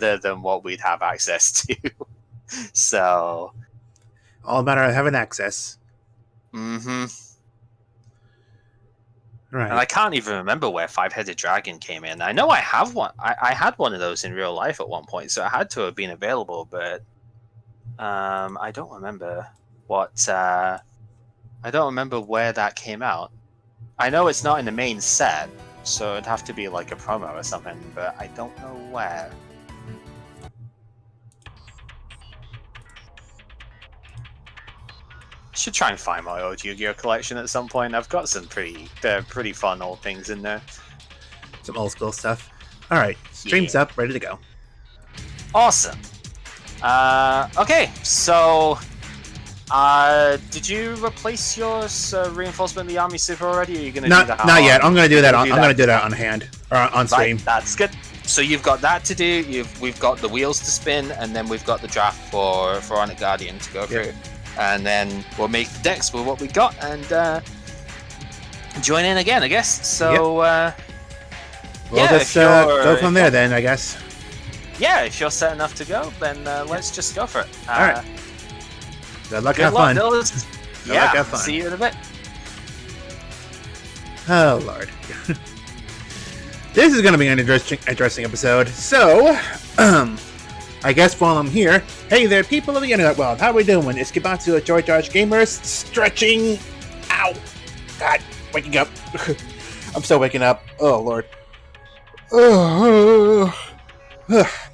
than what we'd have access to. So, all a matter of having access. mm-hmm. Right. And I can't even remember where Five-Headed Dragon came in. I know I have one. I had one of those in real life at one point, so it had to have been available, but I don't remember what. I don't remember where that came out. I know it's not in the main set, so it'd have to be like a promo or something, but I don't know where. I should try and find my old Yu-Gi-Oh collection at some point. I've got some pretty fun old things in there. Some old school stuff. All right, stream's up, ready to go. Awesome. Okay, so did you replace your reinforcement of the army super already? Or are you gonna do that? Not yet. I'm gonna do that. I'm gonna do that on hand or on stream. Right, that's good. So you've got that to do. We've got the wheels to spin, and then we've got the draft for Onyx Guardian to go through, and then we'll make the decks with what we got and join in again, I guess. So we'll just go from there then, I guess. Yeah, if you're set enough to go, then let's just go for it. All right. Good luck, have fun. See you in a bit. Oh, Lord. This is going to be an interesting episode. So, I guess while I'm here, hey there, people of the internet world, how are we doing? It's Kibatu JCG Gamers, stretching. Ow. God, waking up. I'm still waking up. Oh, Lord.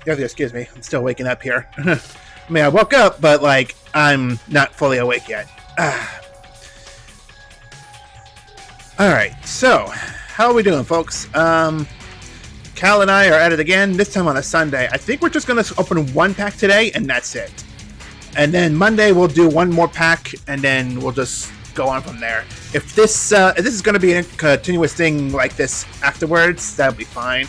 Excuse me. I'm still waking up here. I mean, I woke up, but, like, I'm not fully awake yet. Alright, so, how are we doing, folks? Cal and I are at it again, this time on a Sunday. I think we're just going to open one pack today, and that's it. And then Monday, we'll do one more pack, and then we'll just go on from there. If this is going to be a continuous thing like this afterwards, that'll be fine.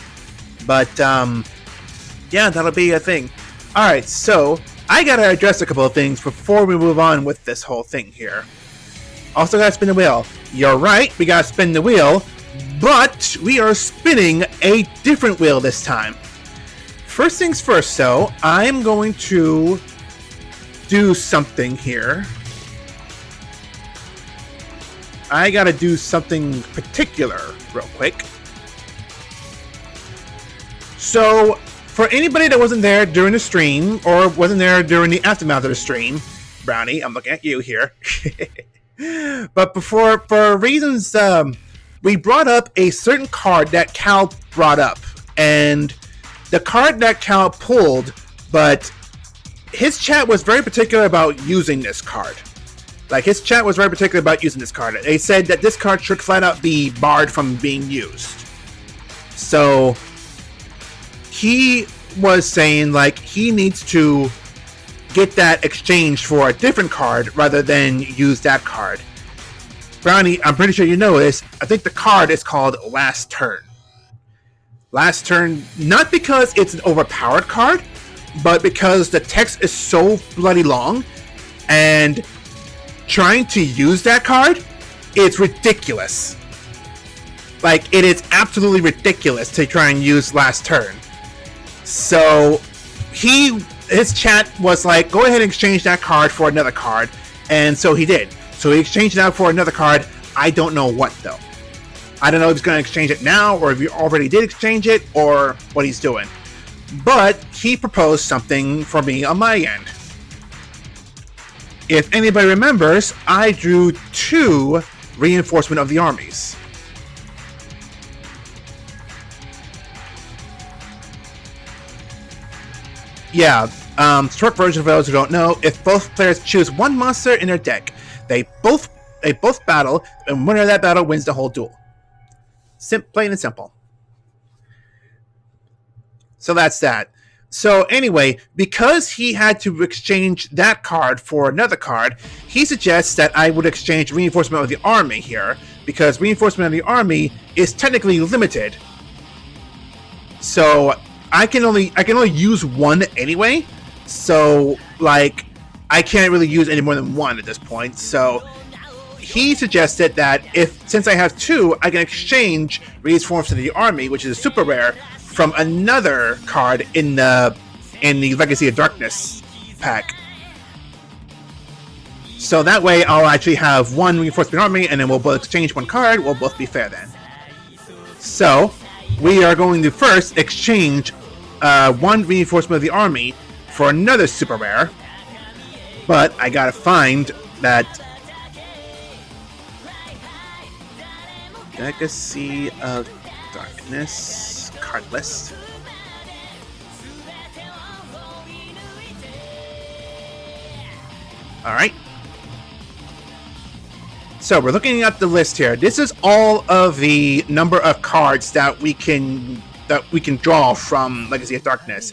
But, yeah, that'll be a thing. Alright, so, I gotta address a couple of things before we move on with this whole thing here. Also gotta spin the wheel. You're right, we gotta spin the wheel, but we are spinning a different wheel this time. First things first, though, I'm going to do something here. I gotta do something particular real quick. So, for anybody that wasn't there during the stream, or wasn't there during the aftermath of the stream, Brownie, I'm looking at you here. But for reasons, we brought up a certain card that Cal brought up. And the card that Cal pulled, but his chat was very particular about using this card. Like, his chat was very particular about using this card. They said that this card should flat out be barred from being used. So he was saying, like, he needs to get that exchanged for a different card rather than use that card. Brownie, I'm pretty sure you know this. I think the card is called Last Turn. Last Turn, not because it's an overpowered card, but because the text is so bloody long, and trying to use that card, it's ridiculous. Like, it is absolutely ridiculous to try and use Last Turn. So, his chat was like, go ahead and exchange that card for another card. And so he did. So he exchanged it out for another card. I don't know what, though. I don't know if he's going to exchange it now, or if he already did exchange it, or what he's doing. But he proposed something for me on my end. If anybody remembers, I drew 2 Reinforcement of the Armies. Yeah, short version for those who don't know, if both players choose one monster in their deck, they both battle, and winner of that battle wins the whole duel. Plain and simple. So that's that. So anyway, because he had to exchange that card for another card, he suggests that I would exchange Reinforcement of the Army here, because Reinforcement of the Army is technically limited. So I can only use one anyway, so like I can't really use any more than one at this point. So he suggested that since I have 2, I can exchange Reinforcement of the Army, which is a super rare, from another card in the in the Legacy of Darkness pack. So that way I'll actually have one reinforcement army, and then we'll both exchange one card. We'll both be fair then. So we are going to first exchange one reinforcement of the army for another super rare. But I gotta find that Legacy of Darkness card list. Alright. So we're looking at the list here. This is all of the number of cards that we can draw from Legacy of Darkness.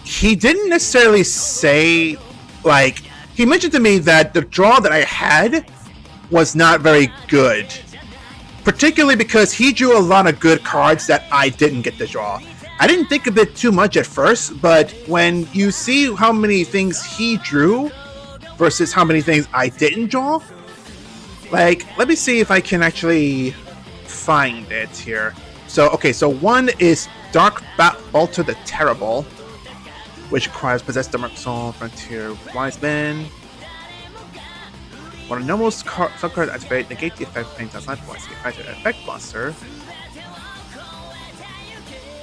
He didn't necessarily say, like, he mentioned to me that the draw that I had was not very good. Particularly because he drew a lot of good cards that I didn't get to draw. I didn't think of it too much at first, but when you see how many things he drew versus how many things I didn't draw, like, let me see if I can actually find it here. So, okay, so one is Dark Balter the Terrible, which requires Possessed Dark Soul, Frontier Wise Men. When a normal subcard activate, negate the effect paying down life points. Effect monster.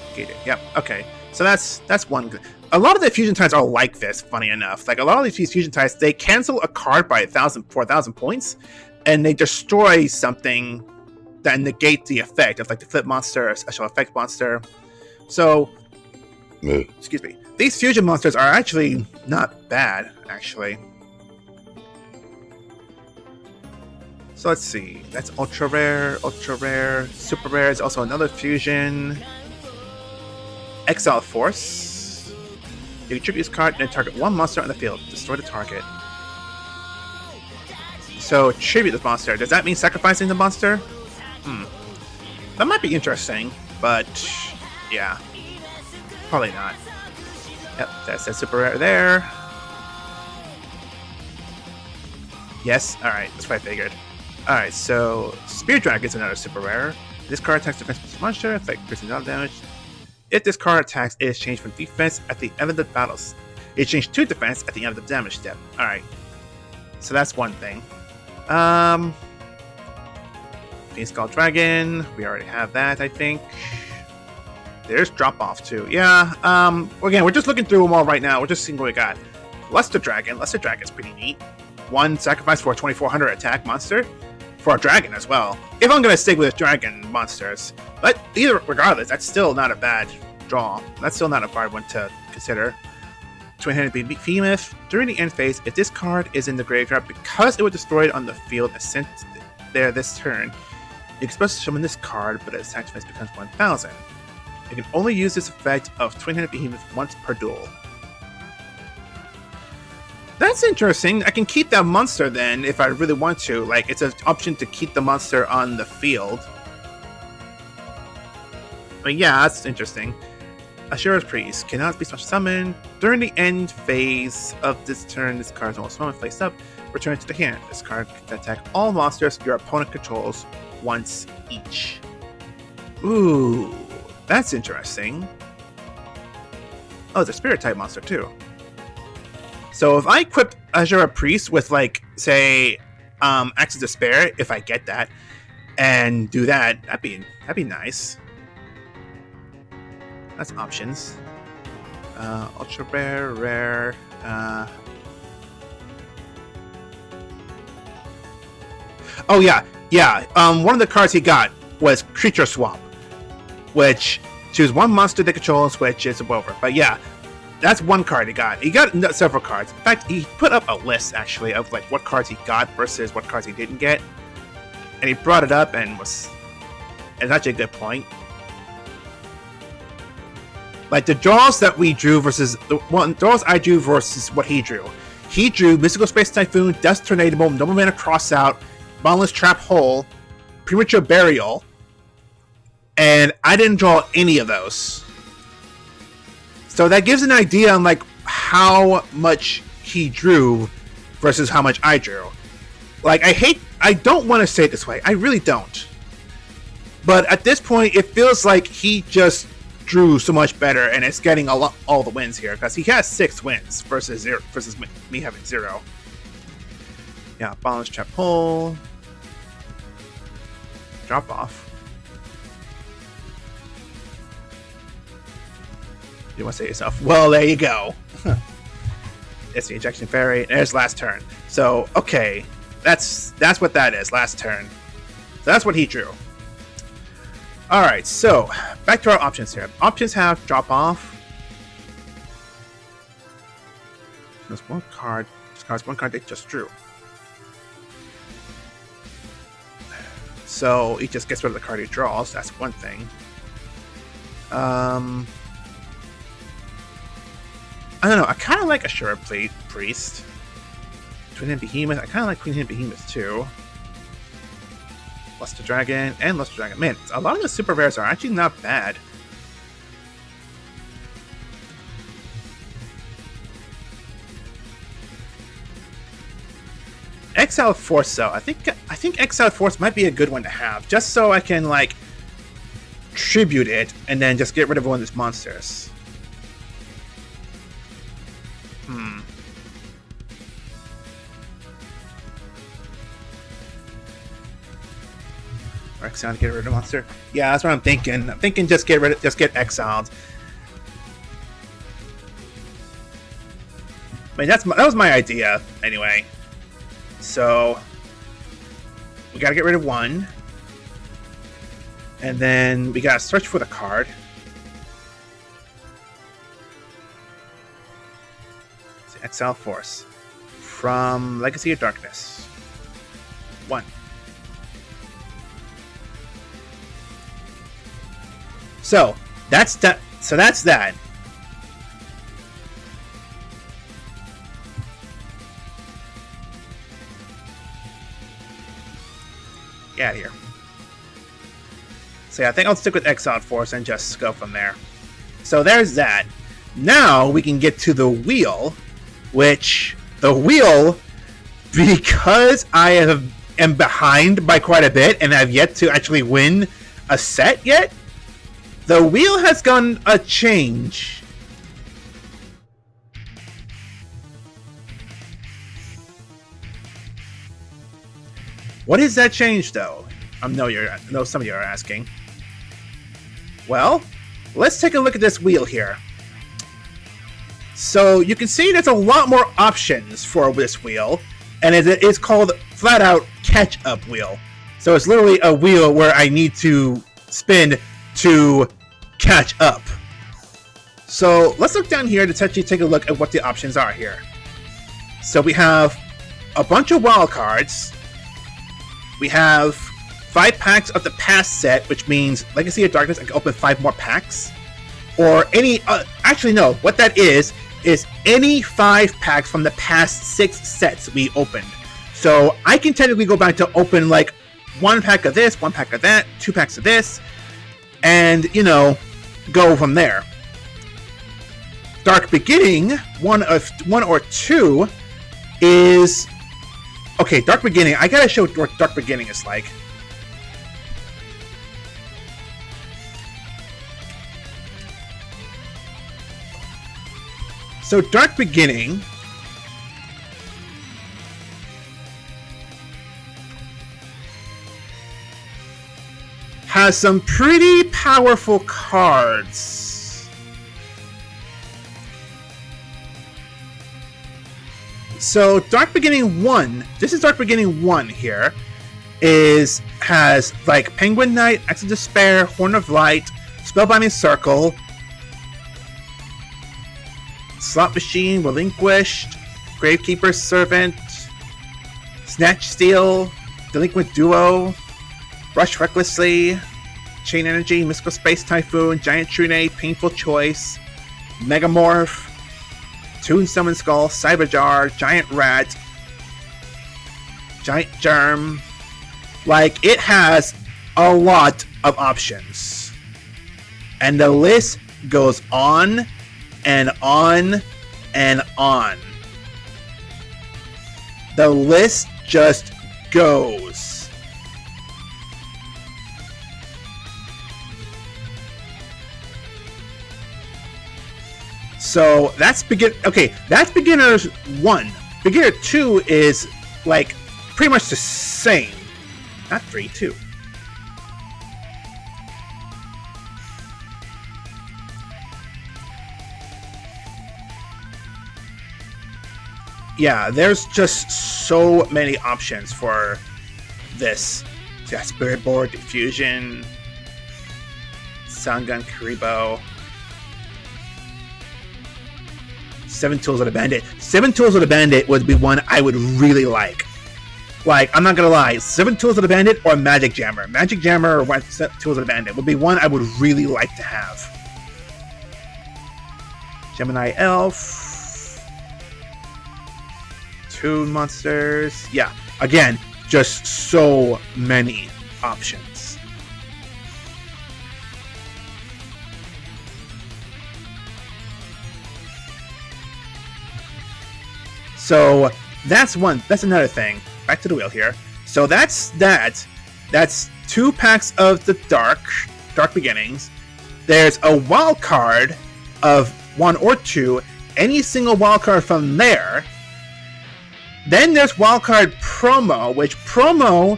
Negate it. Yep, okay. So that's one good. A lot of the fusion ties are like this, funny enough. Like, a lot of these fusion ties, they cancel a card by 4,000 points, and they destroy something that negate the effect of, like, the flip monster, a special effect monster. So, excuse me. These fusion monsters are actually not bad, actually. So let's see. That's ultra rare, super rare is also another fusion. Exile Force. You can tribute this card and then target one monster on the field. Destroy the target. So tribute this monster. Does that mean sacrificing the monster? That might be interesting, but yeah, probably not. Yep, that's that super rare there. Yes, alright, that's what I figured. Alright, so Spear Dragon is another super rare. This card attacks defense monster, effect piercing damage. If this card attacks, it is changed from defense at the end of the battles. It is changed to defense at the end of the damage step. Alright. So that's one thing. Phoenix Skull Dragon, we already have that, I think. There's Drop Off too. Yeah, again, we're just looking through them all right now. We're just seeing what we got. Luster Dragon's pretty neat. One sacrifice for a 2400 attack monster. For a dragon as well. If I'm gonna stick with dragon monsters. But regardless, that's still not a bad draw. That's still not a bad one to consider. Twin-Headed Behemoth. During the end phase, if this card is in the graveyard because it was destroyed on the field and sent there this turn, you can supposed to summon this card, but its attack defense becomes 1000. You can only use this effect of Twin-Headed Behemoth once per duel. That's interesting. I can keep that monster then if I really want to. Like, it's an option to keep the monster on the field. But yeah, that's interesting. Ashura's Priest cannot be special summoned. During the end phase of this turn, this card is almost summoned face up. Return it to the hand. This card can attack all monsters your opponent controls once each. Ooh, that's interesting. Oh, it's a spirit type monster too. So if I equip Ashura Priest with, like, say, Axe of Despair, if I get that, and do that, that'd be nice. That's options. Ultra rare. Oh yeah. One of the cards he got was Creature Swap, which choose one monster that controls, which is over. But yeah, that's one card he got. He got several cards. In fact, he put up a list actually of, like, what cards he got versus what cards he didn't get, and he brought it up and it's actually a good point. Like, the draws that we drew versus the draws I drew versus what he drew. He drew Mystical Space Typhoon, Dust Tornado, Noble Mana Crossout, Boundless Trap Hole, Premature Burial, and I didn't draw any of those. So that gives an idea on, like, how much he drew versus how much I drew. Like, I don't want to say it this way. I really don't. But at this point, it feels like he just Drew so much better, and it's getting all the wins here because he has 6 wins versus me having 0. Yeah, balance trap pull, drop off. You want to say yourself? Well, there you go. It's the ejection fairy. There's last turn. So okay, that's what that is. Last turn. So that's what he drew. All right. So back to our options here. Options have drop off. There's one card. Discards one card they just drew. So he just gets rid of the card he draws. That's one thing. I don't know. I kind of like a Shura Priest. Twin-Hand Behemoth. I kind of like Queen-Hand Behemoth too. Luster Dragon and Luster Dragon. Man, a lot of the super rares are actually not bad. Exile Force though. I think Exile Force might be a good one to have, just so I can like tribute it and then just get rid of one of these monsters. Exile to get rid of the monster. Yeah, that's what I'm thinking. I'm thinking just get exiled. I mean, that was my idea anyway. So we gotta get rid of one, and then we gotta search for the card. It's Exile Force from Legacy of Darkness. 1. So that's that. So that's that. Get out of here. So yeah, I think I'll stick with Exile Force and just go from there. So there's that. Now we can get to the wheel, which the wheel, because I am behind by quite a bit and I've yet to actually win a set yet. The wheel has gone a change. What is that change, though? I know some of you are asking. Well, let's take a look at this wheel here. So you can see there's a lot more options for this wheel, and it is called flat out catch-up wheel. So it's literally a wheel where I need to spin to catch up. So let's look down here to actually take a look at what the options are here. So we have a bunch of wild cards. We have 5 packs of the past set, which means Legacy of Darkness, I can open 5 more packs. Or any, actually no, what that is any 5 packs from the past 6 sets we opened. So I can technically go back to open like 1 pack of this, 1 pack of that, 2 packs of this, and, you know, go from there. Dark Beginning, one or two, is... Okay, Dark Beginning, I gotta show what Dark Beginning is like. So Dark Beginning has some pretty powerful cards. So Dark Beginning 1, this is Dark Beginning 1 here, has like Penguin Knight, Axe of Despair, Horn of Light, Spellbinding Circle, Slot Machine, Relinquished, Gravekeeper's Servant, Snatch Steal, Delinquent Duo, Rush Recklessly, Chain Energy, Mystical Space Typhoon, Giant Trune, Painful Choice, Megamorph, Toon Summon Skull, Cyberjar, Giant Rat, Giant Germ. Like, it has a lot of options. And the list goes on and on and on. The list just goes. So that's okay, that's beginner 1. Beginner 2 is like pretty much the same. Not 3, 2. Yeah, there's just so many options for this. So you got Spirit Board, Diffusion, Sound Gun, Karibo. 7 Tools of the Bandit. 7 Tools of the Bandit would be one I would really like. Like, I'm not gonna lie, 7 Tools of the Bandit or Magic Jammer. Magic Jammer or 7 Tools of the Bandit would be one I would really like to have. Gemini Elf. Toon Monsters. Yeah, again, just so many options. So that's one. That's another thing. Back to the wheel here. So that's that. That's 2 packs of the Dark Beginnings. There's a wild card of 1 or 2. Any single wild card from there. Then there's wildcard promo, which promo,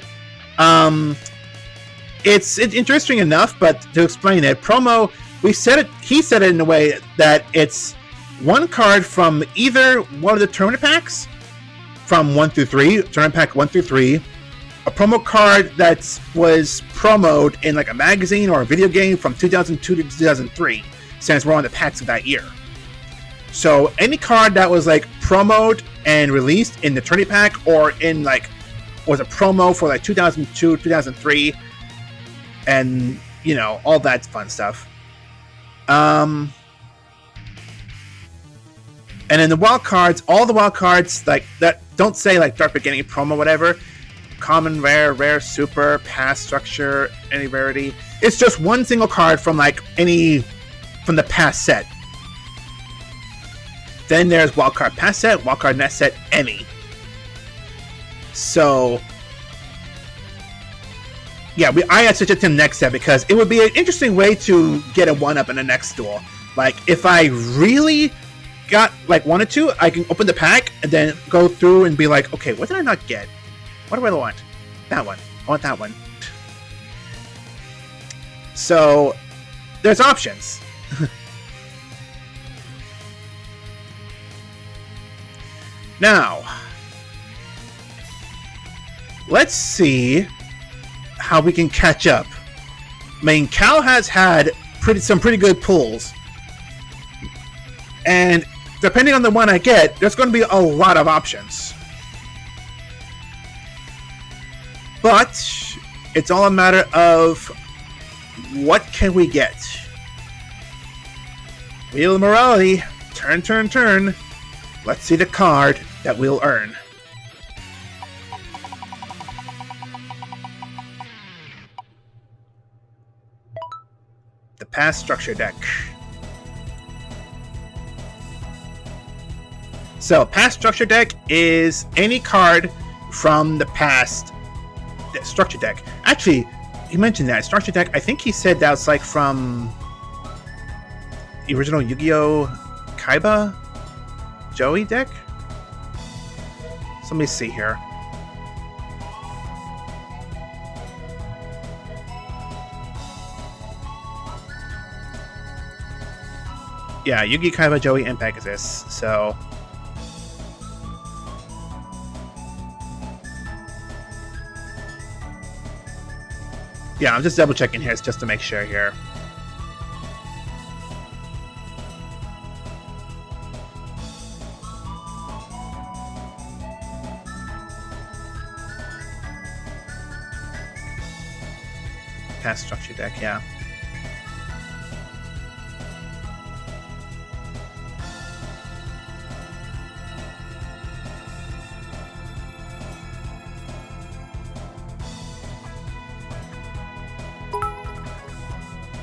it's interesting enough, but to explain it, promo, he said it in a way that it's 1 card from either one of the tournament packs, from 1 through 3, tournament pack 1 through 3, a promo card that was promoted in like a magazine or a video game from 2002 to 2003, since we're on the packs of that year. So any card that was like promoted and released in the tourney pack or in like was a promo for like 2002, 2003, and you know all that fun stuff. And then the wild cards, all the wild cards like that don't say like Dark Beginning, promo, whatever. Common, rare, rare, super, past, structure, any rarity. It's just one single card from like any from the past set. Then there's wildcard past set, wildcard next set, any. So, yeah, I had such a next set because it would be an interesting way to get a 1-up in the next duel. Like, if I really wanted to, I can open the pack and then go through and be like, okay, what did I not get? What do I want? That one. I want that one. So, there's options. Now, let's see how we can catch up. I mean, Cal has had some pretty good pulls. And depending on the one I get, there's going to be a lot of options. But it's all a matter of what can we get. Wheel of Morality. Turn, turn, turn. Let's see the card that we'll earn. The past structure deck. So, past structure deck is any card from the past structure deck. Actually, he mentioned that. Structure deck, I think he said that's like from the original Yu-Gi-Oh! Kaiba Joey deck? So let me see here. Yeah, Yu-Gi Kaiba Joey and Pegasus. So yeah, I'm just double checking here just to make sure here. Past structure deck, yeah.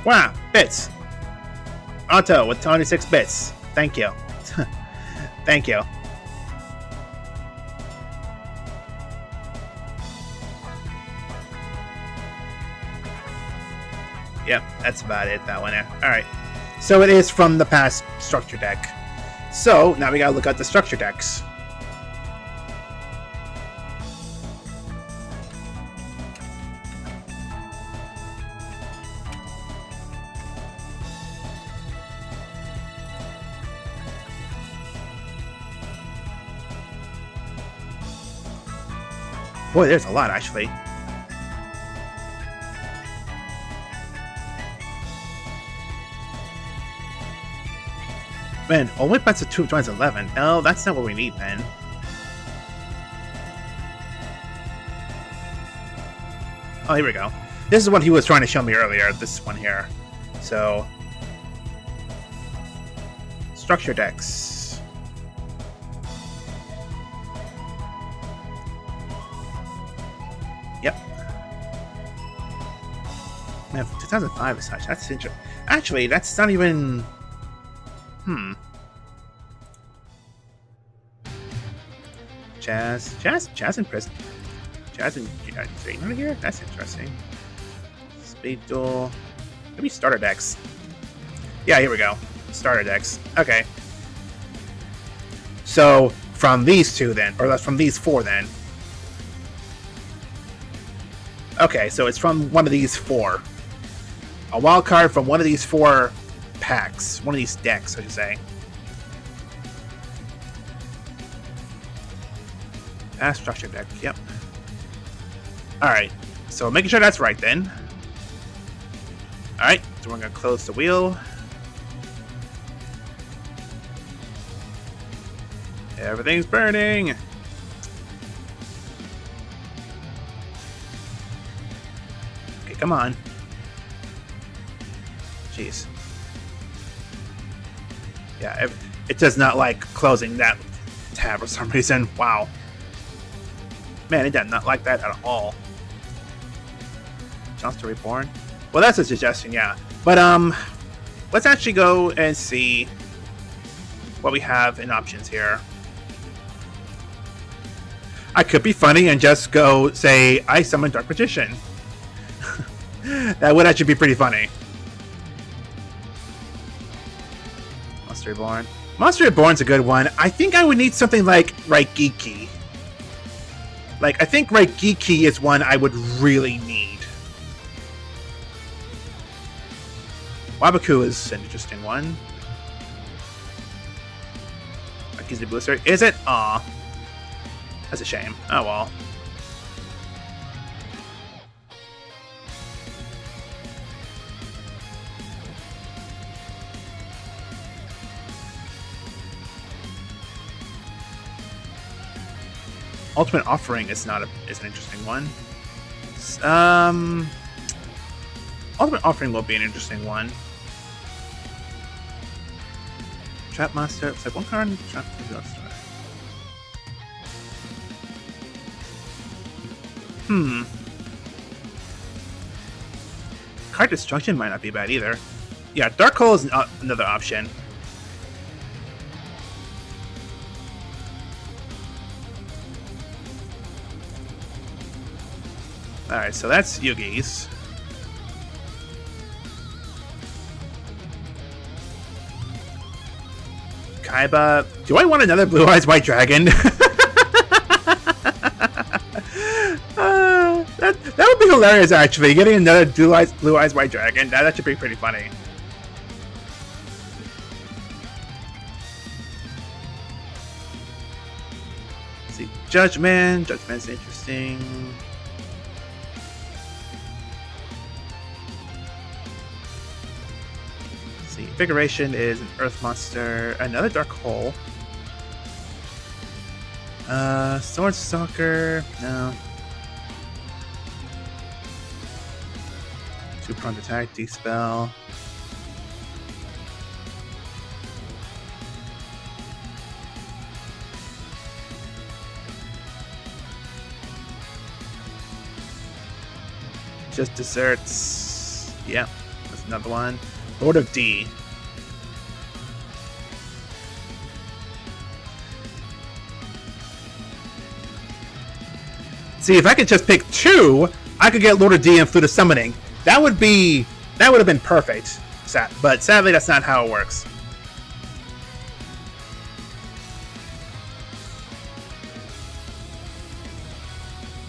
Wow, bits. Otto with 26 bits. Thank you. Thank you. Yep, that's about it, that one there. Alright. So it is from the past structure deck. So now we gotta look at the structure decks. Boy, there's a lot actually. Man, only bets of 2 joins 11. No, that's not what we need, man. Oh, here we go. This is what he was trying to show me earlier, this one here. So, structure decks. Yep. Man, 2005 is such. That's interesting. Actually, that's not even... Jazz in prison. Jazz in Dream here? That's interesting. Speed duel. Maybe starter decks. Yeah, here we go. Starter decks. Okay. So, from these two then, or from these four then. Okay, so it's from one of these four. A wild card from one of these four packs. One of these decks, I should say. Structure deck, yep. Alright, so making sure that's right then. Alright, so we're going to close the wheel. Everything's burning! Okay, come on. Jeez. Yeah, it does not like closing that tab for some reason. Wow. Man, it did not like that at all. Chance to Reborn? Well, that's a suggestion, yeah. But, let's actually go and see what we have in options here. I could be funny and just go say, I summon Dark Magician. That would actually be pretty funny. Monster Reborn. Monster Reborn's a good one. I think I would need something like Raigeki. Like, I think Raigeki is one I would really need. Wabaku is an interesting one. Akizu Blister. Is it? Aw. That's a shame. Oh well. Ultimate Offering is an interesting one. Ultimate Offering will be an interesting one. Trap Master. It's like one card. Trap. Card Destruction might not be bad either. Yeah, Dark Hole is another option. Alright, so that's Yugi's. Kaiba. Do I want another Blue Eyes White Dragon? That would be hilarious, actually. Getting another Blue Eyes White Dragon. That should be pretty funny. Let's see. Judgment. Judgment's interesting. Invigoration is an Earth Monster. Another Dark Hole. Sword Stalker. No. 2-pronged attack. Dispel. Just Desserts. Yeah, that's another one. Lord of D. See, if I could just pick two, I could get Lord of D and Flute of Summoning. That would have been perfect. But sadly, that's not how it works.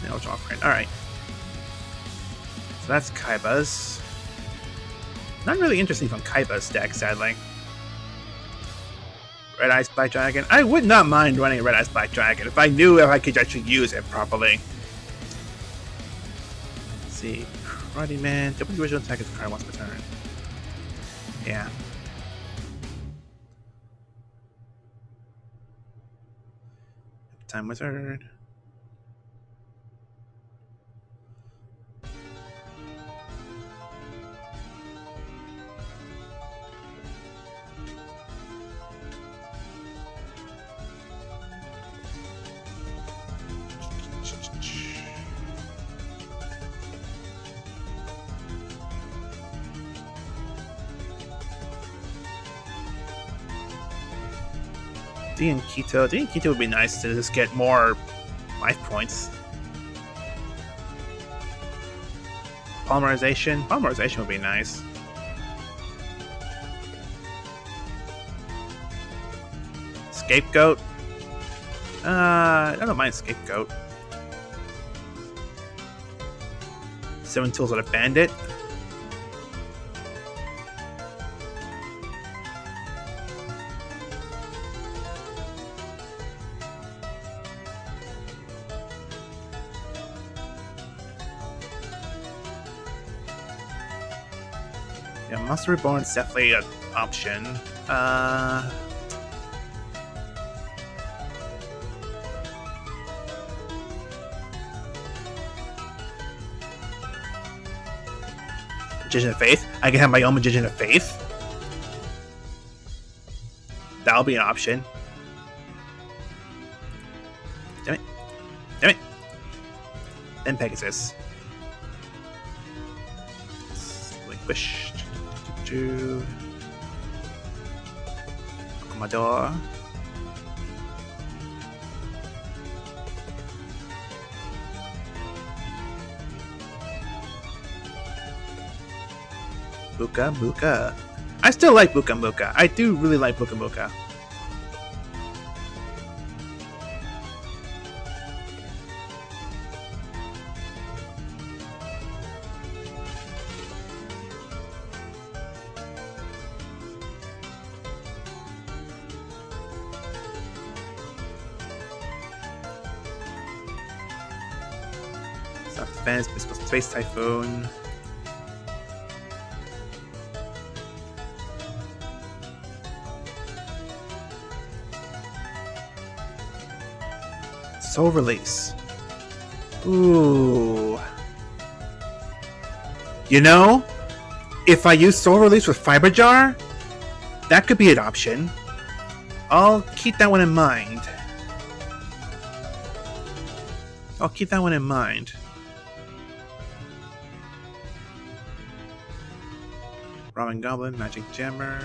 No, draw friend. Alright. So that's Kaiba's. Not really interesting from Kaiba's deck, sadly. Red Eyes Black Dragon. I would not mind running a Red Eyes Black Dragon if I knew if I could actually use it properly. Let's see. Karate Man. Double the original attack is card once per turn. Yeah. Time Wizard. D and Keto would be nice to just get more life points. Polymerization would be nice. Scapegoat. I don't mind Scapegoat. 7 tools on a bandit. Yeah, Monster Reborn is definitely an option. Magician of Faith. I can have my own Magician of Faith. That'll be an option. Damn it. Damn it. Then Pegasus. Relinquish. Commodore. Buka. I still like Buka. I do really like Buka. Self-defense, Space Typhoon. Soul Release. Ooh. You know, if I use Soul Release with Fiber Jar, that could be an option. I'll keep that one in mind. Ramen Goblin, Magic Jammer.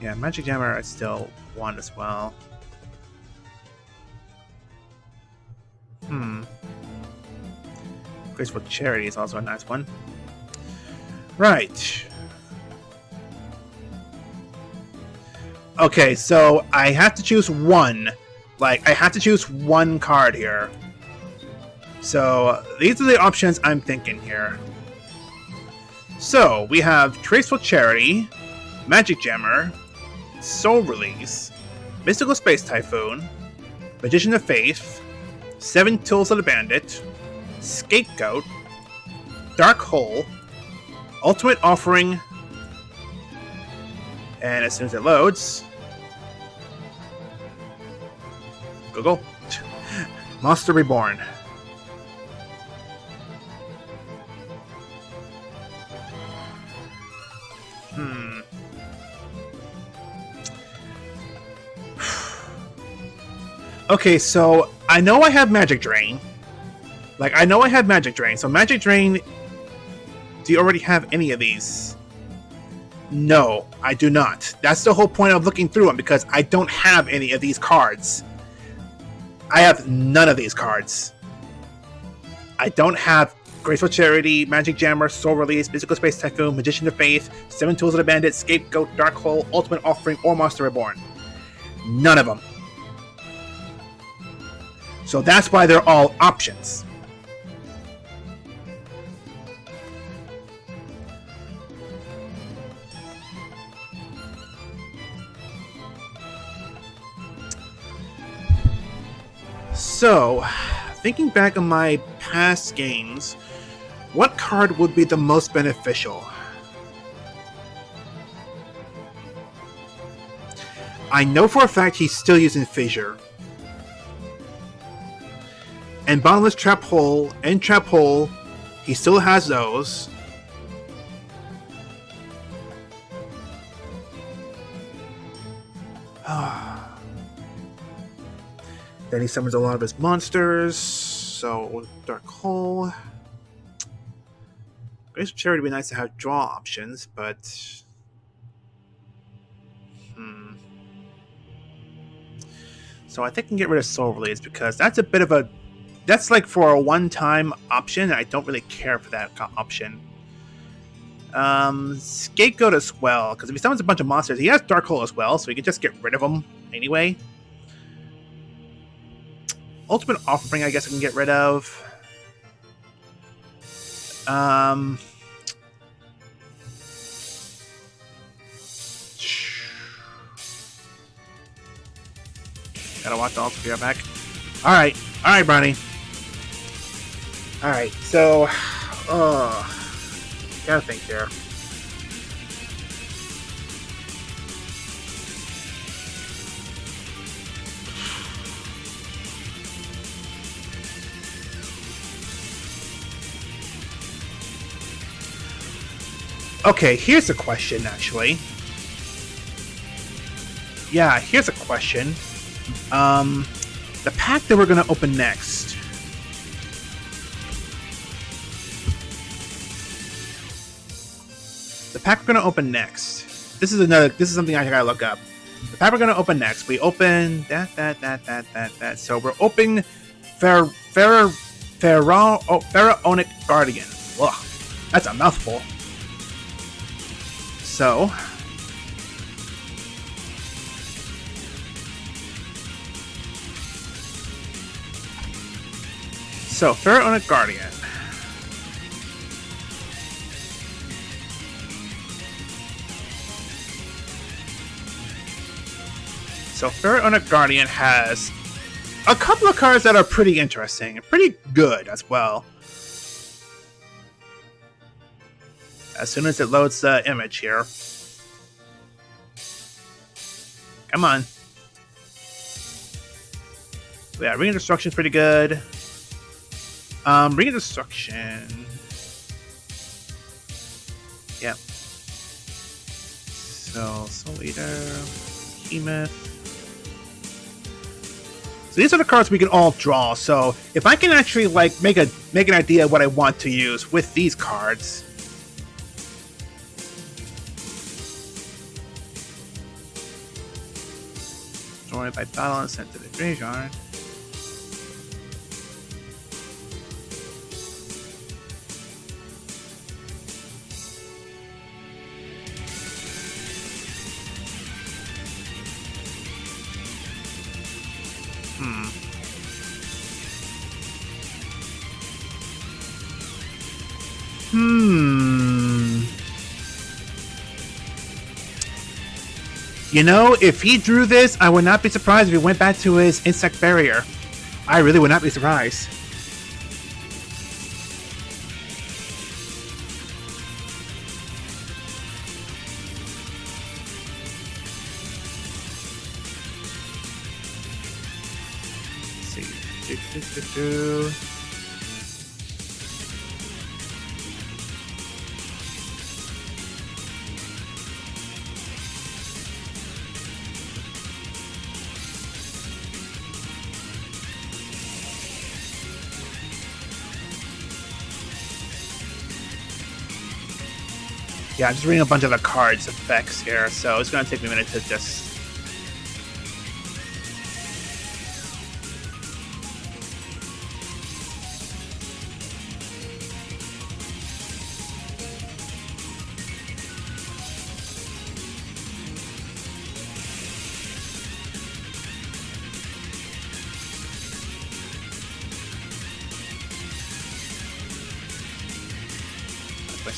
Yeah, Magic Jammer I still want as well. Graceful Charity is also a nice one. Right. Okay, so I have to choose one. Like, I have to choose one card here. So, these are the options I'm thinking here. So, we have Graceful Charity, Magic Jammer, Soul Release, Mystical Space Typhoon, Magician of Faith, 7 Tools of the Bandit, Scapegoat, Dark Hole, Ultimate Offering, and as soon as it loads, Google, Monster Reborn. Okay, so I know I have Magic Drain. So Magic Drain, do you already have any of these? No, I do not. That's the whole point of looking through them, because I don't have any of these cards. I have none of these cards. I don't have Graceful Charity, Magic Jammer, Soul Release, Mystical Space Typhoon, Magician of Faith, Seven Tools of the Bandit, Scapegoat, Dark Hole, Ultimate Offering, or Monster Reborn. None of them. So that's why they're all options. So, thinking back on my past games, what card would be the most beneficial? I know for a fact he's still using Fissure. And Bottomless Trap Hole and Trap Hole, he still has those. Then he summons a lot of his monsters. So, Dark Hole. Graceful Charity would be nice to have draw options, but... So I think I can get rid of Soul Release, because that's a bit of a... That's like for a one-time option, and I don't really care for that option. Scapegoat as well, because if he summons a bunch of monsters, he has Dark Hole as well, so we can just get rid of him anyway. Ultimate Offering, I guess I can get rid of. Gotta watch the Ultimate Fear back. Alright, Bronny. Alright, so... gotta think here. Okay, here's a question, actually. Yeah, here's a question. The pack that we're gonna open next. The pack we're gonna open next. This is something I gotta look up. The pack we're gonna open next. We open that. So we're opening Pharaonic Guardian. Ugh, that's a mouthful. So Pharaonic Guardian. So Pharaonic Guardian has a couple of cards that are pretty interesting and pretty good as well. As soon as it loads the image here. Come on. Yeah, Ring of Destruction's pretty good. Ring of Destruction. Yep. So, Soul Eater, Behemoth. So these are the cards we can all draw. So if I can actually like make an idea of what I want to use with these cards. Destroyed by battle and sent to the graveyard. You know, if he drew this, I would not be surprised if he went back to his Insect Barrier. I really would not be surprised. Let's see. Yeah, I'm just reading a bunch of the cards effects here, so it's gonna take me a minute to just.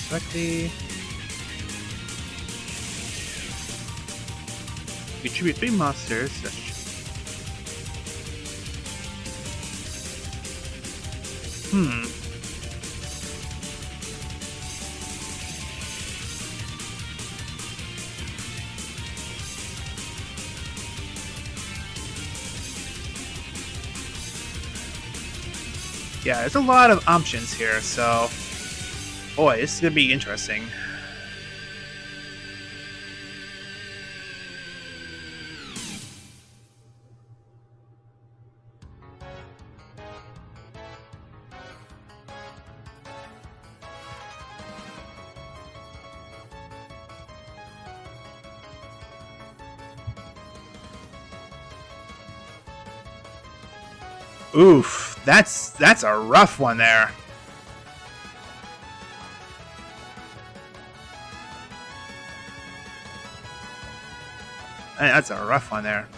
Sweaty. You tribute 3 monsters. Yeah, there's a lot of options here, so boy, this is gonna be interesting. Oof, that's a rough one there. That's a rough one there.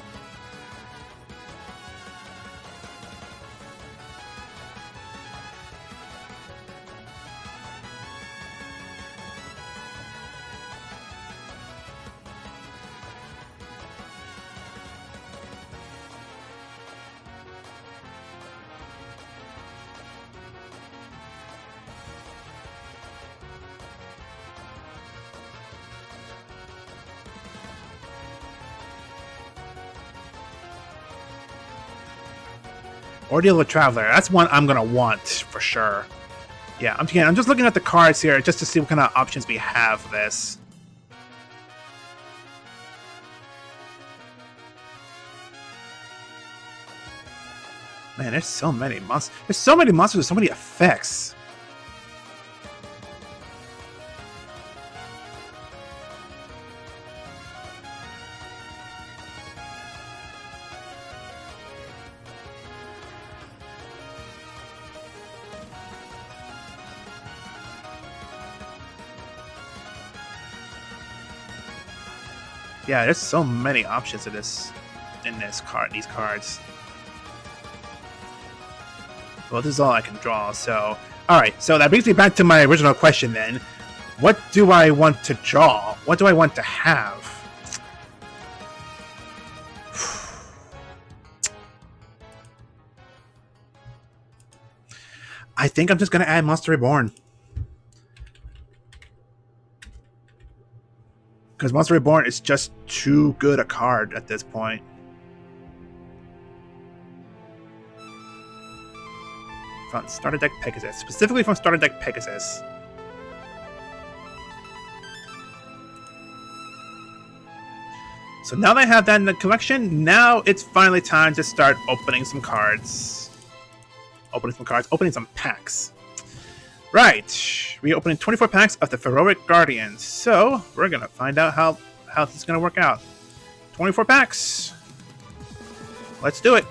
Ordeal with Traveler. That's one I'm gonna want for sure. Yeah, I'm just looking at the cards here just to see what kind of options we have for this. Man, there's so many monsters. There's so many monsters with so many effects. Yeah, there's so many options in these cards. Well, this is all I can draw, so alright, so that brings me back to my original question then. What do I want to draw? What do I want to have? I think I'm just gonna add Monster Reborn. Because Monster Reborn is just too good a card at this point. From Starter Deck Pegasus. Specifically from Starter Deck Pegasus. So now that I have that in the collection, now it's finally time to start opening some cards. Opening some packs. Right, we're opening 24 packs of the Heroic Guardians, so we're gonna find out how this is gonna work out. 24 packs. Let's do it.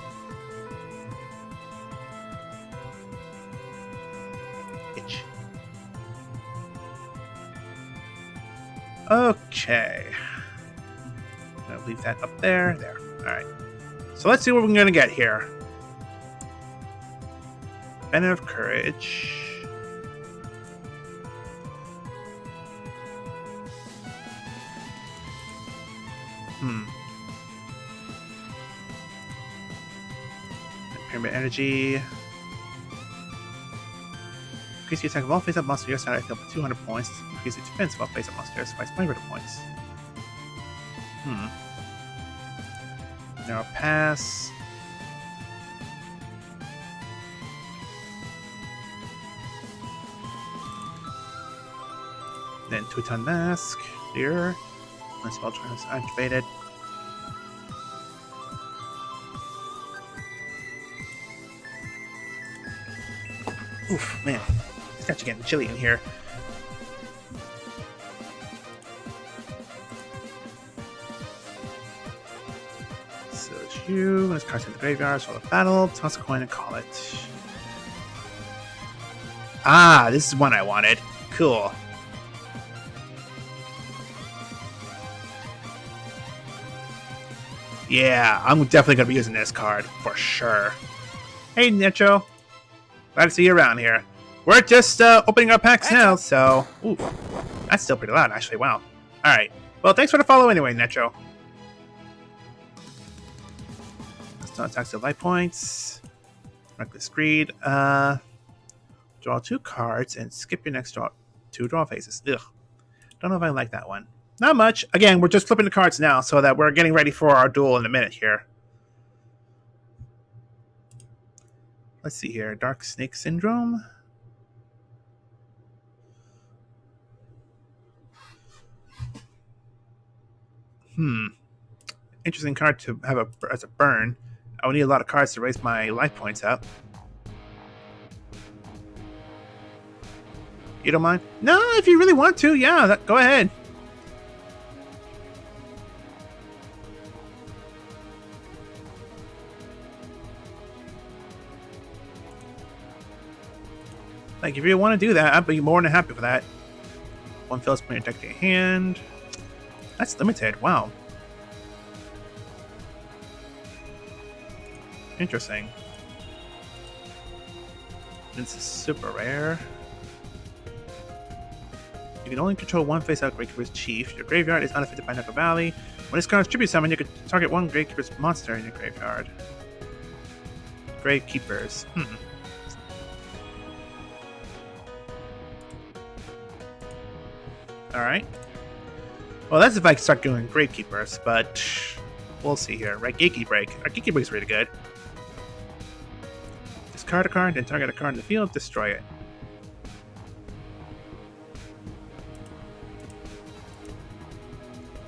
Itch. Okay. I'm gonna leave that up there. There. Alright. So let's see what we're gonna get here. Banner of Courage. Pyramid Energy. Increase the attack of all face-up monsters your side by 200 points. Increase the defense of all face-up monsters by 500 points. Narrow Pass. Then Two-Ton Mask. Here. One spell is activated. Oof, man. It's actually getting chilly in here. When this card's in the graveyard, so the battle, toss a coin and call it. Ah, this is one I wanted. Cool. Yeah, I'm definitely going to be using this card, for sure. Hey, Nicho. Glad to see you around here. We're just opening our packs now, so... Ooh, that's still pretty loud, actually. Wow. Alright. Well, thanks for the follow anyway, Necho. Let's not tax the life points. Reckless Greed. Draw 2 cards and skip your next draw 2 draw phases. Ugh. Don't know if I like that one. Not much. Again, we're just flipping the cards now so that we're getting ready for our duel in a minute here. Let's see here. Dark Snake Syndrome. Interesting card to have as a burn. I would need a lot of cards to raise my life points up. You don't mind? No, if you really want to, yeah, go ahead. Like, if you want to do that, I'd be more than happy for that. One fills point deck to your hand. That's limited. Wow. Interesting. This is super rare. You can only control one face-out Gravekeeper's Chief. Your graveyard is unaffected by Knuckle Valley. When this card is tribute summon, you can target one Gravekeeper's monster in your graveyard. Gravekeepers. Alright. Well, that's if I start doing Gravekeepers, but we'll see here. Right, Geeky Break. Our Geeky Break is really good. Discard a card, then target a card in the field, destroy it.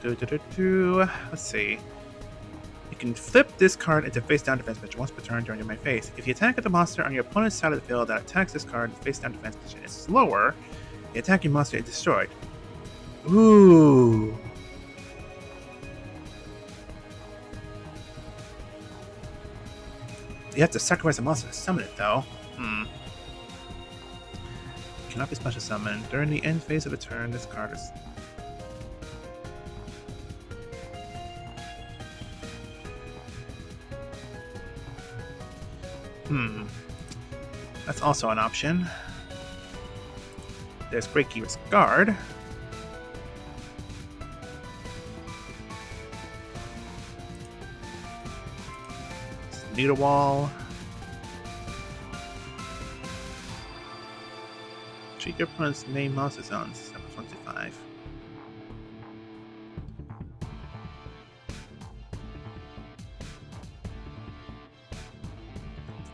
Let's see. You can flip this card into face-down defense position once per turn during your main phase. If you attack at the monster on your opponent's side of the field that attacks this card, the face-down defense position is slower. The attacking monster is destroyed. Ooh. You have to sacrifice a monster to summon it, though. Cannot be special summoned. During the end phase of a turn, this card is... That's also an option. There's Gravekeeper's Guard. Needle Wall. Treat your opponent's main monster zones. Number 25.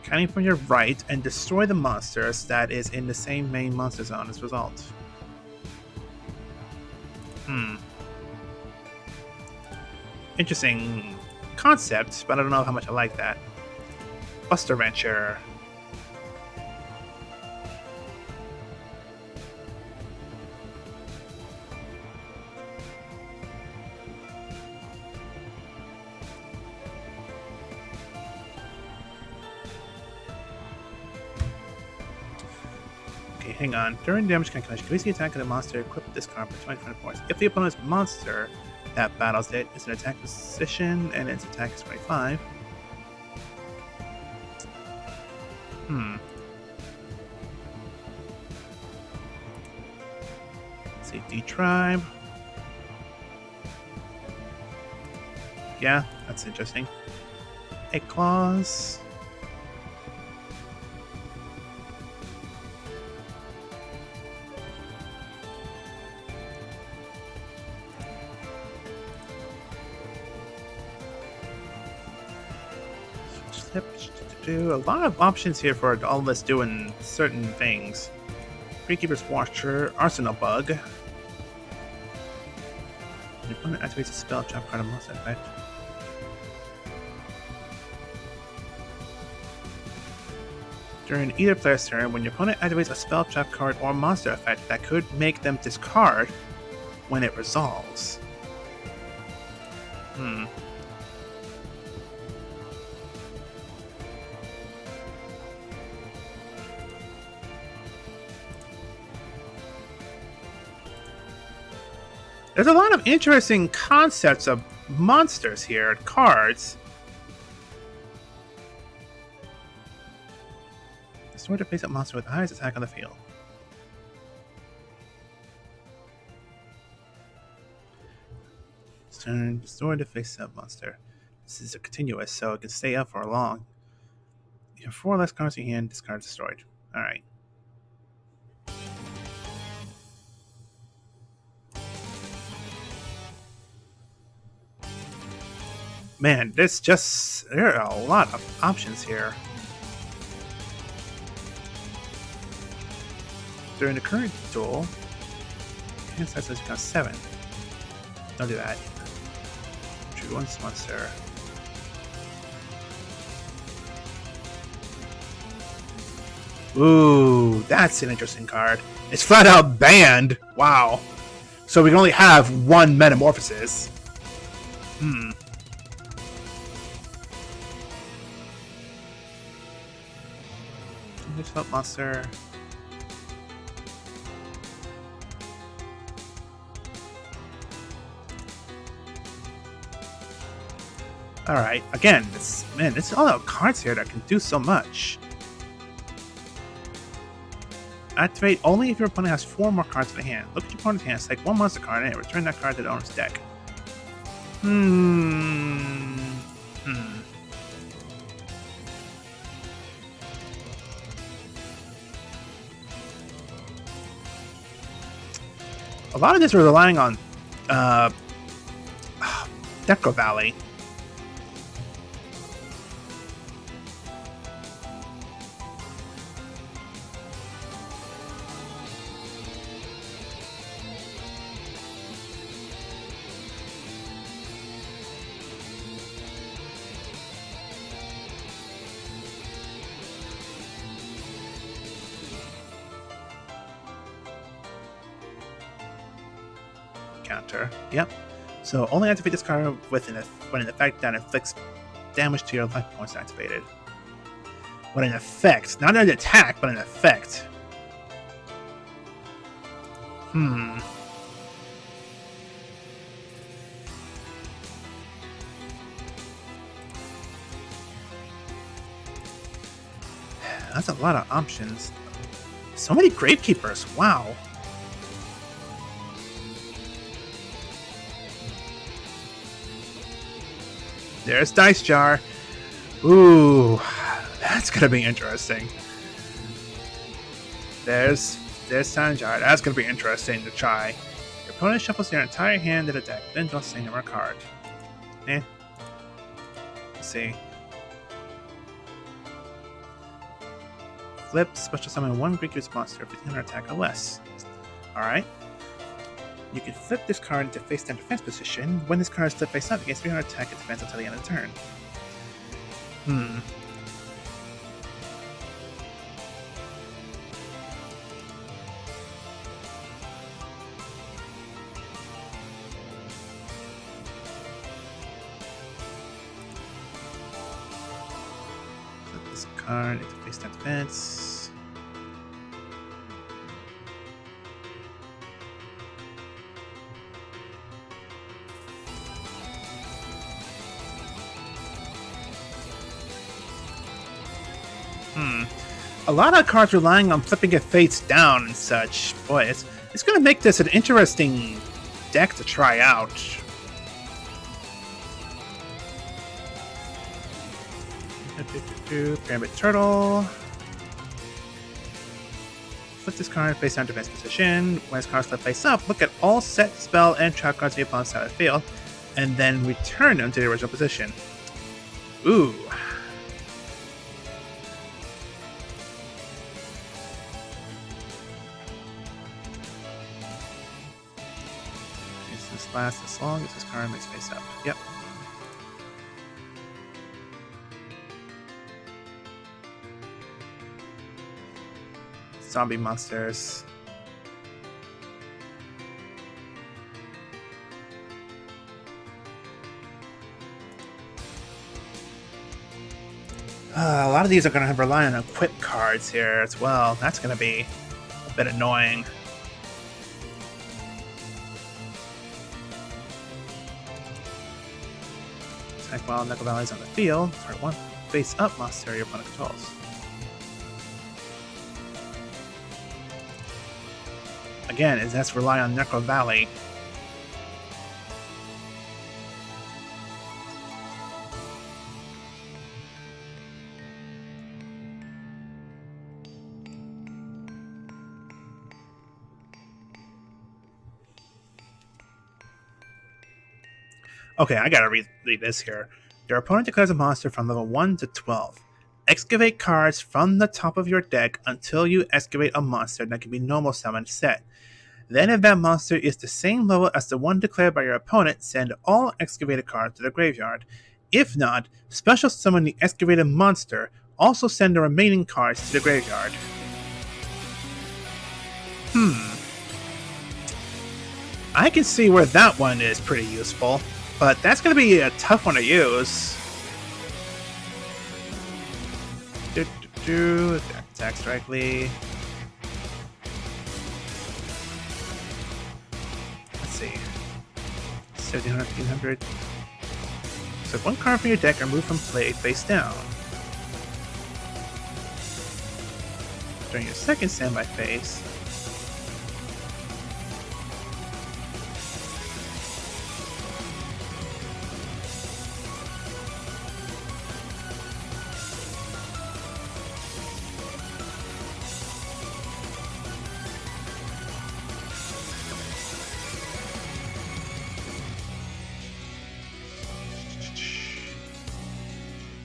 Counting from your right and destroy the monsters that is in the same main monster zone as a result. Interesting concept, but I don't know how much I like that. Buster Wrencher. Okay, hang on. During damage calculation, increase the attack of the monster, equip this card for 25 points. If the opponent's monster that battles it is an attack position and its attack is 25. Let's see, D-Tribe. Yeah, that's interesting. Egg Claws. A lot of options here for all of us doing certain things. Gravekeeper's Watcher, Arsenal Bug. Your opponent activates a spell trap card on monster effect. During either player's turn, when your opponent activates a spell trap card or monster effect that could make them discard when it resolves. There's a lot of interesting concepts of monsters here, cards. Destroy the face-up monster with the highest attack on the field. Destroy the face-up monster. This is a continuous, so it can stay up for long. You have 4 less cards in your hand, this card is destroyed. Alright. Man, there are a lot of options here. During the current duel, hand size has become 7. Don't do that. True once monster. Ooh, that's an interesting card. It's flat out banned. Wow. So we can only have 1 metamorphosis. There's Felt Monster. Alright, again, it's all the cards here that can do so much. Activate only if your opponent has 4 more cards in the hand. Look at your opponent's hand, select 1 monster card, and return that card to the owner's deck. A lot of this we're relying on Deco Valley. Counter. Yep. So only activate this card when an effect that inflicts damage to your life points activated. When an effect, not an attack, but an effect. That's a lot of options. So many Gravekeepers. Wow. There's Dice Jar. Ooh, that's gonna be interesting. There's Sound Jar. That's gonna be interesting to try. Your opponent shuffles their entire hand to the deck, then draws a number card. Let's see. Flip, special summon 1 Greek monster, 1500 attack or less. Alright. You can flip this card into face-down defense position. When this card is flipped face up, it gets 300 attack and defense until the end of the turn. Flip this card into face-down defense. A lot of cards relying on flipping it face down and such. Boy, it's going to make this an interesting deck to try out. Pyramid Turtle. Flip this card face down defense position. When this card's flipped face up, look at all set, spell, and trap cards on your opponent's side of the field, and then return them to the original position. Ooh. Last as long as this card makes face up. Yep. Zombie monsters. A lot of these are going to rely on equip cards here as well. That's going to be a bit annoying. attack while Knuckle Valley is on the field. Target one face-up monster your opponent controls. Again, it has to rely on Knuckle Valley. Okay, I gotta read this here. Your opponent declares a monster from level 1 to 12. Excavate cards from the top of your deck until you excavate a monster that can be normal summoned set. Then if that monster is the same level as the one declared by your opponent, send all excavated cards to the graveyard. If not, special summon the excavated monster. Also send the remaining cards to the graveyard. I can see where that one is pretty useful. But that's going to be a tough one to use. Attack Strikely. Let's see. 1700, 1800. So one card from your deck removed from play face down. During your second standby phase,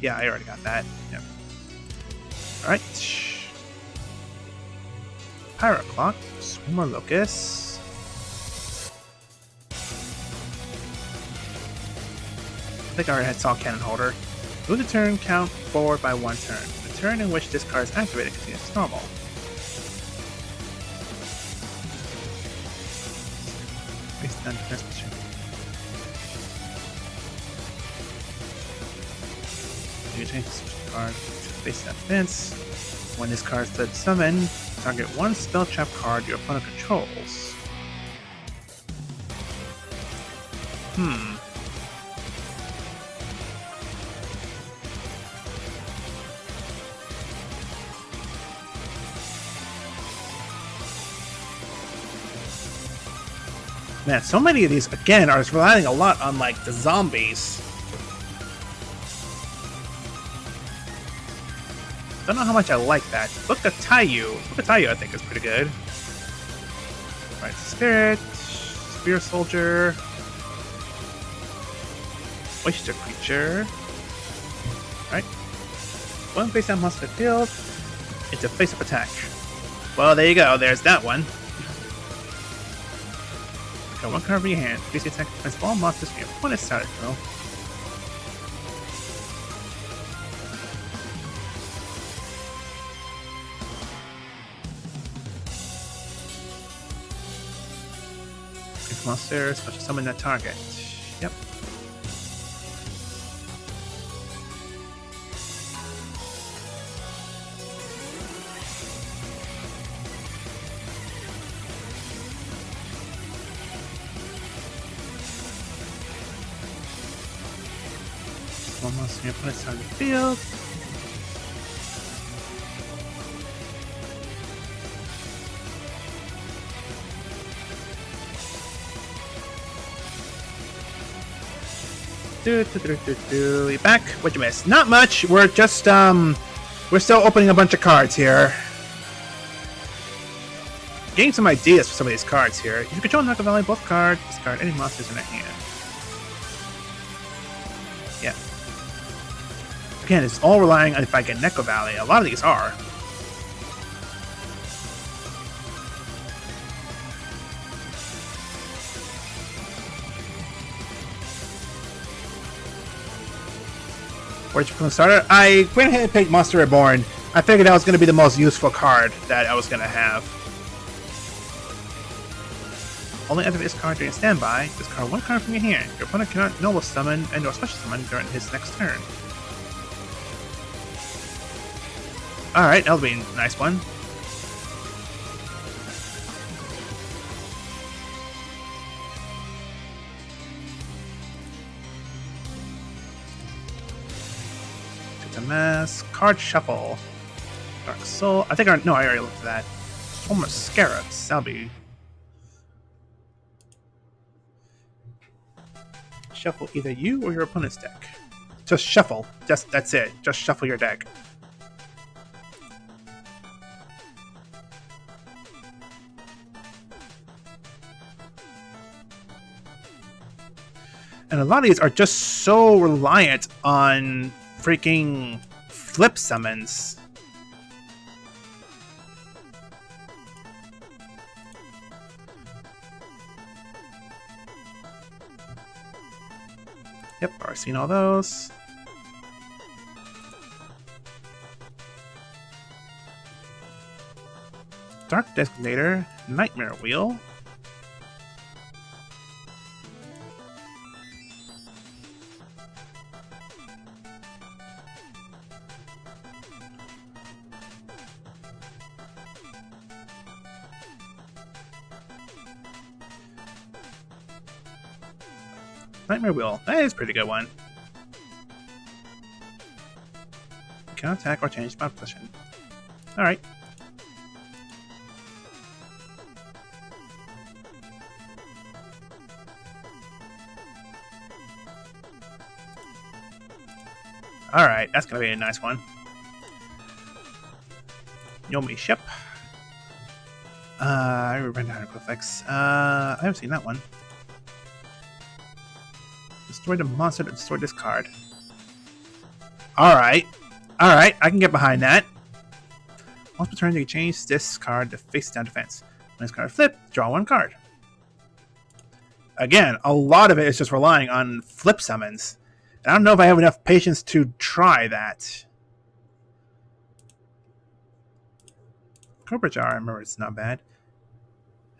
yeah, I already got that. Yep. Alright. Pyro Clock, Swimmer Locust. I think I already had Salt Cannon Holder. Move the turn count forward by 1 turn. The turn in which this card is activated continues as normal. Face down defense position. You change the card to face that defense. When this card is summoned, target one spell trap card your opponent controls. Man, so many of these, again, are relying a lot on, like, the zombies. Don't know how much I like that. Book of Taiyu, I think, is pretty good. Right, Spirit, Spear Soldier, Oyster Creature. Right. One face down monster field. It's a face-up attack. Well, there you go. There's that one. Got one card in your hand. Face attack against all monsters from your opponent's starter throw. Monster, special summon that target. Yep. One monster your opponent's on the field. You back? What'd you miss? Not much. We're just we're still opening a bunch of cards here. Getting some ideas for some of these cards here. If you control Knuckle Valley, both cards discard any monsters in their hand. Yeah. Again, it's all relying on if I get Knuckle Valley. A lot of these are. Where'd you from the starter? I went ahead and picked Monster Reborn. I figured that was going to be the most useful card that I was going to have. Only activate this card during standby. Discard one card from your hand. Your opponent cannot normal summon and or special summon during his next turn. Alright, that'll be a nice one. SMS. Card Shuffle. Dark Soul. I think I already looked at that. Storm of Scarabs. That'll be. Shuffle either you or your opponent's deck. Just shuffle. That's it. Just shuffle your deck. And a lot of these are just so reliant on freaking flip summons. Yep, I've seen all those. Dark Designator, Nightmare Wheel. Nightmare Wheel. That is a pretty good one. You can attack or change my position. Alright. Alright, that's gonna be a nice one. Yomi Ship. I remember hieroglyphics. I haven't seen that one. Destroy the monster to destroy this card. Alright. Alright, I can get behind that. Once per turn, you can change this card to face down defense. When this card flip, draw one card. Again, a lot of it is just relying on flip summons. And I don't know if I have enough patience to try that. Cobra Jar, I remember it's not bad.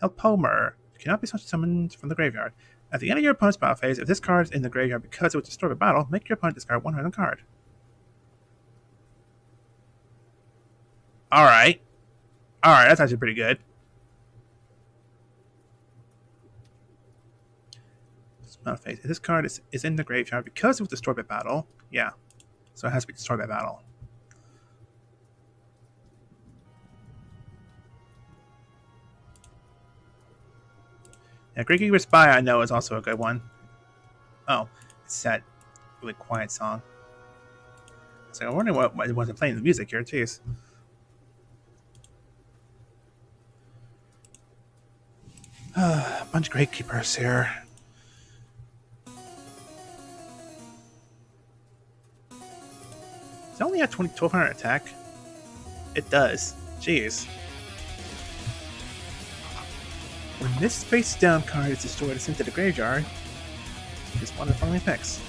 Helpomer. Cannot be summoned from the graveyard. At the end of your opponent's battle phase, if this card is in the graveyard because it was destroyed by battle, make your opponent discard one random card. Alright. Alright, that's actually pretty good. Battle phase. If this card is in the graveyard because it was destroyed by battle, yeah. So it has to be destroyed by battle. Yeah, Great Keeper Spy I know is also a good one. Oh, it's that really quiet song. So I'm wondering what it wasn't playing the music here, jeez. A bunch of Great Keepers here. Does it only have 1200 attack? It does. Jeez. When this face down card is destroyed, it's sent to the graveyard. It's one of the following effects.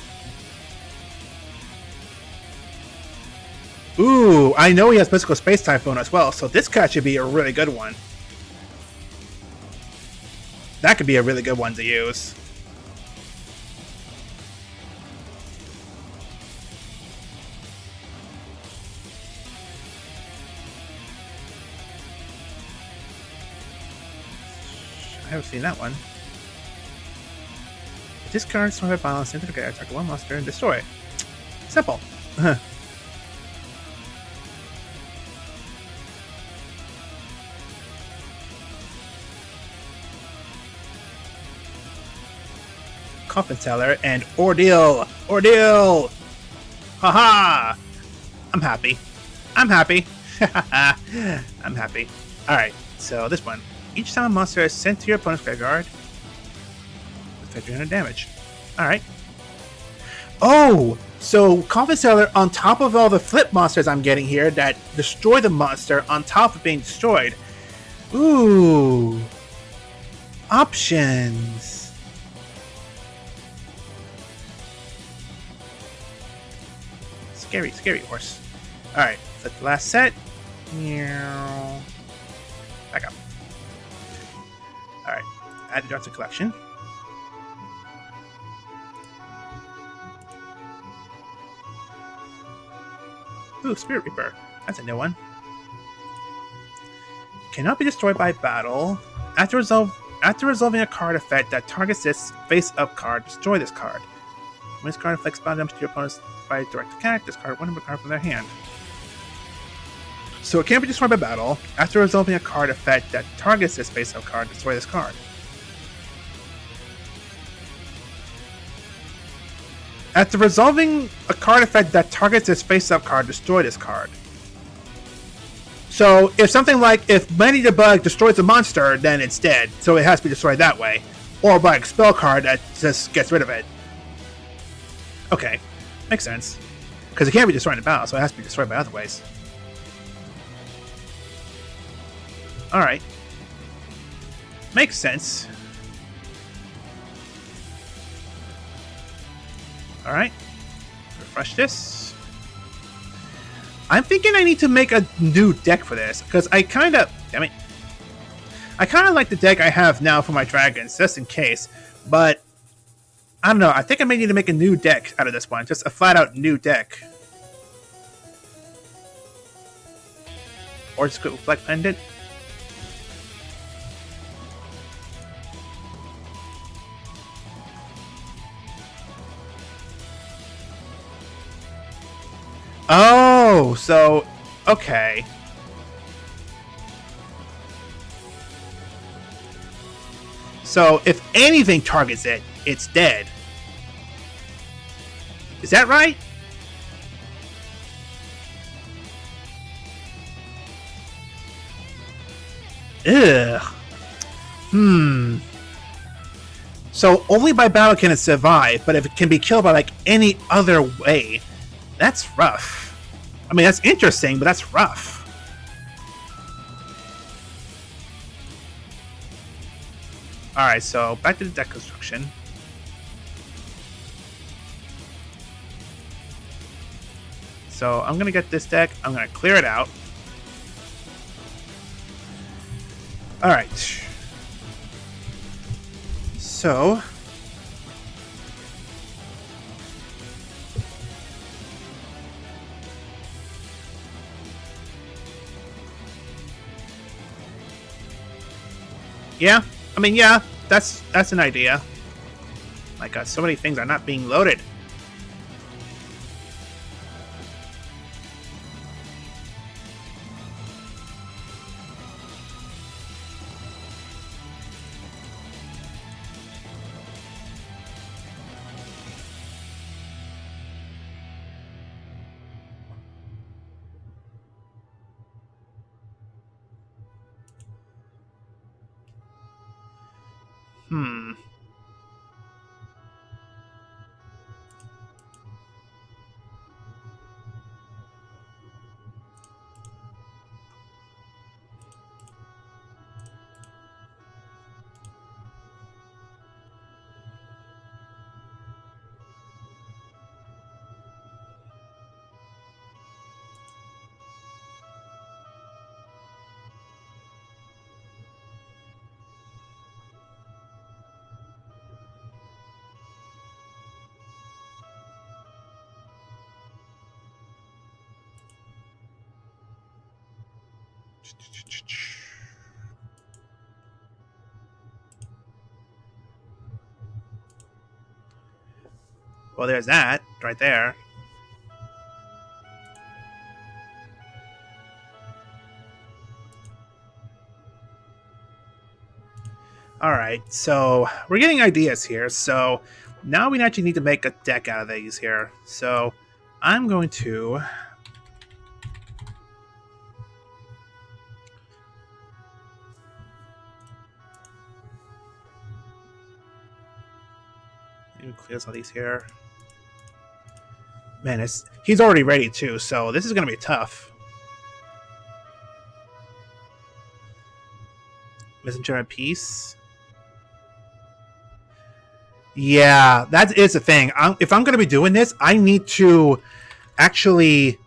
Ooh, I know he has Mystical Space Typhoon as well, so this card should be a really good one. That could be a really good one to use. I haven't seen that one. If this card is destroyed by balance, enter the graveyard, target one monster and destroy it. Simple. Coffin Teller and Ordeal! Ordeal! Haha! I'm happy. I'm happy. I'm happy. Alright, so this one. Each time a monster is sent to your opponent's graveyard, it's 300 damage. Alright. Oh! So, Coffin Teller, on top of all the flip monsters I'm getting here that destroy the monster on top of being destroyed. Ooh! Options! Scary, scary horse. Alright, flip the last set. Back up. Alright, add the darts to collection. Ooh, Spirit Reaper. That's a new one. Cannot be destroyed by battle. After resolving a card effect that targets this face-up card, destroy this card. When this card inflicts bond damage to your opponents by direct attack, discard one of a card from their hand. So it can't be destroyed by battle. After resolving a card effect that targets this face-up card, destroy this card. After resolving a card effect that targets this face-up card, destroy this card. So if something like, if Mighty the Bug destroys a monster, then it's dead. So it has to be destroyed that way. Or by a spell card that just gets rid of it. Okay, makes sense. Because it can't be destroyed in battle, so it has to be destroyed by other ways. Alright. Makes sense. Alright. Refresh this. I'm thinking I need to make a new deck for this, because I kind of... Damn it. I kind of like the deck I have now for my dragons, just in case. But, I don't know. I think I may need to make a new deck out of this one. Just a flat-out new deck. Or just go with Black Pendant. Oh, so... Okay. So, if anything targets it, it's dead. Is that right? Ugh. So, only by battle can it survive, but if it can be killed by, like, any other way, that's rough. I mean, that's interesting, but that's rough. Alright, so back to the deck construction. So I'm going to get this deck. I'm going to clear it out. Alright. So... Yeah, I mean, yeah, that's an idea. My god, so many things are not being loaded. Well, there's that right there. Alright, so we're getting ideas here. So now we actually need to make a deck out of these here. So I'm going to... clears all these here. Man, he's already ready too, so this is going to be tough. Messenger of Peace. Yeah, that is the thing. If I'm going to be doing this, I need to actually...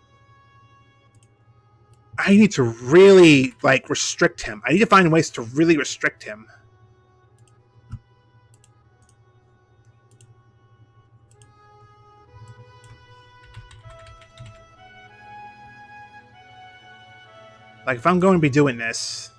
I need to really, like, restrict him. I need to find ways to really restrict him. Like, if I'm going to be doing this...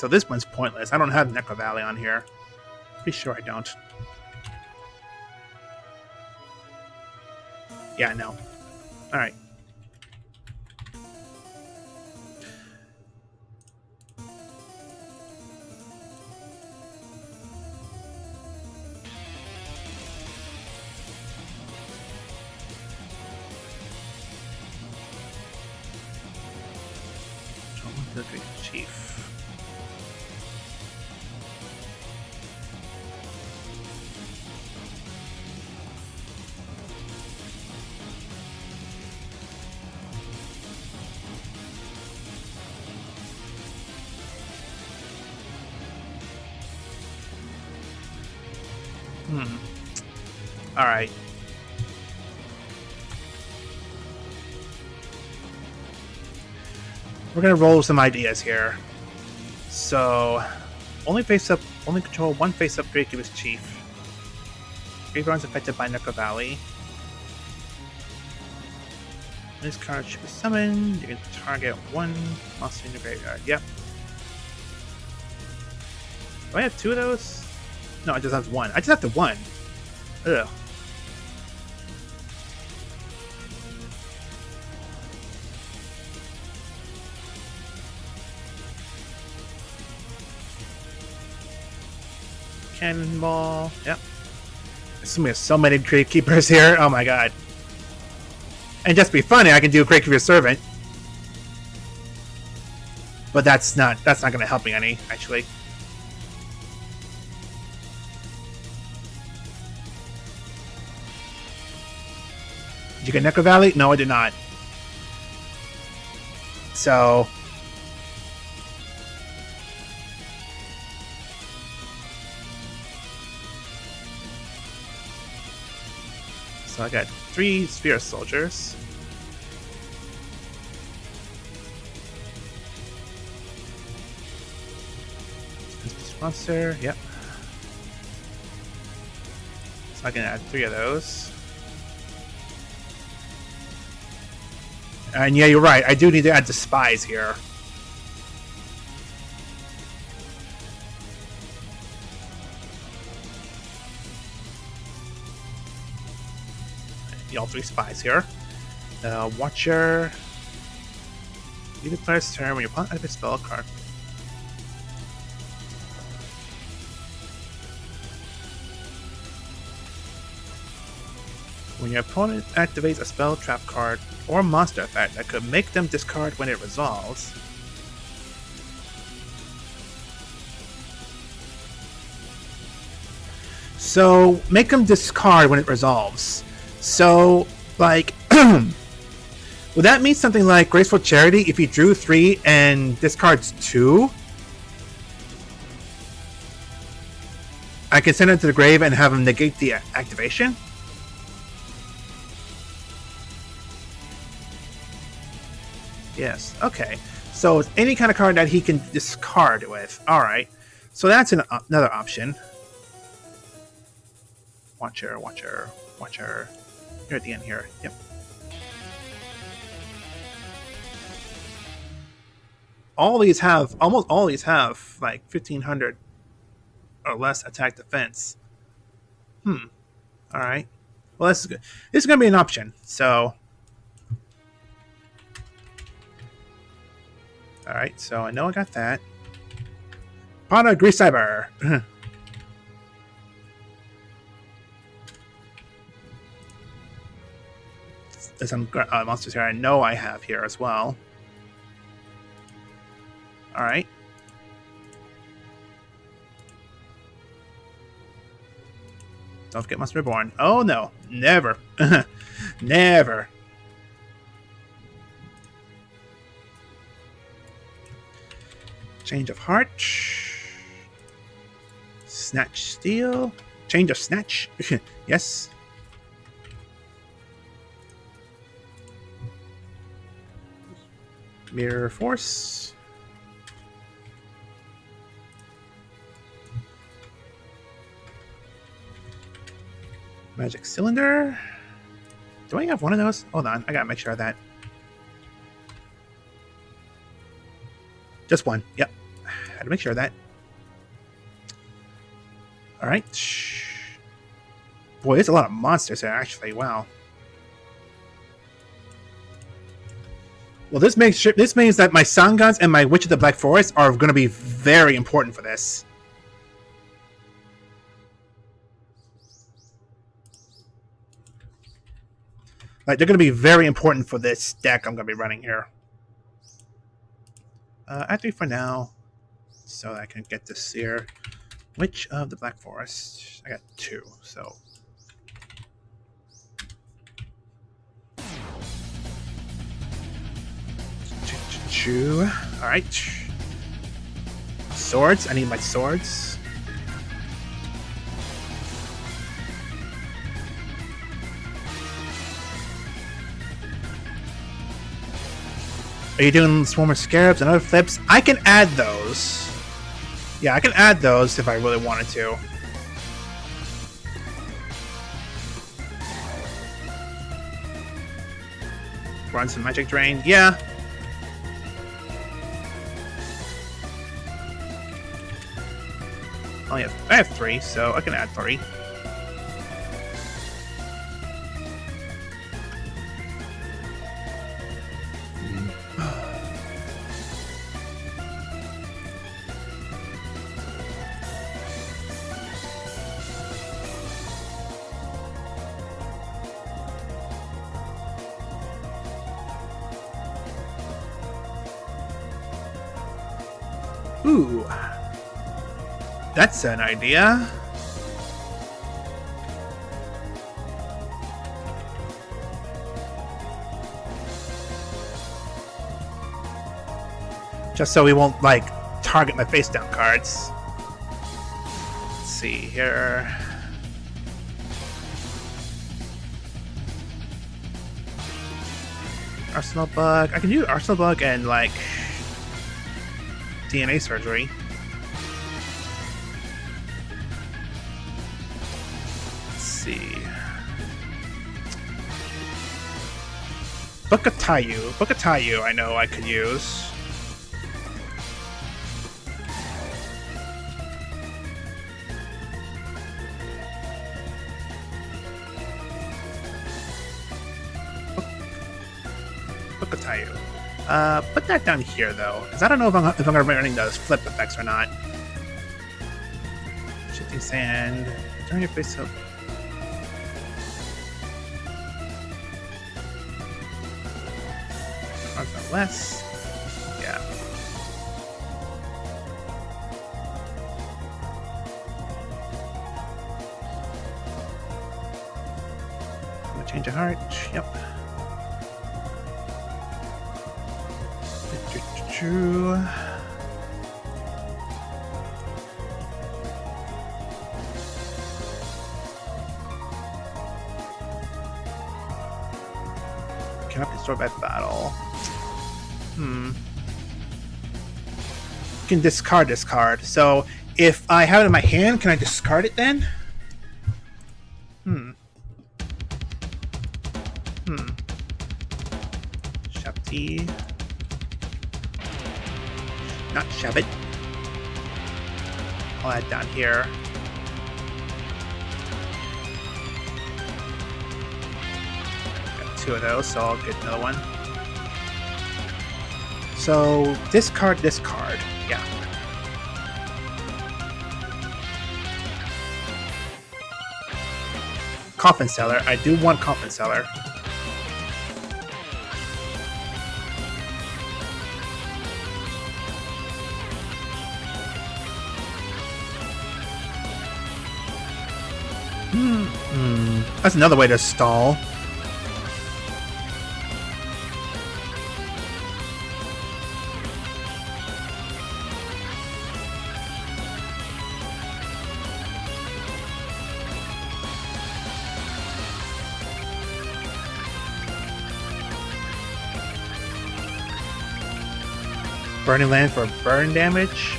So this one's pointless. I don't have Necro Valley on here. Pretty sure I don't. Yeah, no. Alright. The Great Chief. All right. We're gonna roll some ideas here. So, only control one face-up Great Kibatu Chief. Graveyard's affected by Necro Valley. This card should be summoned. You can target one monster in your graveyard. Yep. Do I have two of those? No, I just have one. I just have the one. Ugh. Cannonball. Yep. There's so many Gravekeepers here. Oh my god. And just to be funny, I can do Gravekeeper Servant. But that's not going to help me any, actually. Did you get Necro Valley? No, I did not. So I got 3 Sphere Soldiers. Monster, yep. So I can add 3 of those. And yeah, you're right. I do need to add the spies here. All 3 spies here. Watcher. You can play this turn when your opponent activates a spell card. When your opponent activates a spell, trap card, or monster effect that could make them discard when it resolves. So, make them discard when it resolves. So, like, would that mean something like Graceful Charity if he drew 3 and discards 2? I can send him to the grave and have him negate the activation? Yes, okay. So, it's any kind of card that he can discard with. Alright. So that's another option. Watcher. Here at the end here. Yep. Almost all these have like 1500 or less attack defense. Alright. Well, this is good. This is going to be an option. So. Alright, so I know I got that. Pana Grease Cyber. There's some monsters here I know I have here as well. Alright. Don't forget Monster Reborn. Oh no, never. Never. Change of Heart. Snatch Steel. Change of Snatch. Yes. Mirror Force. Magic Cylinder. Do I have one of those? Hold on, I gotta make sure of that. Just one, yep. Had to make sure of that. Alright. Boy, there's a lot of monsters here, actually. Wow. Well, this means that my Sun Guns and my Witch of the Black Forest are going to be very important for this. Like, they're going to be very important for this deck I'm going to be running here. Actually, for now, so I can get this here. Witch of the Black Forest. I got 2, so... Alright. Swords. I need my swords. Are you doing Swarmer Scarabs and other flips? I can add those. Yeah, I can add those if I really wanted to. Run some Magic Drain. Yeah. I have 3, so I can add 3. Ooh. That's an idea. Just so we won't, like, target my face down cards. Let's see here. Arsenal Bug. I can do Arsenal Bug and, like, DNA Surgery. See. Bukatayu, I know I could use. Bukatayu. Put that down here though, because I don't know if I'm gonna be running those flip effects or not. Shifting Sand. Turn your face up. Less. Yeah. I'm gonna change a heart. Yep. Cannot be destroyed by battle. You can discard this card. So if I have it in my hand, can I discard it then? Shafty. Not Shabbat. I'll add down here. Got 2 of those, so I'll get another one. So, discard, yeah. Coffin Seller, I do want Coffin Seller. That's another way to stall. Burning Land for burn damage.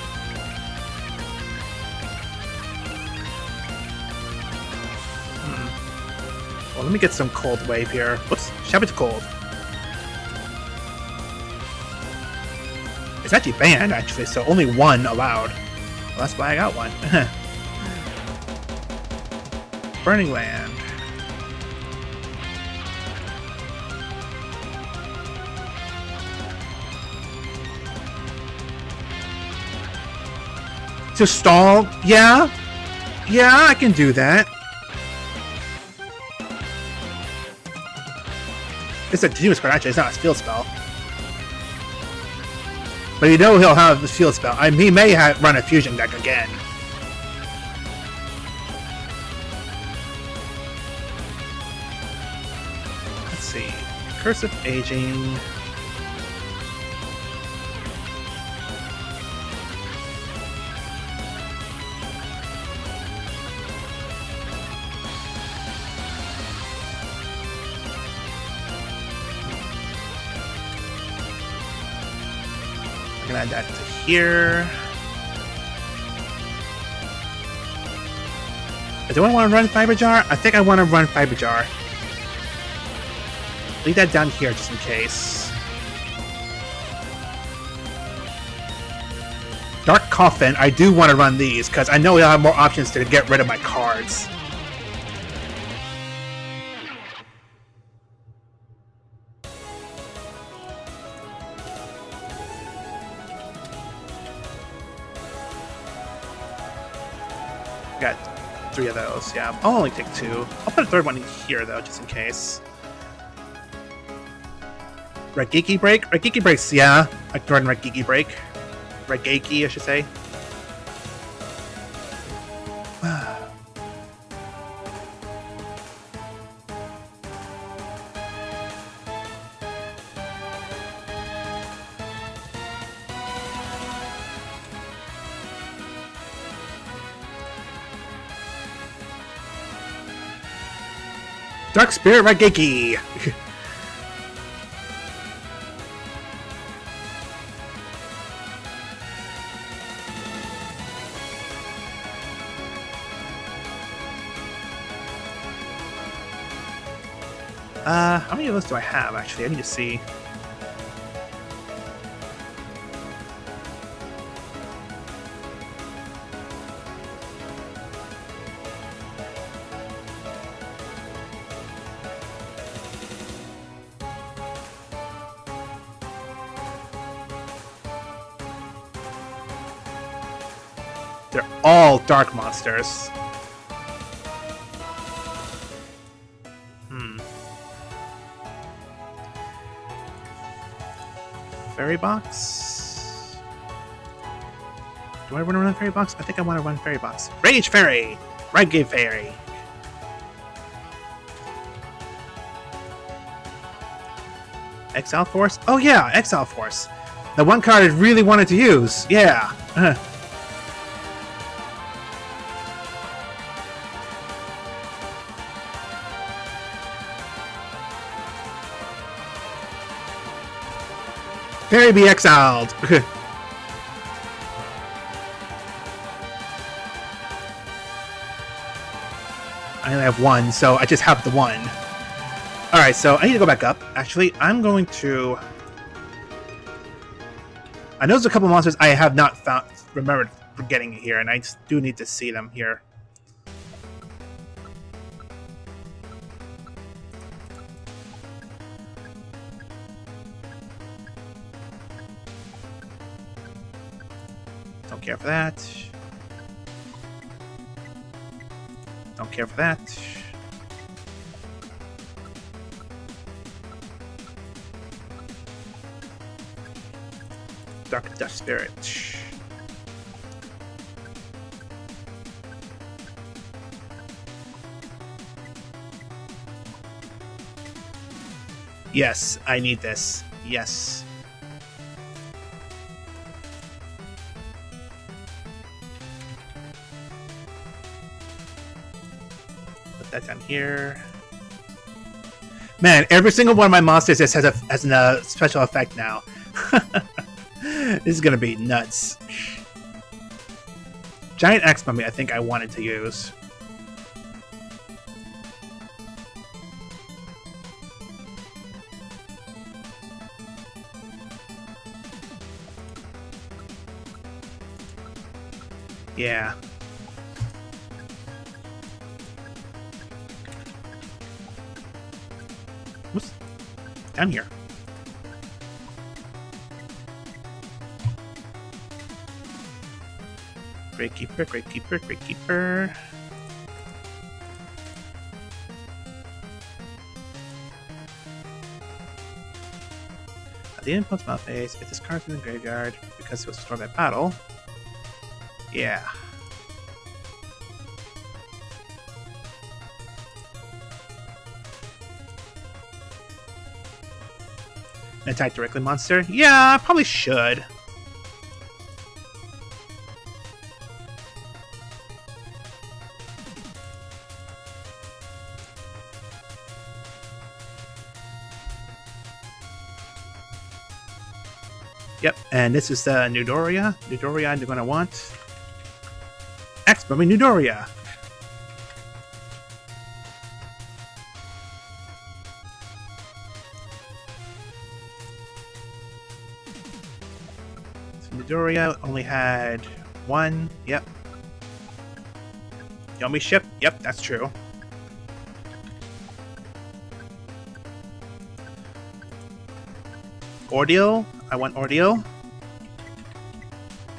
Well, let me get some Cold Wave here. Whoops, Shabbat's cold. It's actually banned, actually, so only one allowed. Well, that's why I got one. Burning Land. To stall? Yeah. Yeah, I can do that. It's a continuous card, actually. It's not a field spell. But you know he'll have the field spell. He may run a fusion deck again. Let's see. Curse of Aging. Add that to here. Do I want to run Fiber Jar? I think I want to run Fiber Jar. Leave that down here just in case. Dark Coffin, I do want to run these because I know I'll have more options to get rid of my cards. Got 3 of those, yeah. I'll only take 2. I'll put a 3rd one in here, though, just in case. Regeki Break? Regeki Breaks, yeah. I can run Regeki Break. Regeki, I should say. Dark Spirit Regeki! How many of those do I have, actually? I need to see. They're all dark monsters. Fairy Box? Do I want to run Fairy Box? I think I want to run Fairy Box. Rage Fairy! Reggae Fairy! Exile Force? Oh yeah, Exile Force. The one card I really wanted to use. Yeah. Fairy be exiled! I only have 1, so I just have the 1. Alright, so I need to go back up. Actually, I'm going to... I know there's a couple monsters I have not remembered forgetting here, and I do need to see them here. Don't care for that. Don't care for that. Dark Death Spirit. Yes, I need this. Yes. Put that down here. Man, every single one of my monsters just has a special effect now. This is gonna be nuts. Giant X Mummy, I think I wanted to use. Yeah. What's down here? Great keeper, great keeper, great keeper. At the end of my phase, if this card's in the graveyard because it was destroyed by battle. Yeah. Attack directly monster? Yeah, I probably should. Yep, and this is Nudoria. Nudoria, I'm going to want. X-Bombing Nudoria. So Nudoria only had one. Yep. Yomi ship? Yep, that's true. Ordeal? I want Ordeal.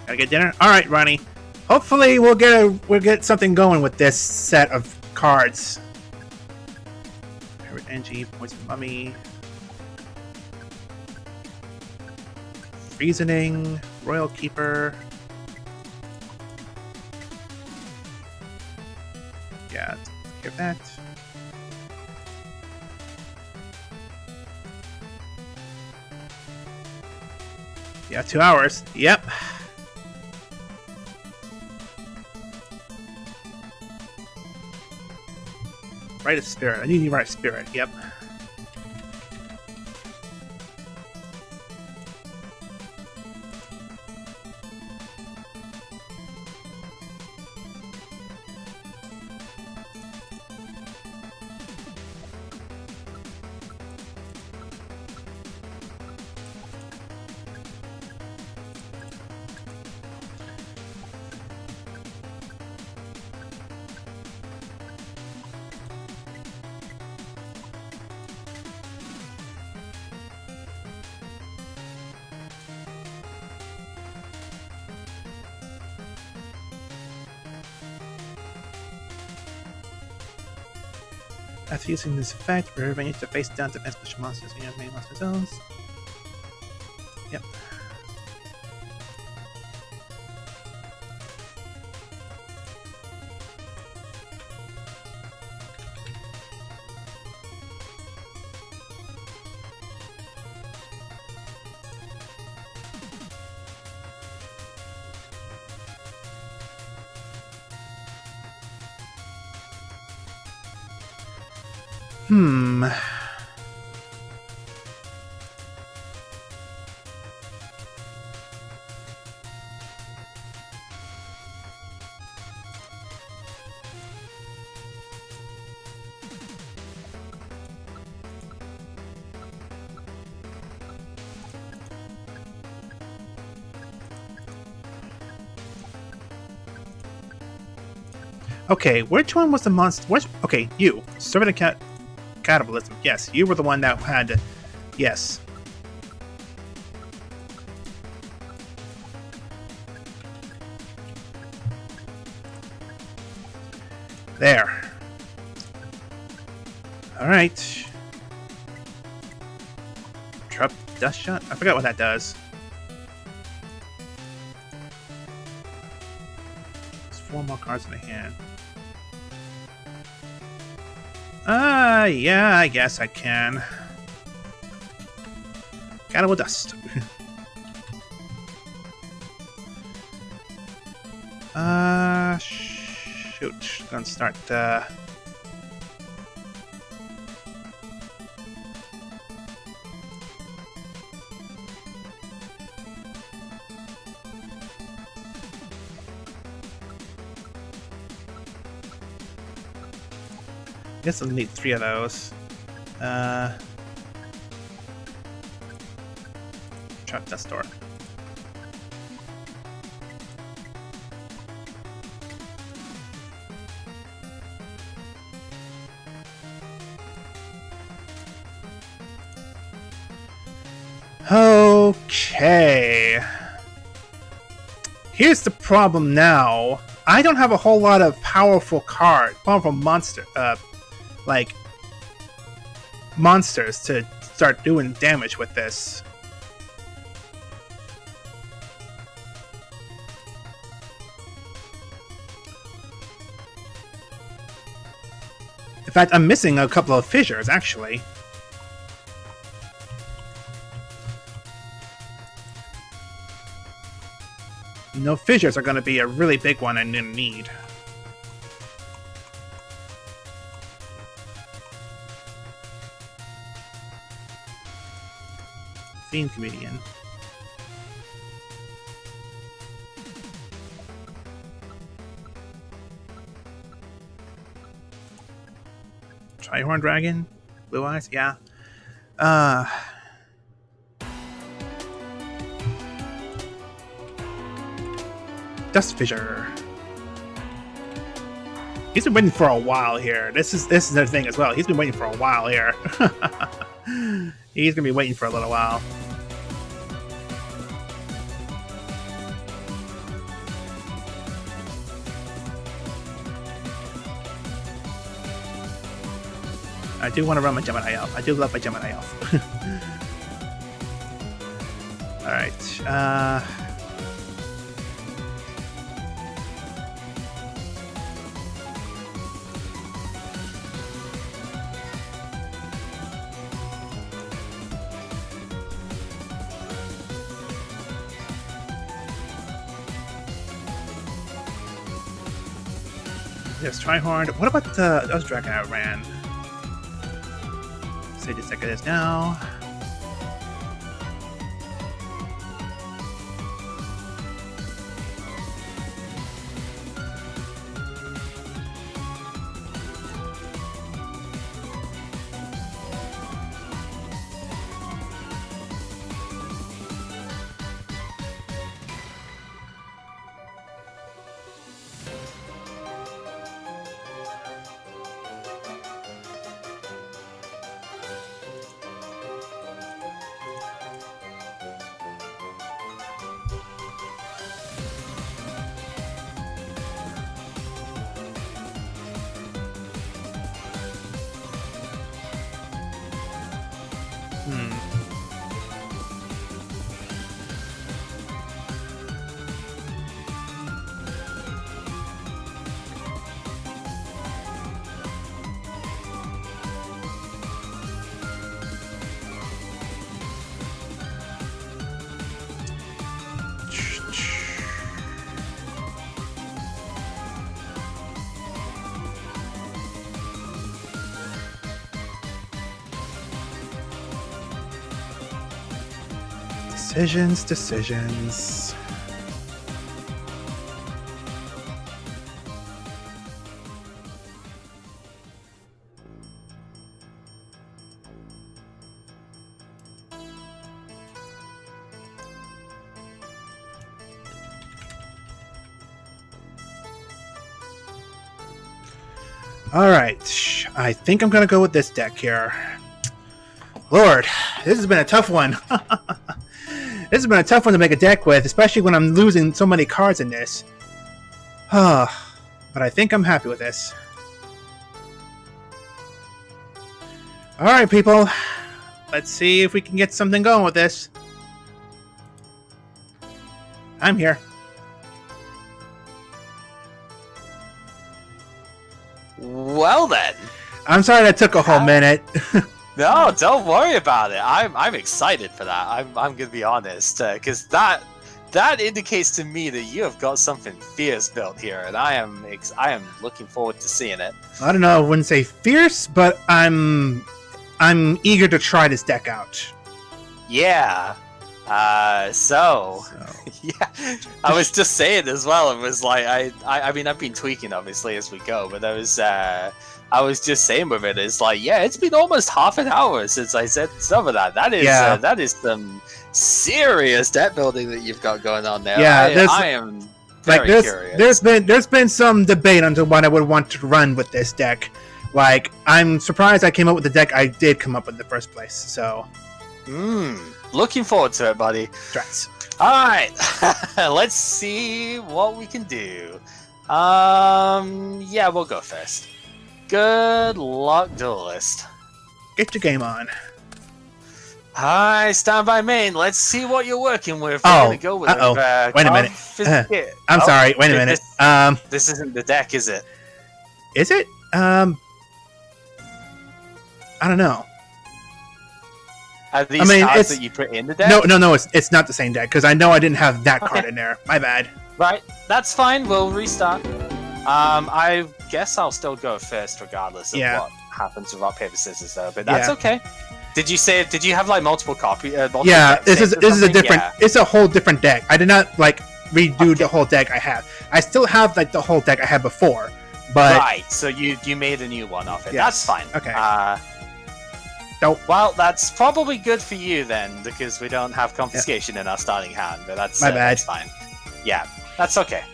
Gotta get dinner? Alright, Ronnie. Hopefully we'll get something going with this set of cards. Pirate Angie, Poison Mummy. Reasoning, Royal Keeper. Yeah, take care of that. Yeah, 2 hours. Yep. Rite of Spirit. I need Rite of Spirit. Yep. After using this effect, we're going to face down defense special monsters in your main monster zones. Yep. Hmm. Okay, which one was the monster? Okay, you. Servant of Cannibalism. Yes, you were the one that had. Yes. There. Alright. Trap Dust Shot? I forgot what that does. There's 4 more cards in the hand. Yeah, I guess I can. Cannibal Dust. Shoot. Gonna start, I guess I'll need 3 of those. Trap Dust Door. Okay. Here's the problem now. I don't have a whole lot of powerful monsters to start doing damage with this. In fact, I'm missing a couple of fissures, actually. No, fissures are going to be a really big one I'm going to need. Fiend Comedian. Trihorn Dragon? Blue Eyes? Yeah. Dust Fissure. He's been waiting for a while here. This is the thing as well. He's been waiting for a while here. He's gonna be waiting for a little while. I do want to run my Gemini Elf. I do love my Gemini Elf. Alright, there's Trihorn. What about the other dragon I ran? Say just like it is now. Decisions. Alright, I think I'm gonna go with this deck here. Lord, this has been a tough one. This has been a tough one to make a deck with, especially when I'm losing so many cards in this. But I think I'm happy with this. Alright, people. Let's see if we can get something going with this. I'm here. Well then. I'm sorry that took a whole minute. No, don't worry about it. I'm excited for that. I'm gonna be honest, because that indicates to me that you have got something fierce built here, and I am looking forward to seeing it. I don't know. I wouldn't say fierce, but I'm eager to try this deck out. Yeah. So yeah, I was just saying as well. It was like I mean I've been tweaking obviously as we go, but I was just saying with it, it's like, yeah, it's been almost half an hour since I said some of that. That is some serious deck building that you've got going on there. Yeah, I am very curious. There's been some debate on what I would want to run with this deck. Like, I'm surprised I came up with the deck I did come up with in the first place. So, Looking forward to it, buddy. Drats. All right, let's see what we can do. Yeah, we'll go first. Good luck, duelist. Get your game on. Hi, stand by main. Let's see what you're working with. Oh, We're gonna go with wait a minute. I'm sorry. Wait a minute. This isn't the deck, is it? Is it? I don't know. Are these cards that you put in the deck? No. It's not the same deck because I know I didn't have that card in there. My bad. Right, that's fine. We'll restart. I guess I'll still go first, regardless of what happens with rock paper scissors, though. But that's okay. Did you have like multiple copies? Yeah, this is a different. Yeah. It's a whole different deck. I did not like redo the whole deck I have. I still have like the whole deck I had before, but right. So you made a new one of it. Yes. That's fine. Okay. Well, that's probably good for you then, because we don't have confiscation in our starting hand. But that's my bad. That's fine. Yeah, that's okay.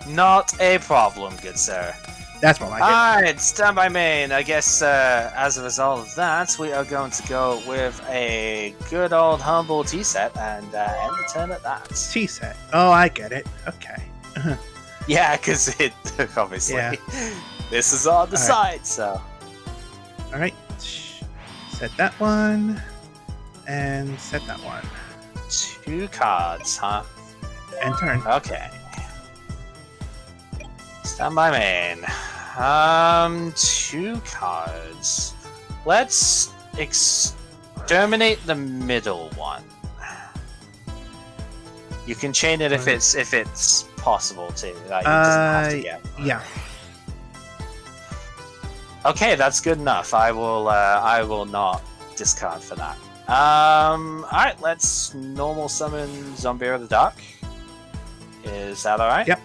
Not a problem, good sir. That's more like it. Alright, stand by main. I guess as a result of that, we are going to go with a good old humble tea set and end the turn at that. Tea set. Oh, I get it. Okay. Yeah, because it obviously this is on the side, so. Alright. Set that one. And set that one. 2 cards, huh? And turn. Okay. Stand by main. 2 cards. Let's exterminate the middle one. You can chain it if it's possible to. Like, it doesn't have to get. Yeah. Okay, that's good enough. I will not discard for that. Alright, let's normal summon Zombie of the Dark. Is that alright? Yep.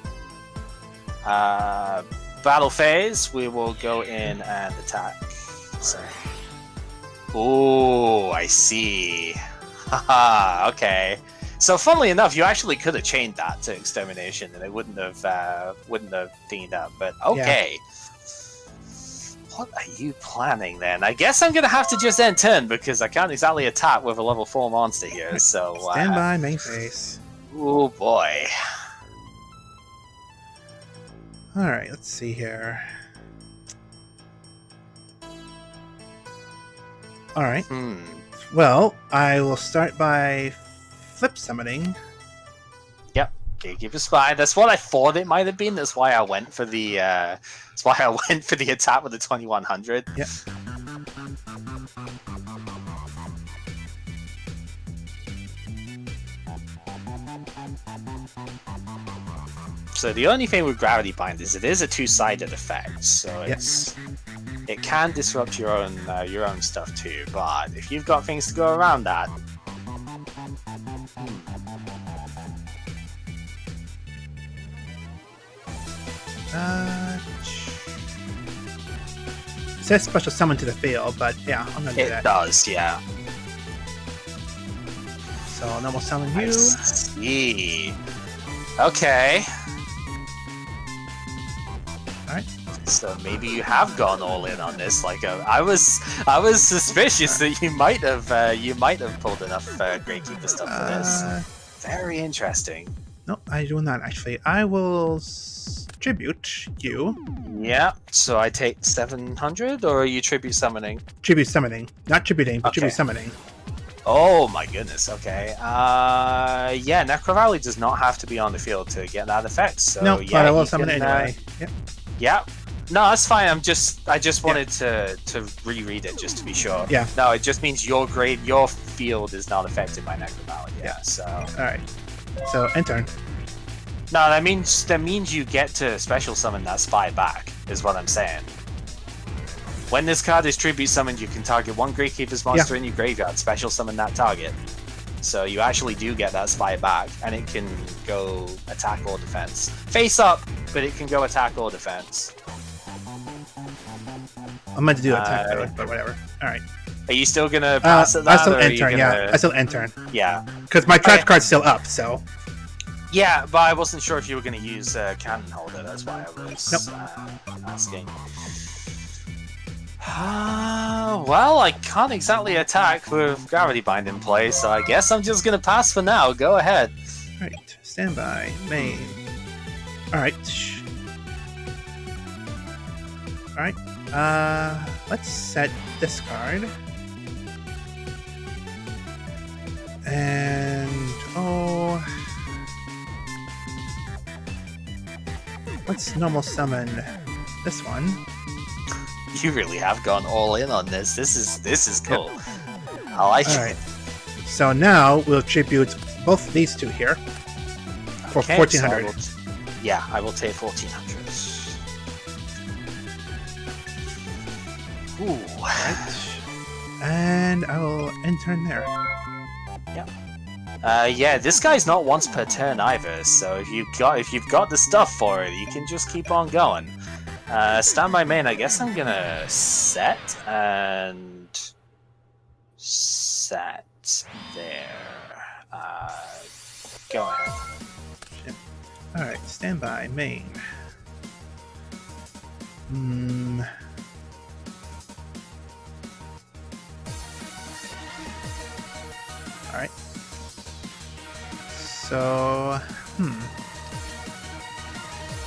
Battle phase, we will go in and attack. So. Oh, I see. Haha, okay. So funnily enough, you actually could have chained that to extermination and it wouldn't have themed up, but okay. Yeah. What are you planning then? I guess I'm gonna have to just end turn because I can't exactly attack with a level 4 monster here, so stand by main phase. Oh boy. Alright, let's see here. Alright. Well, I will start by flip summoning. Yep, Gatekeeper Spy. That's what I thought it might have been. That's why I went for the attack with the 2100. Yep. So the only thing with Gravity Bind is it is a 2-sided effect, so it can disrupt your own stuff too. But if you've got things to go around that, it says special summon to the field, but yeah, I'm gonna do that. It does, yeah. So normal summon you. I see. Okay. Alright. So maybe you have gone all in on this. Like I was suspicious that you might have pulled enough Gravekeeper stuff for this. Very interesting. No, I do not actually. I will tribute you. Yeah. So I take 700, or are you tribute summoning? Tribute summoning, not tributing, but tribute summoning. Oh my goodness. Okay. Yeah. Necro Valley does not have to be on the field to get that effect. So no, yeah, but I will summon it anyway. Yep. Yeah. No, that's fine. I just wanted to reread it just to be sure. Yeah. No, it just means your field is not affected by Necro Valley. Yeah. So. All right. So end turn. No, that means you get to special summon that spy back. Is what I'm saying. When this card is tribute summoned, you can target one Gravekeeper's monster in your graveyard, special summon that target. So you actually do get that spy back, and it can go attack or defense. Face up, but it can go attack or defense. I'm meant to do attack though, but whatever. Alright. Are you still gonna pass at that? I still end turn, yeah. I still end turn. Yeah. Because my trash card's still up, so. Yeah, but I wasn't sure if you were gonna use Cannon Holder, that's why I was asking. Well, I can't exactly attack with Gravity Bind in place, so I guess I'm just gonna pass for now. Go ahead. Alright, stand by. Main. Alright. Alright. Let's set this card. And oh, let's normal summon this one. You really have gone all in on this. This is cool. Yep. I like it. Alright. So now we'll tribute both these two here for okay, 1400. So yeah, I will take 1400. Ooh. Right. And I will end turn there. Yep. Yeah, this guy's not once per turn either, so if you've got the stuff for it, you can just keep on going. Standby main, I guess I'm gonna set and set there. Go ahead. Alright, standby main. Alright. So,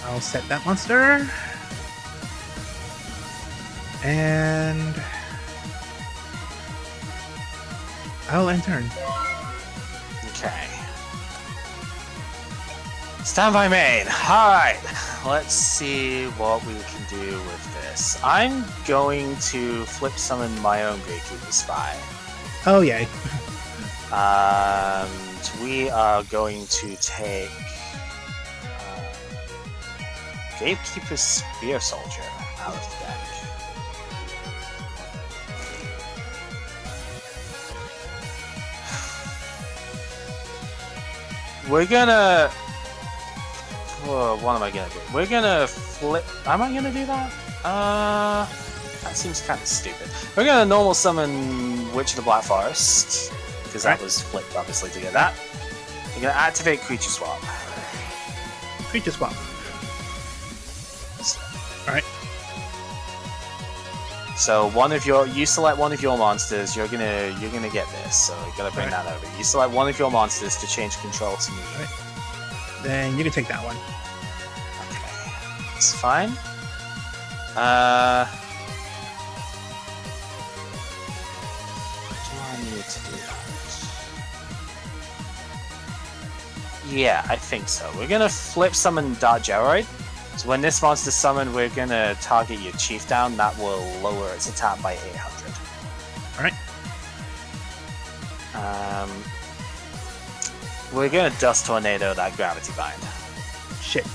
I'll set that monster. And I'll end turn. Okay. Standby main. Alright. Let's see what we can do with this. I'm going to flip summon my own Gatekeeper Spy. Oh, yay. We are going to take Gatekeeper Spear Soldier out of the deck. We're gonna... what am I gonna do? We're gonna flip... Am I gonna do that? That seems kind of stupid. We're gonna normal summon Witch of the Black Forest, because that was flipped, obviously, to get that. We're gonna activate Creature Swap. Creature Swap. Alright. So you select one of your monsters, you're gonna get this, so you gotta bring that over. You select one of your monsters to change control to me. Right. Then you can take that one. Okay. It's fine. Do I need to do that? Yeah, I think so. We're gonna flip summon Dark Geroid. So when this monster's summoned, we're gonna target your chief down. That will lower its attack by 800. Alright. We're gonna Dust Tornado that Gravity Bind. Shit.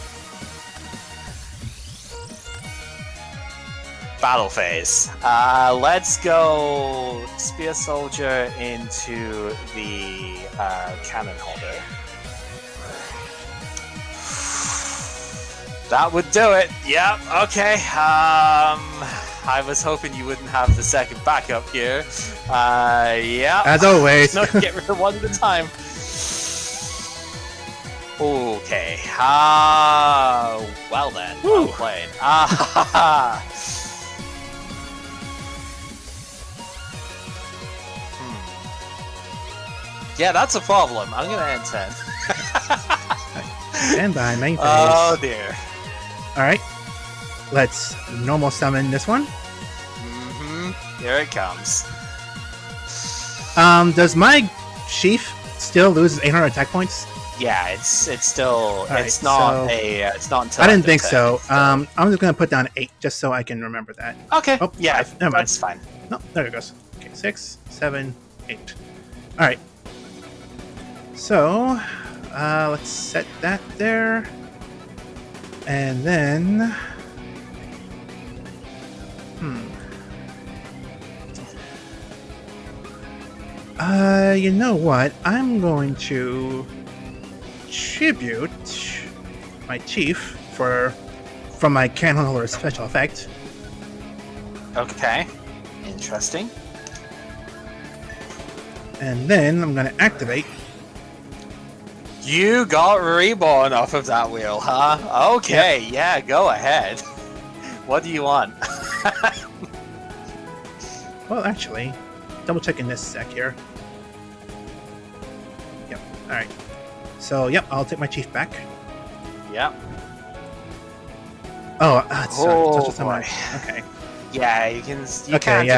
Battle phase. Let's go Spear Soldier into the Cannon Holder. That would do it. Yep. Okay. I was hoping you wouldn't have the second backup here. Yeah. As always. No, get rid of one at a time. Okay. Well then. Well played. Yeah, that's a problem. I'm gonna end 10. Stand by main phase. Oh dear. Alright. Let's normal summon this one. Here it comes. Does my chief still lose 800 attack points? Yeah, it's still Right, it's not so it's not until I didn't think so. so. I'm just gonna put down 8 just so I can remember that. Okay. Oh, yeah, 5. Never mind. that's fine. No, there it goes. Okay, 6, 7, 8. Alright. So, let's set that there. And then... you know what? I'm going to tribute my chief from my Cannon Holder special effect. Okay. Interesting. And then I'm going to activate. You got reborn off of that wheel, huh? Okay, yeah, go ahead. What do you want? Well, actually, double checking this sec here. Yep. All right. So, yep, I'll take my chief back. Yep. Oh, sorry. Boy. Okay. Yeah, you can just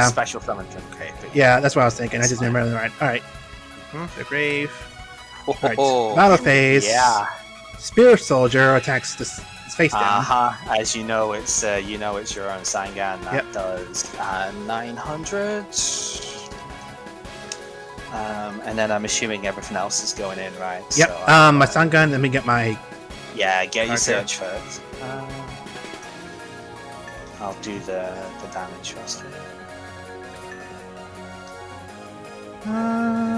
special summon from Grave. Yeah, that's what I was thinking. I just didn't remember the right. All right. The Grave. All right. Battle phase. Yeah. Spear Soldier attacks this face down. As you know, it's your own Sangan that does 900. And then I'm assuming everything else is going in, right? Yep. So, my Sangan. Let me get my. Yeah, get your search first. I'll do the damage first.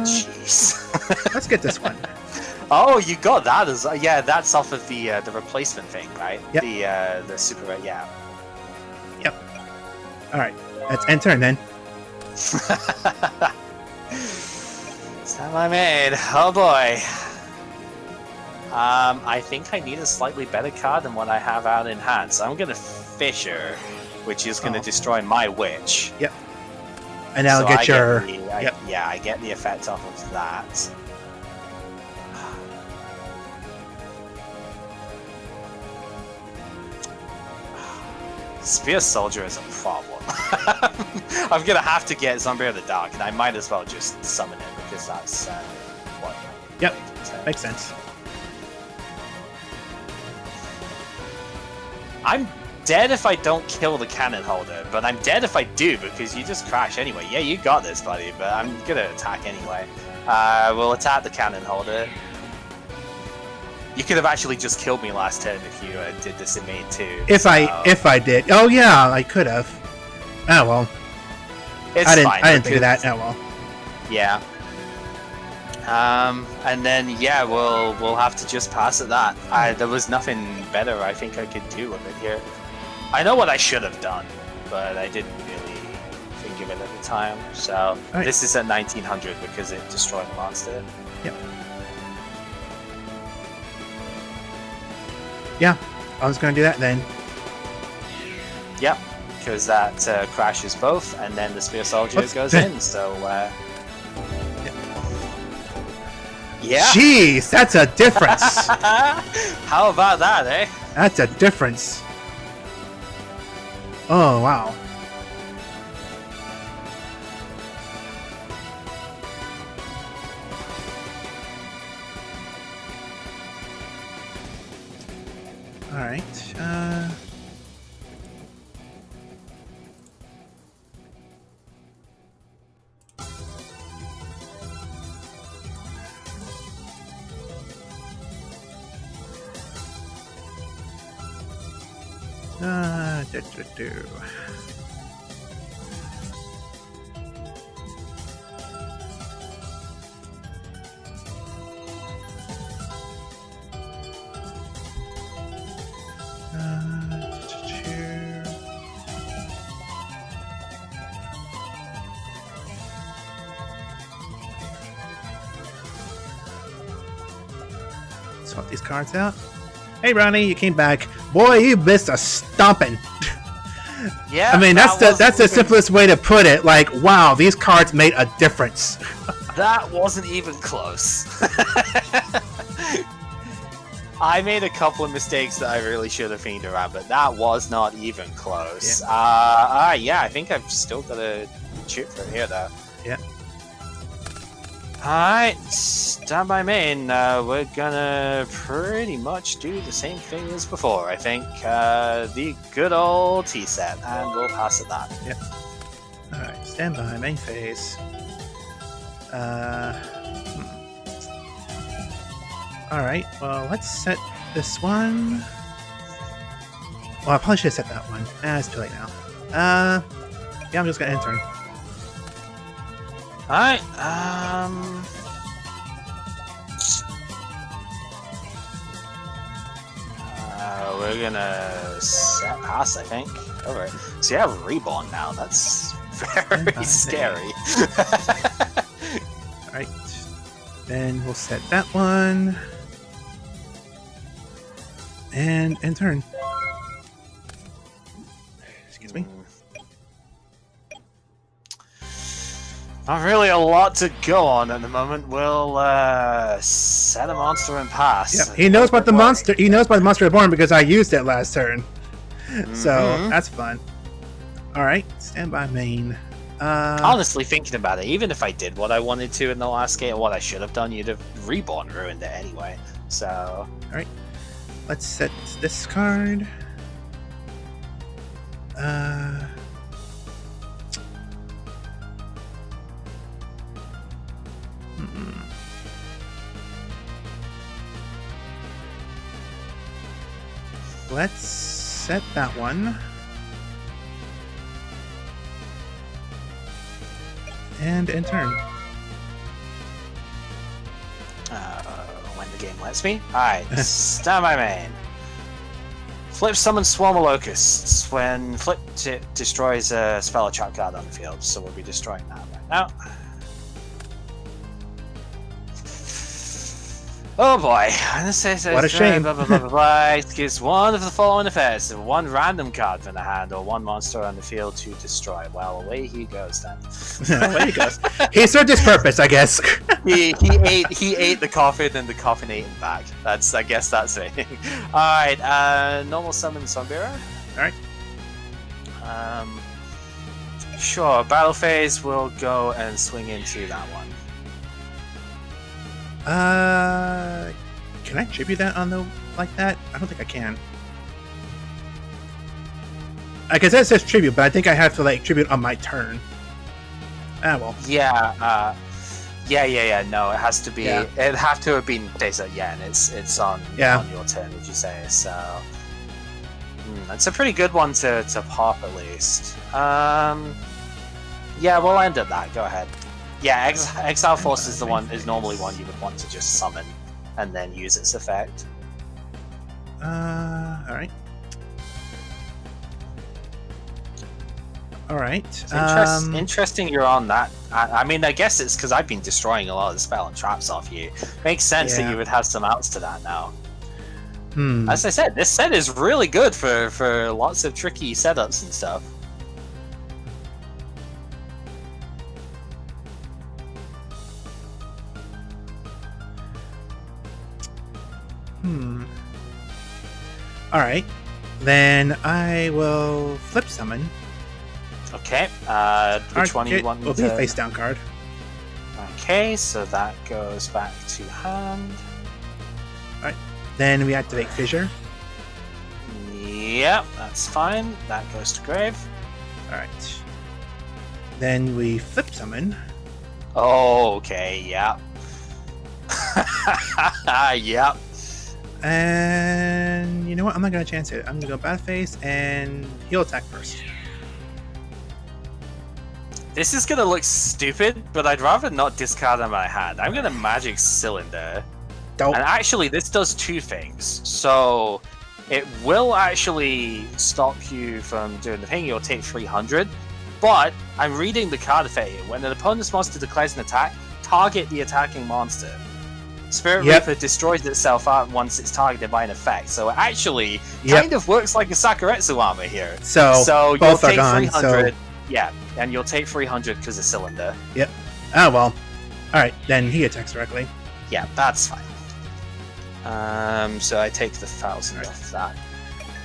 Jeez. Let's get this one. Oh, you got that as yeah. That's off of the replacement thing, right? Yep. The super yeah. Yep. All right. Let's enter and then. Stand by maid. Oh boy. I think I need a slightly better card than what I have out in hand, so I'm gonna Fissure, which is gonna destroy my witch. Yep. And I'll get your. I get the effect off of that. Spear Soldier is a problem. I'm gonna have to get Zombie of the Dark, and I might as well just summon it because that's what. Yep, makes sense. I'm dead if I don't kill the cannon holder, but I'm dead if I do because you just crash anyway. Yeah, you got this, buddy, but I'm gonna attack anyway. We'll attack the cannon holder. You could have actually just killed me last turn if you did this in main too. If I did, oh yeah, I could have. Oh well. I didn't think of that. Oh well. Yeah. And then yeah, we'll have to just pass at that. There was nothing better I think I could do with it here. I know what I should have done, but I didn't really think of it at the time. So this is at 1900 because it destroyed the monster. Yep. Yeah, I was going to do that then. Yep, because that crashes both, and then the Spear Soldier goes in, so... Yeah. Jeez, that's a difference. How about that, eh? That's a difference. Oh, wow. All right. Swap these cards out. Hey, Ronnie, you came back. Boy, you missed a stomping. Yeah. I mean, that's the simplest way to put it. Like, wow, these cards made a difference. That wasn't even close. I made a couple of mistakes that I really should have fiended around, but that was not even close. Yeah, yeah, I think I've still got to shoot for here, though. Yeah. Alright, stand by main. We're gonna pretty much do the same thing as before, I think. The good old T-set, and we'll pass at that. Yep. Alright, stand by main phase. Alright, well, let's set this one. Well, I probably should have set that one. It's too late now. Yeah, I'm just gonna enter. Alright, we're gonna set pass, I think. Alright. So you have Reborn now, that's very scary. Alright. Then we'll set that one. And end turn. Excuse me. Not really a lot to go on at the moment. We'll set a monster and pass. Yep. He knows about the monster. He knows about the monster reborn because I used it last turn. So that's fun. All right, standby main. Honestly, thinking about it, even if I did what I wanted to in the last game, what I should have done, you'd have reborn ruined it anyway. So, all right, let's set this card. Let's set that one. And in turn. When the game lets me. Alright, stand by main. Flip summon Swarm of Locusts. When flipped, it destroys a spell or trap card on the field, so we'll be destroying that right now. Oh boy. What a shame. Blah, blah, blah, blah, blah. It gives one of the following effects. One random card from the hand or one monster on the field to destroy. Well, away he goes then. Away he goes. He served his purpose, I guess. he ate the coffin and the coffin ate him back. I guess that's it. Alright, normal summon Sombira. Alright. Sure, battle phase will go and swing into that one. Can I tribute that on the like that? I don't think I can. I guess that says tribute, but I think I have to like tribute on my turn. Ah well. Yeah, yeah. No, it has to be. Yeah. It'd have to have been Desa. Yeah, and it's on your turn. Would you say so? It's a pretty good one to pop at least. Yeah, we'll end at that. Go ahead. Yeah, Exile Force is normally one you would want to just summon and then use its effect. Alright. Alright. Interesting you're on that. I mean, I guess it's because I've been destroying a lot of the spell and traps off you. Makes sense that you would have some outs to that now. As I said, this set is really good for lots of tricky setups and stuff. Alright. Then I will flip summon. Okay. Which one do you want me to... Will be a face down card. Okay, so that goes back to hand. Alright. Then we activate Fissure. Yep, that's fine. That goes to grave. Alright. Then we flip summon. Oh, okay, yep. Yep. And you know what? I'm not going to chance it. I'm going to go bad face and heal attack first. This is going to look stupid, but I'd rather not discard on my hand. I'm going to Magic Cylinder. Dope. And actually, this does two things. So, it will actually stop you from doing the thing. You'll take 300. But, I'm reading the card effect here. When an opponent's monster declares an attack, target the attacking monster. Spirit Reaper destroys itself out once it's targeted by an effect, so it actually kind of works like a Sakuretsu armor here. So you'll take gone, 300, and you'll take 300 because of Cylinder. Yep. Oh well. Alright, then he attacks directly. Yeah, that's fine. So I take the 1,000 off that.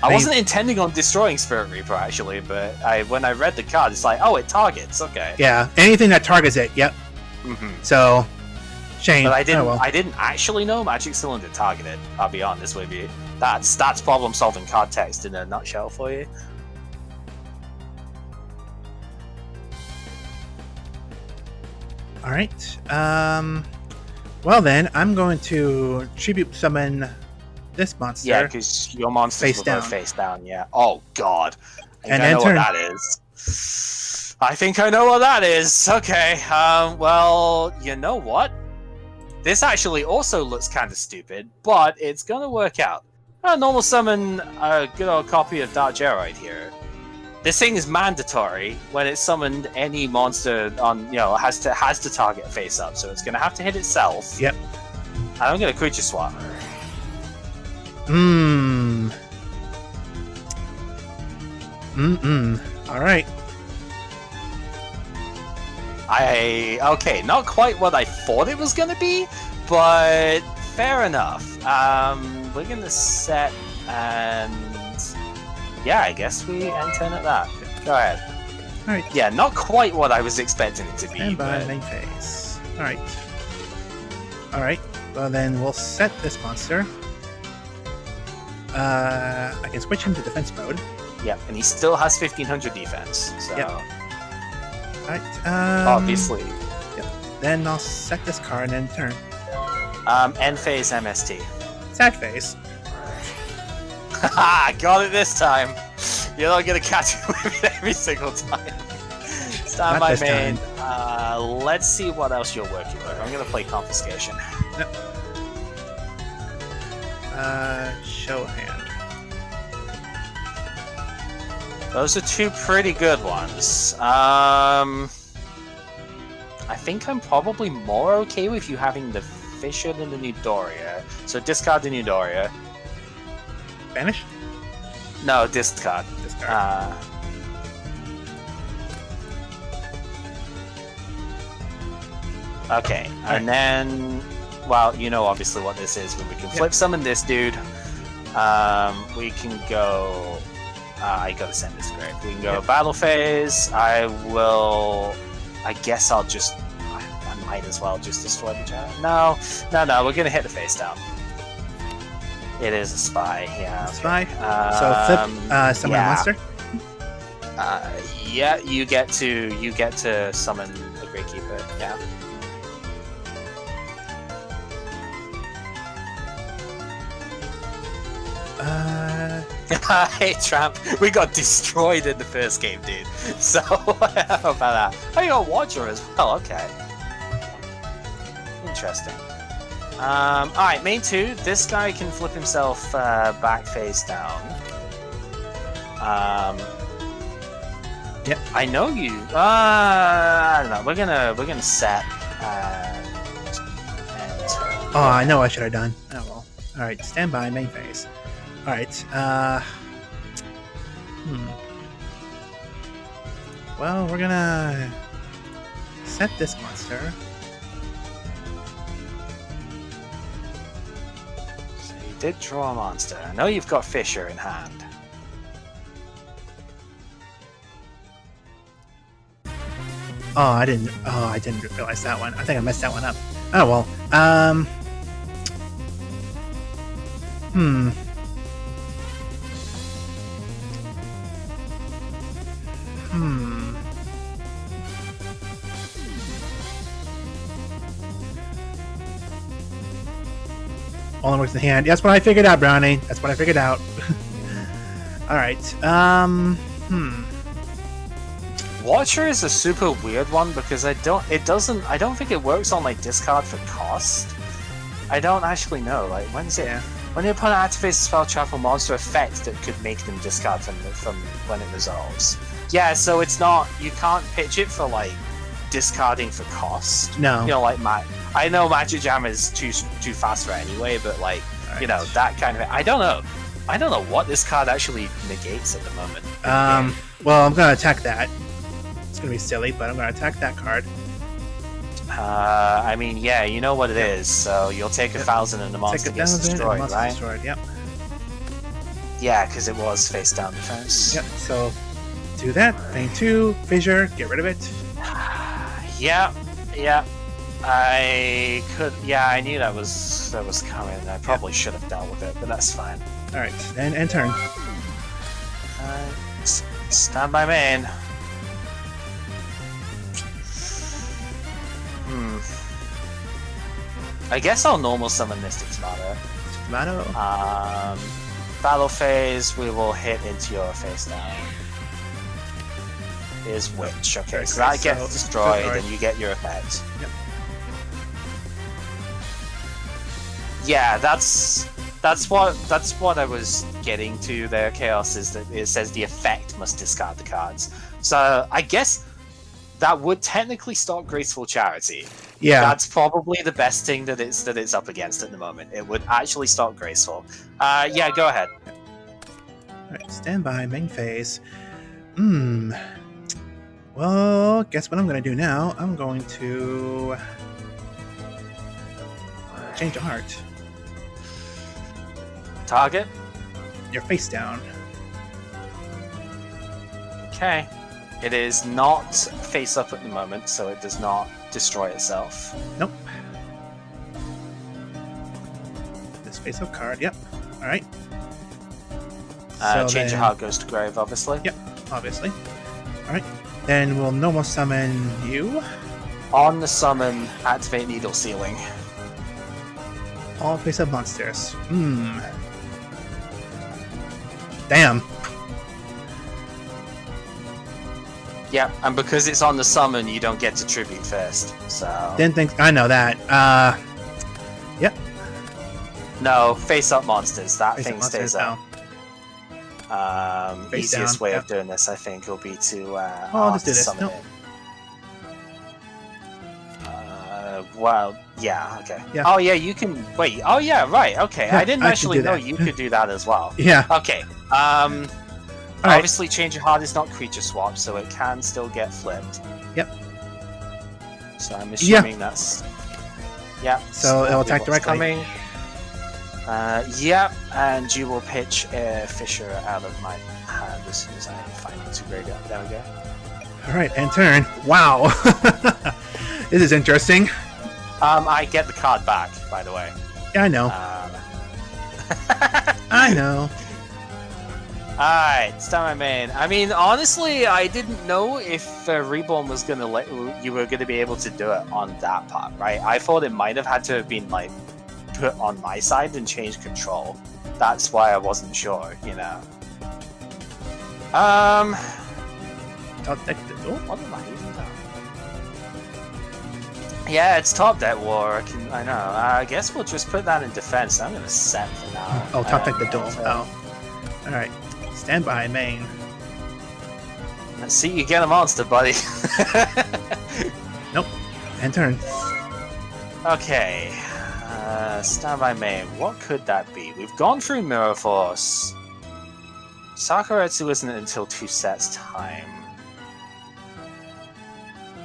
I wasn't intending on destroying Spirit Reaper actually, but when I read the card, it's like, oh, it targets, okay. Yeah, anything that targets it, yep. So... Shame. But I didn't actually know Magic Cylinder targeted. I'll be honest with you. That's problem solving card text in a nutshell for you. All right. Well then, I'm going to tribute summon this monster. Yeah, because your monsters will go face down. Yeah. Oh God. And I know what that is. I think I know what that is. Okay. Well, you know what? This actually also looks kind of stupid, but it's gonna work out. Normal summon a good old copy of Dark Geroid here. This thing is mandatory when it's summoned. Any monster on has to target a face up, so it's gonna have to hit itself. Yep. And I'm gonna creature swap. All right. Okay, not quite what I thought it was gonna be, but fair enough. We're gonna set and yeah, I guess we end turn at that. Go ahead. All right. Yeah, not quite what I was expecting it to be. Stand by But... main phase. All right. All right. Well, then we'll set this monster. I can switch him to defense mode. Yeah, and he still has 1500 defense. So. Yep. All right. Obviously. Yep. Then I'll set this card and then turn. End phase MST. Sad phase. Haha, got it this time. You're not gonna catch it with it every single time. Stand by main. Let's see what else you're working with. I'm gonna play confiscation. Yep. Show hand. Those are two pretty good ones. I think I'm probably more okay with you having the Fisher than the Newdoria. So discard the Newdoria. Banish? No, discard. Discard. Okay, and then, well, you know obviously what this is, but we can flip summon this dude. We can go... I gotta send this grave. We can go battle phase. I guess I'll just... I might as well just destroy the giant. No, we're gonna hit the face down. It is a spy, yeah. Okay. Spy? So flip, summon a monster? Yeah, you get to summon the Great Keeper, yeah. Hey, Tramp, we got destroyed in the first game, dude. So, how about that? Oh, you got Watcher as well, okay. Interesting. Alright, main 2, this guy can flip himself back face down. Yep. I know you. I don't know. We're gonna set. Oh, I know I should have done. Oh well. All right, stand by main phase. All right. Well, we're gonna set this monster. So you did draw a monster. I know you've got Fisher in hand. Oh, I didn't realize that one. I think I messed that one up. Oh well. Only works in hand. That's what I figured out, Brownie. That's what I figured out. All right. Watcher is a super weird one because I don't think it works on like discard for cost. I don't actually know. Like when the opponent activates a spell trap or monster effect that could make them discard from when it resolves. Yeah, so it's not, you can't pitch it for like discarding for cost. No. You know, like I know Magic Jam is too fast for it anyway, but like you know that kind of. I don't know what this card actually negates at the moment. Well, I'm gonna attack that. It's gonna be silly, but I'm gonna attack that card. I mean, yeah, you know what it is. So you'll take 1,000 and the monster gets destroyed, right? Destroyed, yep. Yeah, because it was face down defense. Yep. So do that. Thing 2, fissure, get rid of it. Yeah. I could. Yeah, I knew that was coming. I probably should have dealt with it, but that's fine. All right, and turn. Stand by main. I guess I'll normal summon Mystic Tomato. Battle phase, we will hit into your face down. Is Witch. Okay, so that gets destroyed and you get your effect. Yep. Yeah, that's what I was getting to there, Chaos, is that it says the effect must discard the cards. So I guess that would technically stop Graceful Charity. Yeah. That's probably the best thing that it's up against at the moment. It would actually stop Graceful. Yeah, go ahead. Alright, stand by, main phase. Well, guess what I'm going to do now? I'm going to change a heart. Target. You're face down. Okay. It is not face up at the moment, so it does not destroy itself. Nope. This face up card. Yep. All right. Change your heart goes to grave, obviously. Yep. Obviously. All right. Then we'll normal summon you. On the summon, activate Needle Sealing. All face-up monsters. Damn. Yep, and because it's on the summon, you don't get to tribute first. So Didn't think I know that. Yep. no, face-up monsters. That Face-up thing monsters stays up. Face Easiest down, way yep. of doing this, I think, will be to let's do this. summon Nope. it. Well, yeah, okay. Yeah. Oh, yeah, you can... Wait, oh, yeah, right, okay. Yeah, I didn't I can actually do know that. you could do that as well. Yeah. Okay, Alright. obviously Change Your Heart is not creature swap, so it can still get flipped. Yep. So I'm assuming that's... Yeah. So it'll attack what's directly. Coming. Yep, and you will pitch a Fisher out of my hand as soon as I find it to grade up. There we go. Alright, and turn. Wow. This is interesting. I get the card back, by the way. Yeah, I know. I know. Alright, start my main. I mean, honestly, I didn't know if Reborn was gonna let you were gonna be able to do it on that part, right? I thought it might have had to have been like put on my side and change control. That's why I wasn't sure, you know. Top deck the door? What am I even doing? Yeah, it's top deck war. I know. I guess we'll just put that in defense. I'm gonna set for now. Oh, top deck the door. Oh. Alright. Stand by, main. Let's see you get a monster, buddy. Nope. And turn. Okay. Stand by main. What could that be? We've gone through Mirror Force. Sakuretsu isn't until 2 sets time.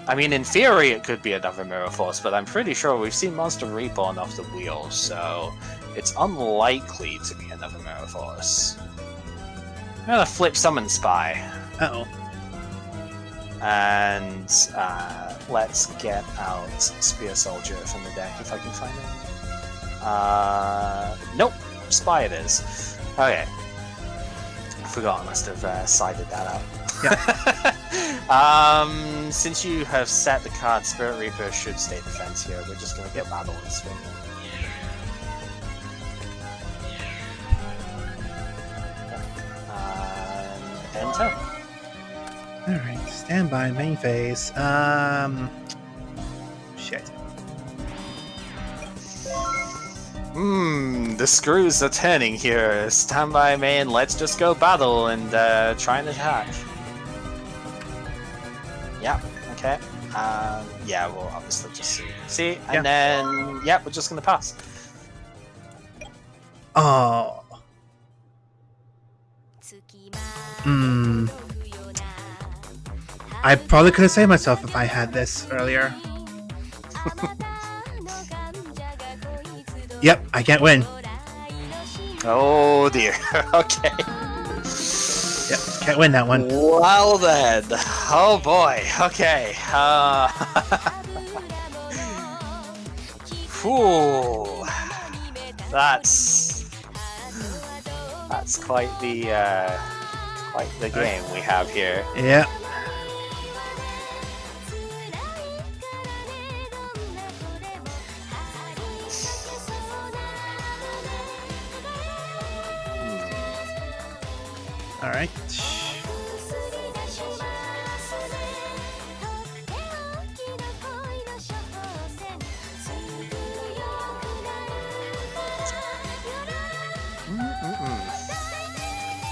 I mean, in theory, it could be another Mirror Force, but I'm pretty sure we've seen Monster Reborn off the wheel, so it's unlikely to be another Mirror Force. I'm gonna flip Summon Spy. Uh-oh. And let's get out Spear Soldier from the deck if I can find it. Nope, Spy it is. Okay. I forgot, I must have sided that out. Yeah. Since you have set the card, Spirit Reaper should stay defense here. We're just gonna get battle and swing. And turn. Alright, stand by, main phase. Shit. The screws are turning here. Stand by, main. Let's just go battle and try and attack. Yeah, okay. Yeah, we'll obviously just see. See, and then, yeah, we're just gonna pass. Oh. I probably could have saved myself if I had this earlier. Yep, I can't win. Oh dear. Okay. Yep, can't win that one. Well then. Oh boy. Okay. Whew. That's quite the game we have here. Yeah. All right.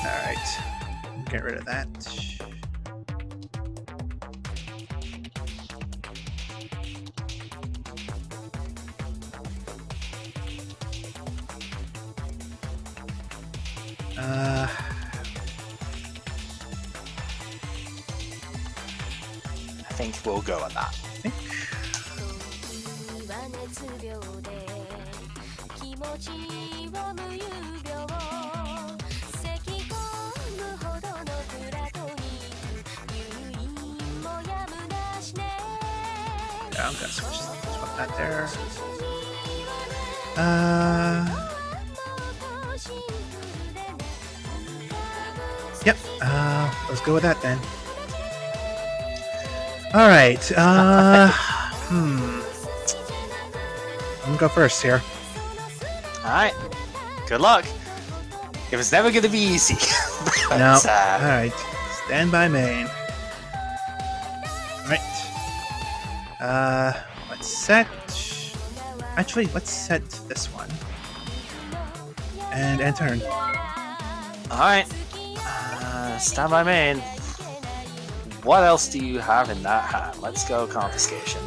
All right. Get rid of that. think we'll go with that. Yeah, I'm gonna switch that there. Yep. Let's go with that then. All right. I'm gonna go first here. All right. Good luck. It was never gonna be easy. But, No. All right. Stand by main. All right. Let's set. Actually, let's set this one. And end turn. Alright. Stand by main. What else do you have in that hat? Let's go confiscation.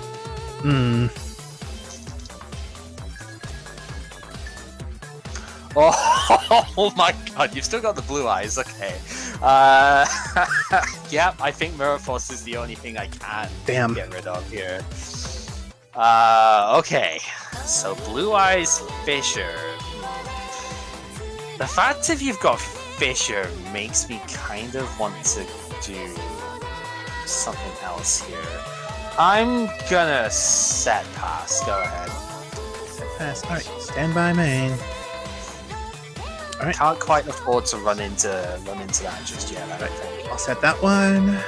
Oh my god, you've still got the blue eyes, okay. Yep, I think Mirror Force is the only thing I can get rid of here. Okay. So Blue Eyes Fisher. The fact if you've got Fisher makes me kind of want to do something else here. I'm gonna set pass. Go ahead. Set pass. Alright, stand by main. Alright. Can't quite afford to run into that just yet, I don't think. I'll set that one.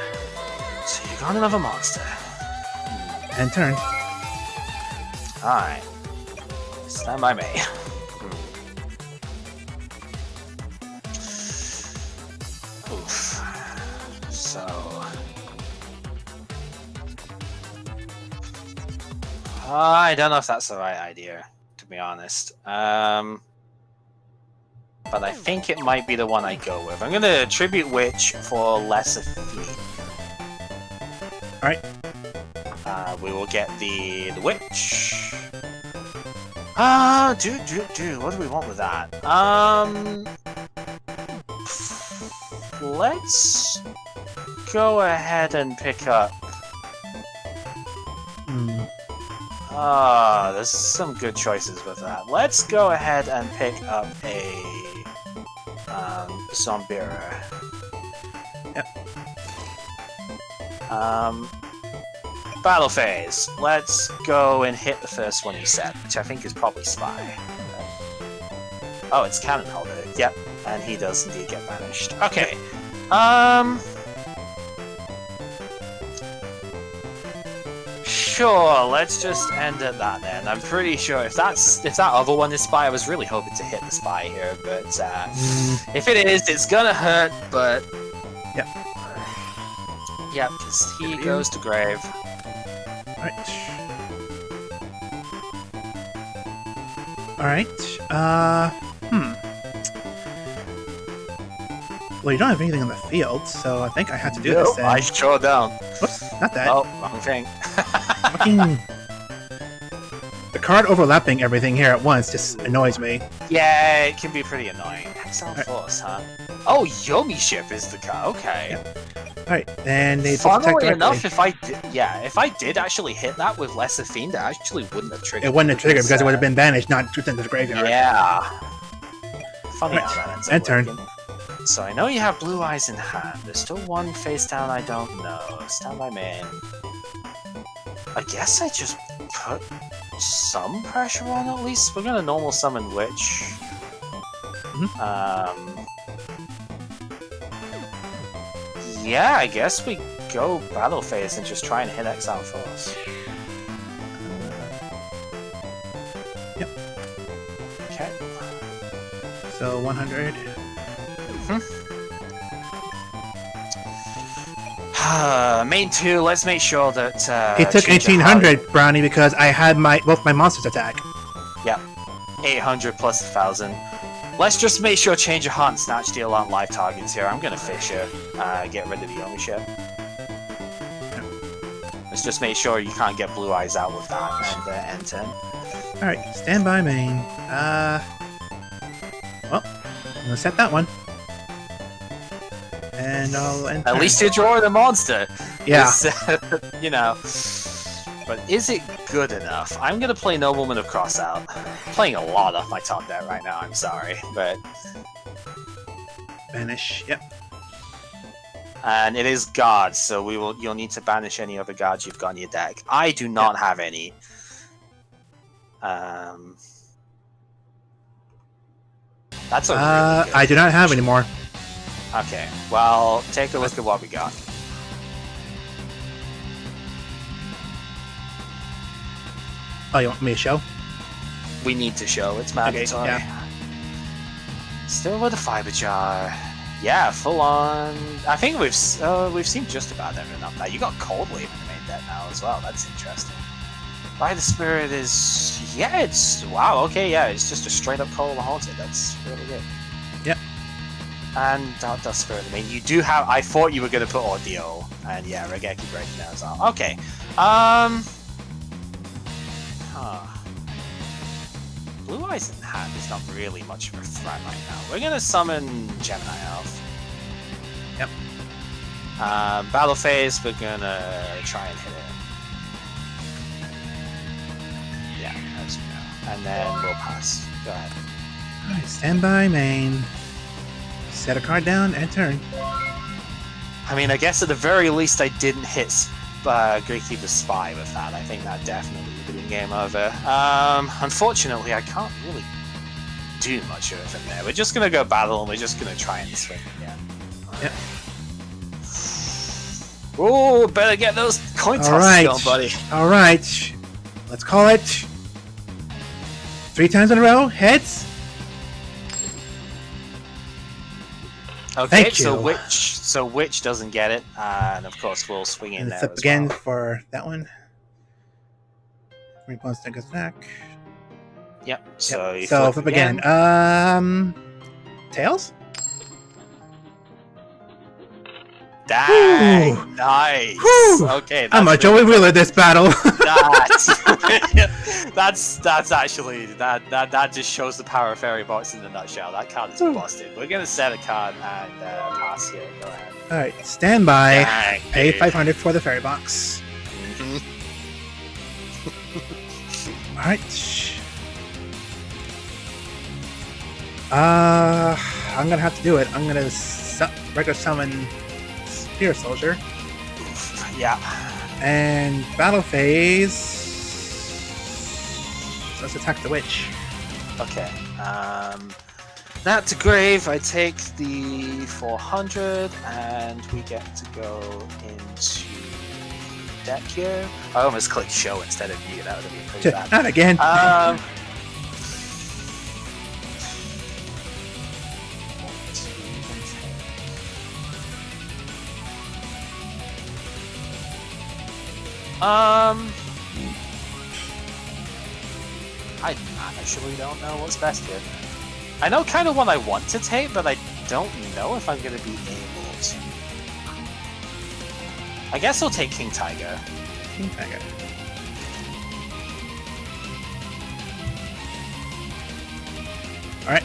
So you got another monster. And turn. Alright. Stand by me. Oof. So... I don't know if that's the right idea, to be honest. But I think it might be the one I go with. I'm gonna Tribute Witch for lesser fee. Alright. We will get the Witch. Dude, what do we want with that? Let's go ahead and pick up. There's some good choices with that. Let's go ahead and pick up a Zombira. Yep. Battle phase. Let's go and hit the first one you set, which I think is probably Spy. Oh, it's Cannon Holder. Yep, and he does indeed get banished. Okay. Sure, let's just end at that then. I'm pretty sure if that other one is Spy, I was really hoping to hit the Spy here, but if it is, it's gonna hurt, but... Yep. Yep, because he goes to grave. Alright. Alright, Well, you don't have anything on the field, so I think I have to do this then. I sure don't. Whoops, not that. Oh, wrong thing. Fucking... The card overlapping everything here at once just annoys me. Yeah, it can be pretty annoying. Exile Force, huh? Oh, Yomi Ship is the card. Okay. Yep. Alright, then they funnily enough, if I did actually hit that with Lesser Fiend, it actually wouldn't have triggered. It wouldn't have triggered because it would have been banished, not put into the graveyard. Yeah. Funny how that ends up turn. working. So I know you have Blue Eyes in hand. There's still one face down I don't know. Stand by main. I guess I just put some pressure on at least. We're gonna normal summon Witch. Yeah, I guess we go battle phase and just try and hit Exile Force. Yep. Okay. So 100. Main 2, let's make sure that He took 1800, Brownie, because I had both my monsters attack. Yeah. 800 plus 1000. Let's just make sure Change of Heart and Snatch Deal aren't live targets here. I'm gonna Fisher. Get rid of the Yomi Ship. Let's just make sure you can't get Blue Eyes out with that and end turn. Alright, stand by main. Well, I'm gonna set that one. And I'll enter. At least you're drawing a monster. Yeah. You know. But is it good enough? I'm gonna play Nobleman of Crossout. I'm playing a lot off my top deck right now, I'm sorry. But Banish, yep. and it is guards, so you'll need to banish any other guards you've got in your deck. I do not have any. That's a really good. I do not have any more. Okay, well, take a look at what we got. Oh, you want me to show? We need to show, it's mandatory. Okay, yeah. Still with a fiber jar. Yeah, full on. I think we've seen just about everything up there. You got Cold Wave in the main deck now as well. That's interesting. By the Spirit is wow. Okay, yeah, it's just a straight up Cold Haunted. That's really good. Yep. And Dust Spirit. I mean, you do have. I thought you were gonna put Audio, and yeah, Regeki breaking there as well. Okay. Blue Eyes in hand is not really much of a threat right now. We're gonna summon Gemini Elf. Yep. Battle phase, we're gonna try and hit it. Yeah, as you know. And then we'll pass. Go ahead. Alright, stand by, main. Set a card down and turn. I mean, I guess at the very least I didn't hit Gatekeeper Spy with that. I think that definitely would have been game over. Unfortunately, I can't really do much of it there. We're just gonna go battle and we're just gonna try and swing again. Yep. Oh, better get those coin tosses going, buddy. Alright. Let's call it 3 times in a row. Heads. Okay, Thank you. so Witch doesn't get it, and of course we'll swing in there Up as again well. for that one. Response that goes back. Yep. So yep. you so flip again. Tails. Dang, Woo! nice. Woo! Okay, I'm a Joey Wheeler this battle. That's actually that just shows the power of Fairy Box in a nutshell. That card is busted. We're gonna set a card and pass here. Go ahead. All right, stand by. Dang, pay dude. 500 for the fairy box. All right. I'm gonna have to do it. I'm gonna regular summon Spear Soldier. Yeah. And battle phase. Let's attack the witch. Okay. That to grave. I take the 400, and we get to go into deck here. I almost clicked show instead of view. That would have been pretty bad. Not again. I actually don't know what's best here. I know kind of what I want to take, but I don't know if I'm going to be able to. I guess I'll take King Tiger. King Tiger. Alright.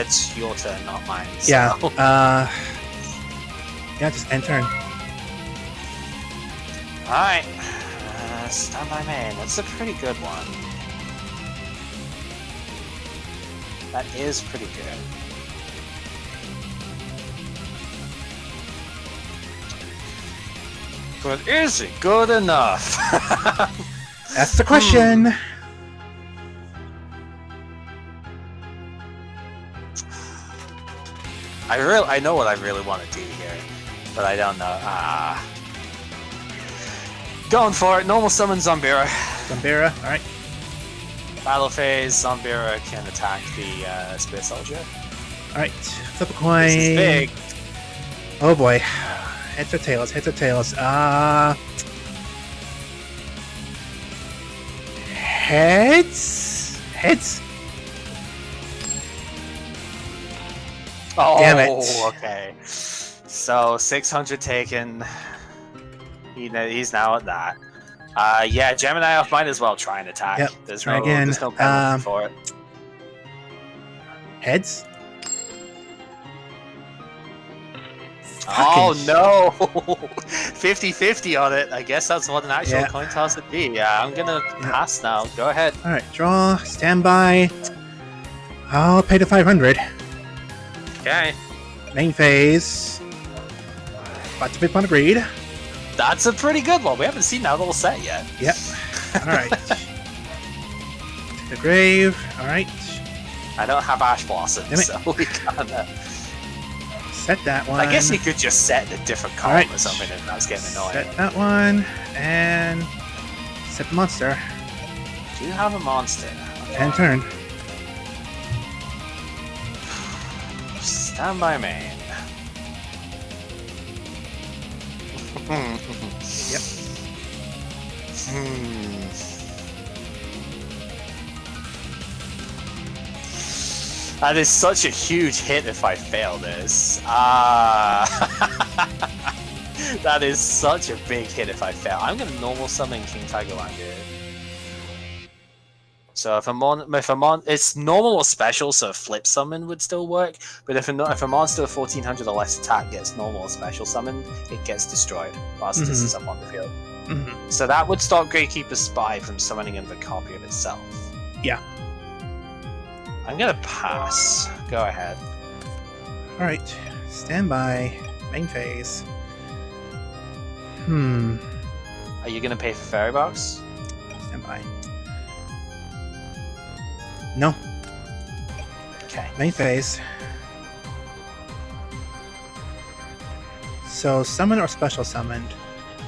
It's your turn, not mine. So. Yeah. Yeah, just end turn. Alright. Stand by main. That's a pretty good one. That is pretty good. But is it good enough? That's the question. I know what I really want to do here, but I don't know. Going for it. Normal summon Zombira. Zombira, alright. Battle phase, Zombira can attack the Spear Soldier. Alright, flip a coin. This is big. Oh boy. Heads or tails, heads or tails. Heads? Heads? Oh, damn it. Okay. So 600 taken. He's now at that. Yeah, Gemini Elf might as well try and attack. Yep. There's try no again. penalty for it. Heads? Oh no! 50-50 on it. I guess that's what an actual coin toss would be. Yeah, I'm gonna pass now. Go ahead. Alright, draw, standby. I'll pay the 500. Okay. Main phase. About to pick one agreed. That's a pretty good one. We haven't seen that little set yet. Yep. Alright. The grave. Alright. I don't have Ash Blossom, so we can't. Set that one. I guess you could just set a different column or something and that's getting annoying. Set that one, and set the monster. Do you have a monster? Okay. And turn. Stand by main. Yep. That is such a huge hit if I fail this. That is such a big hit if I fail. I'm going to normal summon King Tiger Langer. So if I'm on, it's normal or special, so a flip summon would still work. But if a monster of 1400 or less attack gets normal or special summon, it gets destroyed whilst this is up on the field. So that would stop Gatekeeper's Spy from summoning another copy of itself. Yeah. I'm gonna pass. Go ahead. Alright. Standby. Main phase. Are you gonna pay for Fairy Box? Standby. No. Okay. Main phase. So summon or special summoned.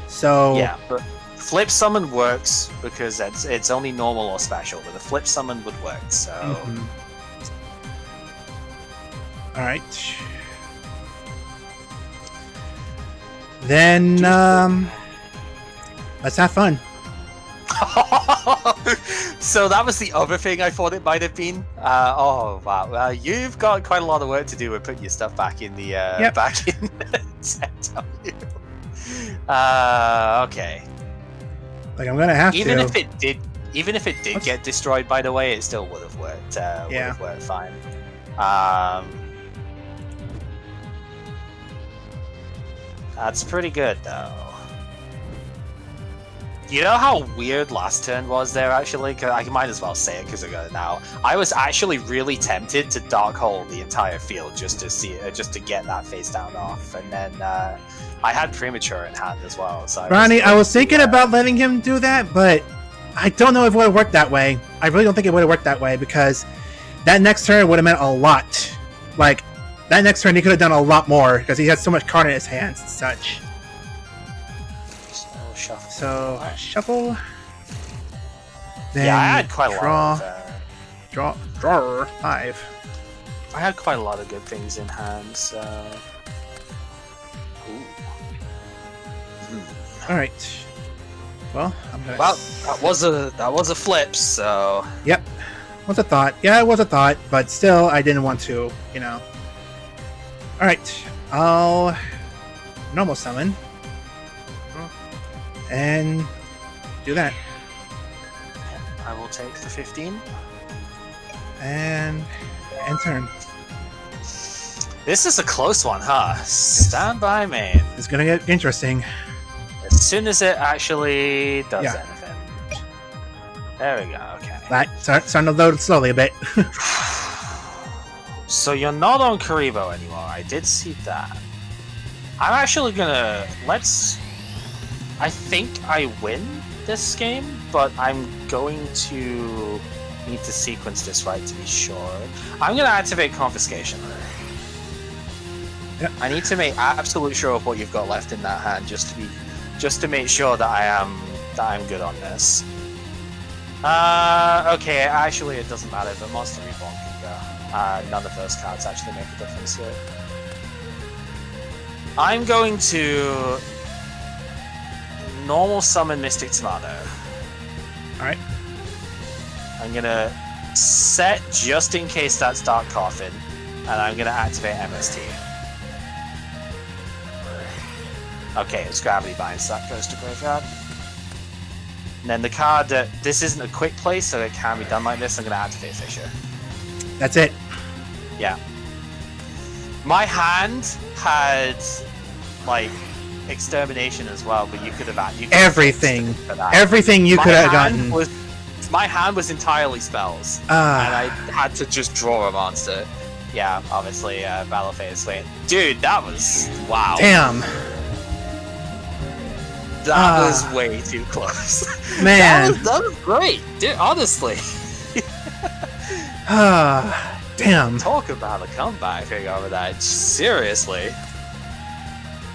So yeah, but flip summon works because it's only normal or special, but the flip summon would work. So. All right. Then let's have fun. So that was the other thing I thought it might have been. Oh wow, you've got quite a lot of work to do with putting your stuff back in the back in ZW. Okay. Like I'm gonna have even to. Even if it did get destroyed, by the way, it still would have worked. Would have worked fine. That's pretty good though. You know how weird last turn was there, actually? Cause I might as well say it because I got it now. I was actually really tempted to Dark Hole the entire field just to see it, just to get that face down off, and then I had Premature in hand as well. So Ronnie, I was thinking about letting him do that, but I don't know if it would have worked that way. I really don't think it would have worked that way because that next turn would have meant a lot. Like that next turn, he could have done a lot more because he had so much card in his hands and such. Shuffle. So shuffle. Then yeah, I had quite a lot of draw 5. I had quite a lot of good things in hand, so. All right. Well, I'm gonna. Well, that was a flip, so. Yep. Was a thought. Yeah, it was a thought, but still, I didn't want to. You know. All right. I'll normal summon. And do that. I will take the 15. And turn. This is a close one, huh? Stand by, man. It's gonna get interesting. As soon as it actually does anything. There we go, okay. Right, starting to load slowly a bit. So you're not on Karibo anymore. I did see that. I'm actually gonna... I think I win this game, but I'm going to need to sequence this right to be sure. I'm going to activate Confiscation. Yep. I need to make absolute sure of what you've got left in that hand, just to make sure that I'm good on this. Okay, actually it doesn't matter, but Monster Reborn can go. None of those cards actually make a difference here. I'm going to normal summon Mystic Tomato. Alright. I'm gonna set just in case that's Dark Coffin, and I'm gonna activate MST. Okay, it's Gravity Bind, so that goes to graveyard. And then the card that this isn't a quick play, so it can be done like this, I'm gonna activate Fissure. That's it. Yeah. My hand had like extermination as well, but you could have everything you could have gotten. My hand was entirely spells, and I had to just draw a monster. Yeah, obviously, Battle Phase Swing. Dude, that was wow. Damn. That was way too close. Man, that was great, dude. Honestly. Damn. Talk about a comeback thing over that. Seriously.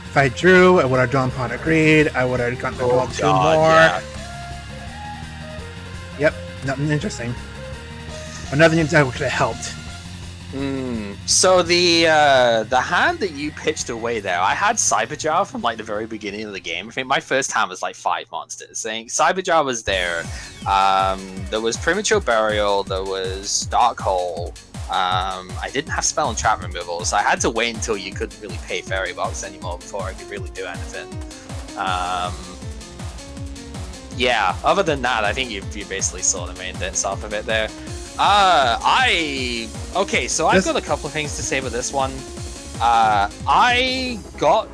If I drew, I would have drawn Pot of Greed. I would have gotten to draw 2 more. Yeah. Yep, nothing interesting. Another thing that could have helped. So the hand that you pitched away there, I had Cyberjar from like the very beginning of the game. I think my first hand was like 5 monsters. Saying Cyberjar was there. There was Premature Burial. There was Dark Hole. I didn't have spell and trap removal, so I had to wait until you couldn't really pay Fairy Box anymore before I could really do anything. Yeah, other than that, I think you basically saw the main bits off of it there. Okay, so I've got a couple of things to say with this one. I got,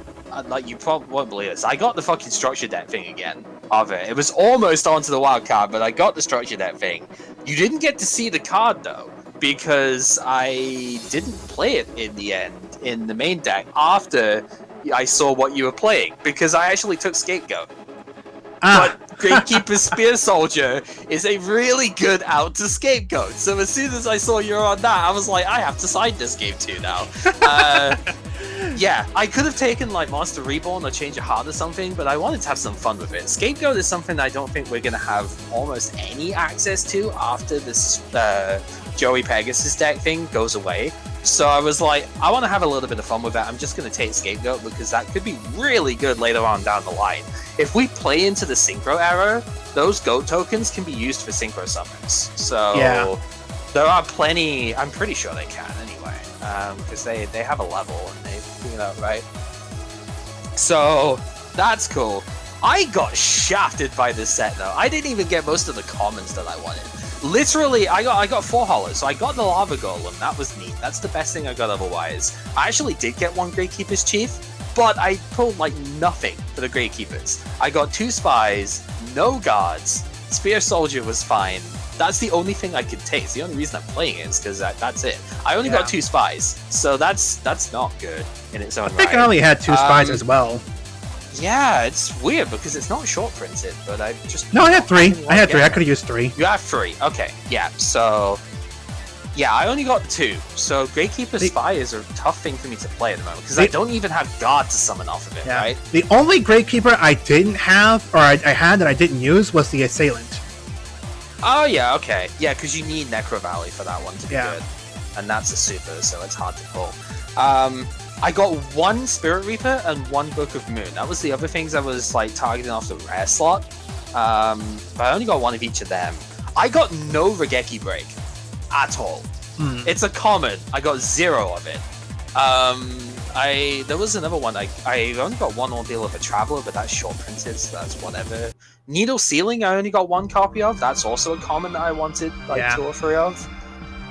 like, you probably won't believe this, I got the fucking structure deck thing again of it. It was almost onto the wild card, but I got the structure deck thing. You didn't get to see the card, though, because I didn't play it in the end, in the main deck, after I saw what you were playing, because I actually took Scapegoat. But Gravekeeper's Spear Soldier is a really good out to Scapegoat. So as soon as I saw you're on that, I was like, I have to sign this game too now. Yeah, I could have taken like Monster Reborn or Change of Heart or something, but I wanted to have some fun with it. Scapegoat is something I don't think we're going to have almost any access to after this Joey Pegasus deck thing goes away. So I was like, I want to have a little bit of fun with it. I'm just going to take Scapegoat because that could be really good later on down the line. If we play into the Synchro era, those goat tokens can be used for Synchro summons. So yeah. There are plenty, I'm pretty sure they can anyway, because they have a level and they, right? So that's cool. I got shafted by this set though. I didn't even get most of the commons that I wanted. Literally, I got 4 hollows, so I got the Lava Golem, that was neat. That's the best thing I got otherwise. I actually did get 1 Gravekeeper's Chief, but I pulled like nothing for the Gravekeepers. I got 2 Spies, no Guards, Spear Soldier was fine. That's the only thing I could take. It's the only reason I'm playing it is because that's it. I only got 2 Spies, so that's not good in its own right. I think I only had 2 Spies as well. Yeah, it's weird because it's not short printed, but I just... No, I had 3. I had 3. I could have used 3. You have 3. Okay, yeah, so... Yeah, I only got 2. So Gravekeeper Spy is a tough thing for me to play at the moment because I don't even have God to summon off of it, right? The only Gravekeeper I didn't have, or I had that I didn't use, was the Assailant. Oh, yeah, okay. Yeah, because you need Necro Valley for that one to be good. And that's a super, so it's hard to pull. I got 1 Spirit Reaper and 1 Book of Moon. That was the other things I was like targeting off the rare slot. But I only got 1 of each of them. I got no Regeki Break at all. It's a common. I got 0 of it. There was another one. I only got 1 Ordeal of a Traveler, but that's short printed, so that's whatever. Needle Ceiling, I only got 1 copy of. That's also a common that I wanted like 2 or 3 of.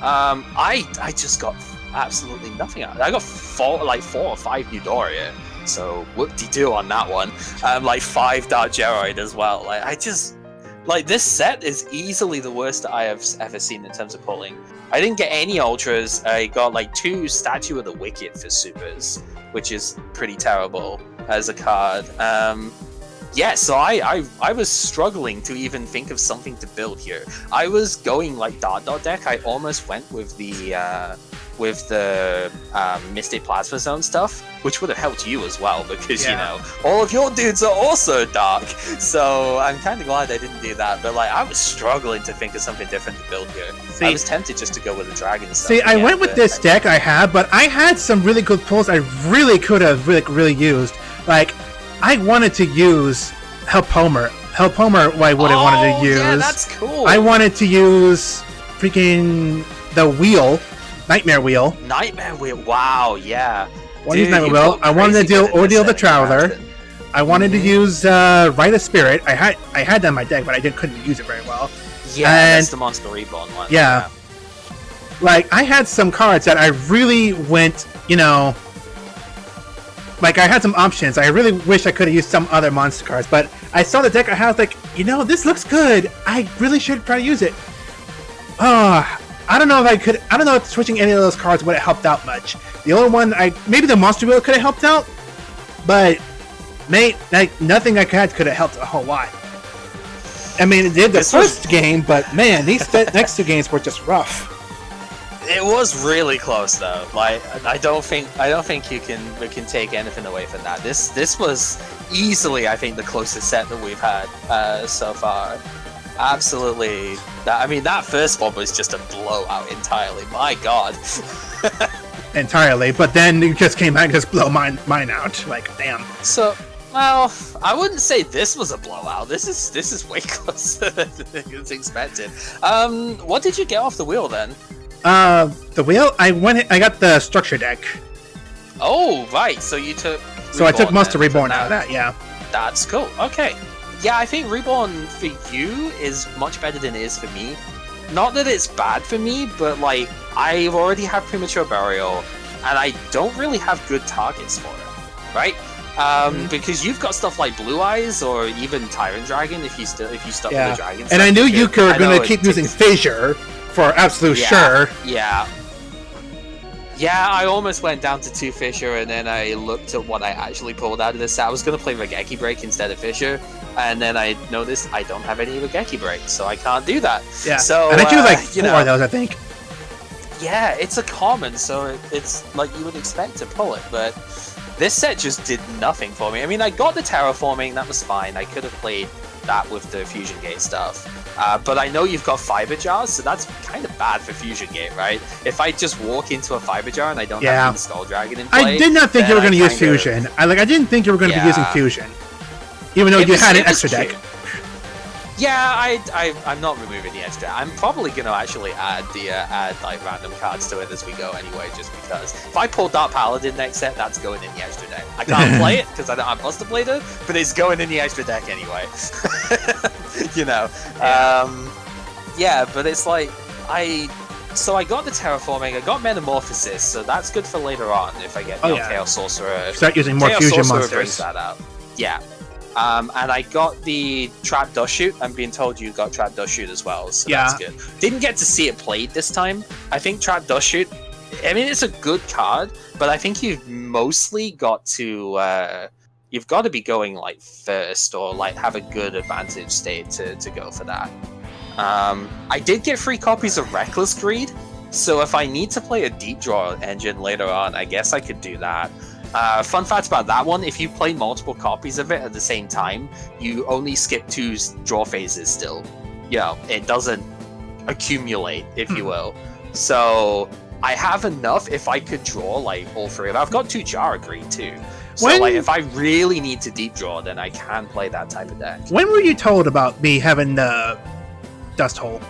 I just got absolutely nothing out of it. I got 4 or 5 Eudoria, so whoop-de-doo on that one. Like 5 Dark Geroid as well. Like I just this set is easily the worst that I have ever seen in terms of pulling. I didn't get any ultras. I got like 2 Statue of the Wicked for supers, which is pretty terrible as a card. Yeah, so I was struggling to even think of something to build here. I was going like dot deck. I almost went with the Mystic Plasma Zone stuff, which would have helped you as well because all of your dudes are also dark. So I'm kind of glad I didn't do that. But like I was struggling to think of something different to build here. I was tempted just to go with the dragon stuff. See, I went with this deck I had, but I had some really good pulls I really could have really used. Like I wanted to use Helpomer. Helpomer, I would have wanted to use. Yeah, that's cool. I wanted to use freaking the wheel. Nightmare Wheel. Nightmare Wheel. Wow, yeah. Nightmare Wheel. I wanted to do Ordeal the Traveler. I wanted to use Rite of Spirit. I had that in my deck, but I couldn't use it very well. Yeah, that's the Monster Reborn one. Yeah. Like I had some cards that I really went, like I had some options. I really wish I could have used some other monster cards, but I saw the deck. I was like, this looks good. I really should try to use it. I don't know if I could. I don't know if switching any of those cards would have helped out much. The only one, maybe the monster wheel could have helped out, but nothing I had could have helped a whole lot. I mean, it did the first game, but man, these next two games were just rough. It was really close though. Like I don't think we can take anything away from that. This was easily, I think, the closest set that we've had so far. Absolutely. That first one was just a blowout entirely. My God. Entirely, but then you just came out and just blow mine out. Like, damn. So, well, I wouldn't say this was a blowout. This is way closer than was expected. What did you get off the wheel then? The wheel. I got the structure deck. Oh, right. So you took. So I took Monster Reborn out of that. Yeah. That's cool. Okay. Yeah, I think Reborn for you is much better than it is for me. Not that it's bad for me, but like I already have Premature Burial, and I don't really have good targets for it, right? Because you've got stuff like Blue Eyes or even Tyrant Dragon if you stuck with the dragons. And I knew you were going to keep using Fissure for absolute sure. Yeah. Yeah, I almost went down to 2 Fissure, and then I looked at what I actually pulled out of this set. I was going to play Regeki Break instead of Fissure, and then I noticed I don't have any Regeki Break, so I can't do that. Yeah, so, and I do like 4 of those, I think. Yeah, it's a common, so it's like you would expect to pull it, but this set just did nothing for me. I mean, I got the Terraforming, that was fine. I could have played that with the Fusion Gate stuff. But I know you've got Fiber Jars, so that's kind of bad for Fusion Gate, right? If I just walk into a Fiber Jar and I don't have the Skull Dragon in play... I did not think you were going to use Fusion. I didn't think you were going to be using Fusion. Even though you had an extra deck. Yeah, I'm not removing the extra. I'm probably going to actually add like random cards to it as we go anyway, just because. If I pull Dark Paladin next set, that's going in the extra deck. I can't play it because I don't have Buster Blader, but it's going in the extra deck anyway. Yeah, but it's like So I got the Terraforming, I got Metamorphosis, so that's good for later on if I get Chaos Sorcerer. Start using more Chaos Fusion Sorcerer monsters. brings that out. Yeah. And I got the Trap Dust Shoot. I'm being told you got Trap Dust Shoot as well, so that's good. Didn't get to see it played this time. I think Trap Dust Shoot, I mean, it's a good card, but I think you've mostly got to, you've got to be going like first or like have a good advantage state to go for that. I did get 3 copies of Reckless Greed, so if I need to play a deep draw engine later on, I guess I could do that. Fun fact about that one, if you play multiple copies of it at the same time, you only skip 2 draw phases still. It doesn't accumulate, if you will. So I have enough if I could draw like all 3 of them. I've got 2 Jar Greed too. So like if I really need to deep draw, then I can play that type of deck. When were you told about me having the Dust Hole?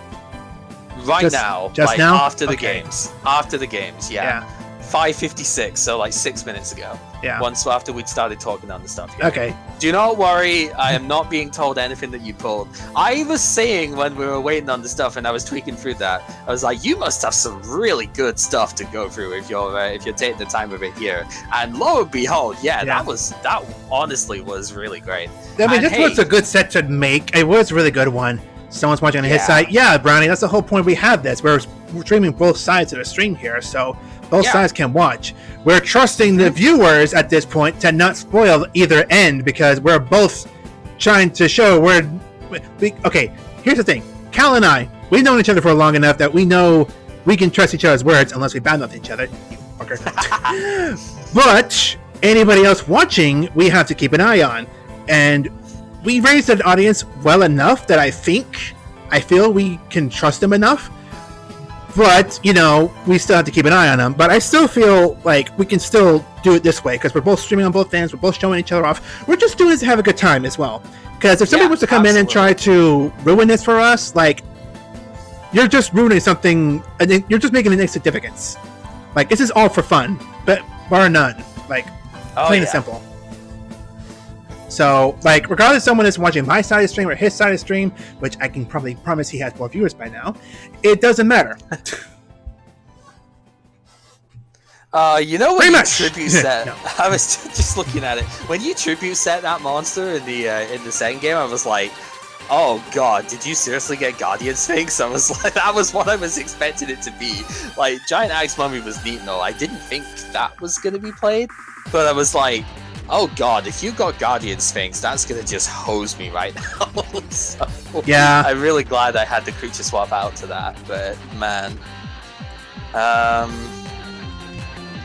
Just now. After the games. After the games, yeah. 5:56, so like 6 minutes ago. Yeah. Once after we'd started talking on the stuff. Okay. Do not worry, I am not being told anything that you pulled. I was saying when we were waiting on the stuff and I was tweaking through that, I was like, you must have some really good stuff to go through if you're taking the time of it here. And lo and behold, that honestly was really great. I mean, this was a good set to make. It was a really good one. Someone's watching on his side. Yeah, Brownie, that's the whole point we have this. We're streaming both sides of the stream here, so both sides can watch. We're trusting the viewers at this point to not spoil either end because we're both trying to show okay, here's the thing. Cal and I, we've known each other for long enough that we know we can trust each other's words unless we badmouth each other. You fucker. But anybody else watching, we have to keep an eye on. And we raised an audience well enough that I feel we can trust them enough. But, we still have to keep an eye on them. But I still feel like we can still do it this way because we're both streaming on both ends. We're both showing each other off. We're just doing this to have a good time as well. Because if somebody wants to come in and try to ruin this for us, like, you're just ruining something. You're just making an insignificance. Like, this is all for fun, but bar none. Like, plain and simple. So, like, regardless if someone is watching my side of the stream or his side of the stream, which I can probably promise he has more viewers by now, it doesn't matter. You know when you Rematch! tribute set? No. I was just looking at it. When you tribute set that monster in the second game, I was like, oh god, did you seriously get Guardian Sphinx? I was like, that was what I was expecting it to be. Like, Giant Axe Mummy was neat and all. I didn't think that was gonna be played, but I was like, oh god, if you got Guardian Sphinx, that's gonna just hose me right now. So, Yeah. I'm really glad I had the creature swap out to that, but man.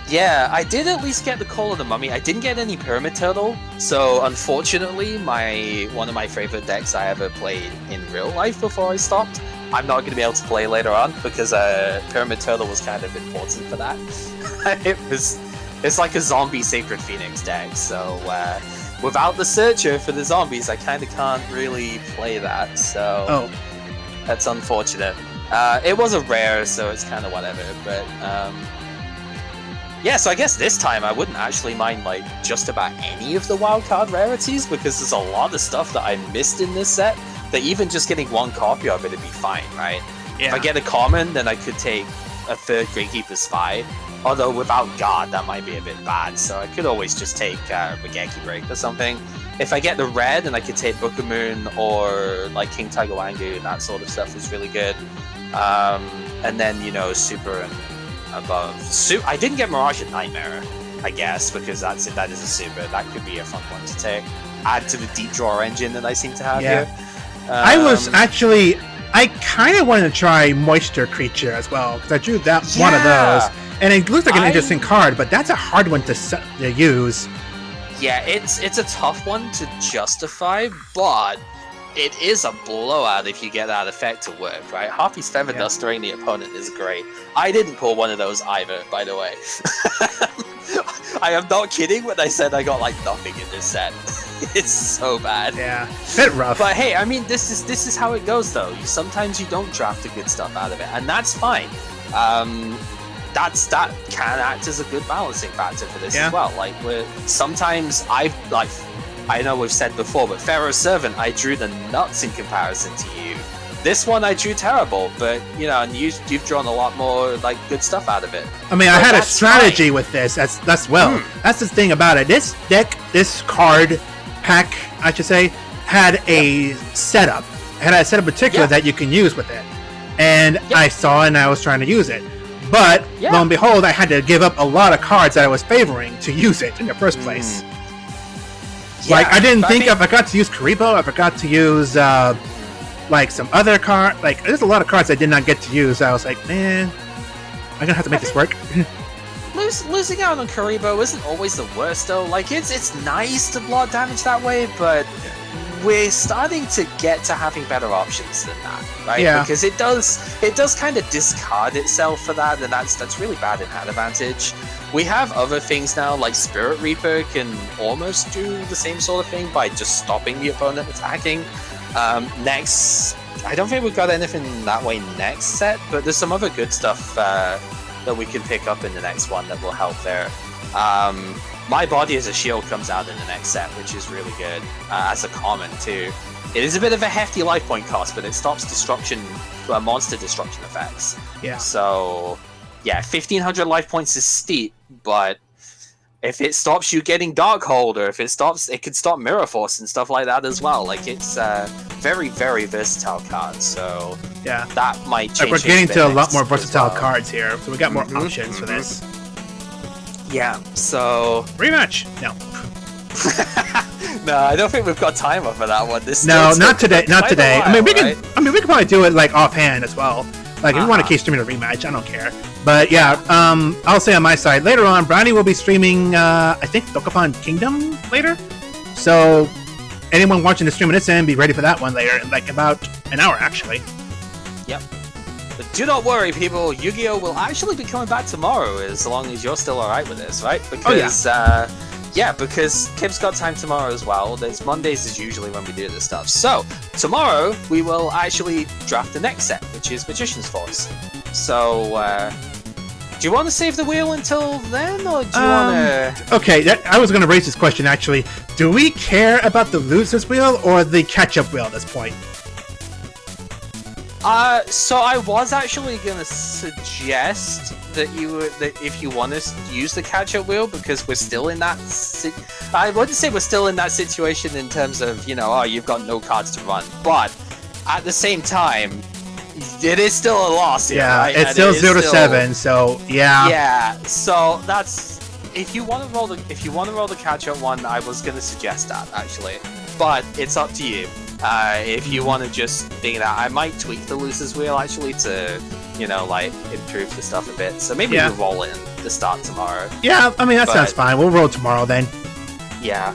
Yeah, I did at least get the Call of the Mummy. I didn't get any Pyramid Turtle, so unfortunately, one of my favorite decks I ever played in real life before I stopped, I'm not going to be able to play later on because Pyramid Turtle was kind of important for that. It's like a zombie Sacred Phoenix deck, so without the Searcher for the zombies, I kind of can't really play that. So that's unfortunate. It was a rare, so it's kind of whatever, but. Yeah, so I guess this time I wouldn't actually mind like just about any of the wildcard rarities because there's a lot of stuff that I missed in this set that even just getting one copy of it would be fine, right? Yeah. If I get a common, then I could take a third Gravekeeper Spy, although without Guard that might be a bit bad, so I could always just take Regeki Break or something. If I get the red, then I could take Book of Moon or like King Tiger Wangu, and that sort of stuff is really good. And then, you know, Super and above. I didn't get Mirage and Nightmare, I guess, because that is a super. That could be a fun one to take. Add to the deep draw engine that I seem to have here. I kind of wanted to try Moisture Creature as well, because I drew one of those, and it looks like an interesting card, but that's a hard one to use. Yeah, it's a tough one to justify, but it is a blowout if you get that effect to work, right? Harpy's Feather Dust during the opponent is great. I didn't pull one of those either, by the way. I am not kidding when I said I got like nothing in this set. It's so bad. Yeah, bit rough. But hey, I mean, this is how it goes, though. Sometimes you don't draft the good stuff out of it, and that's fine. That can act as a good balancing factor for this as well. Like, sometimes I know we've said before, but Pharaoh's Servant, I drew the nuts in comparison to you. This one I drew terrible, but you know, and you've drawn a lot more like good stuff out of it. I mean, I had a strategy with this. That's well. That's the thing about it. This deck, this card pack, I should say, had a setup. Had a setup in particular that you can use with it, and I saw and I was trying to use it. But lo and behold, I had to give up a lot of cards that I was favoring to use it in the first place. Like, I didn't think I forgot to use Karibo, I forgot to use, like, some other card. Like, there's a lot of cards I did not get to use. I was like, man, I'm gonna have to make this work. Losing out on Karibo isn't always the worst, though. Like, it's nice to block damage that way, but we're starting to get to having better options than that, right? Yeah. Because it does kind of discard itself for that, and that's really bad in hand advantage. We have other things now, like Spirit Reaper can almost do the same sort of thing by just stopping the opponent attacking. Next, I don't think we've got anything that way next set, but there's some other good stuff that we can pick up in the next one that will help there. My Body as a Shield comes out in the next set, which is really good, as a common too. It is a bit of a hefty life point cost, but it stops monster destruction effects. Yeah. So, yeah, 1,500 life points is steep, but if it stops you getting Darkhold, or if it could stop Mirror Force and stuff like that as well. Like, it's a very, very versatile card, so yeah, that might change. We're getting to a lot more versatile cards here, so we got more options for this. Yeah, so... Rematch! No. No, I don't think we've got time for that one. Not today. Not today. I mean, we can probably do it like offhand as well. Like, if you want to keep streaming a rematch, I don't care. But yeah, I'll say on my side, later on, Brownie will be streaming, I think, Dokapon Kingdom later. So, anyone watching the stream on this end, be ready for that one later, in like about an hour, actually. Yep. But do not worry, people. Yu-Gi-Oh! Will actually be coming back tomorrow, as long as you're still alright with this, right? Because, because Kib's got time tomorrow as well. Mondays is usually when we do this stuff. So, tomorrow, we will actually draft the next set, which is Magician's Force. So, do you want to save the wheel until then, or do you want to... Okay, I was going to raise this question, actually. Do we care about the loser's wheel or the catch-up wheel at this point? So I was actually going to suggest that if you want to use the catch-up wheel, because we're still in that. I wouldn't say we're still in that situation in terms of you've got no cards to run, but at the same time, it is still a loss here. Yeah, right? it's still 0-7. So yeah. Yeah. So that's if you want to roll the catch-up one, I was gonna suggest that actually, but it's up to you. If you want to just think that, I might tweak the losers wheel actually to, improve the stuff a bit. So maybe we'll roll in the start tomorrow. Yeah, I mean that sounds fine. We'll roll tomorrow then. Yeah,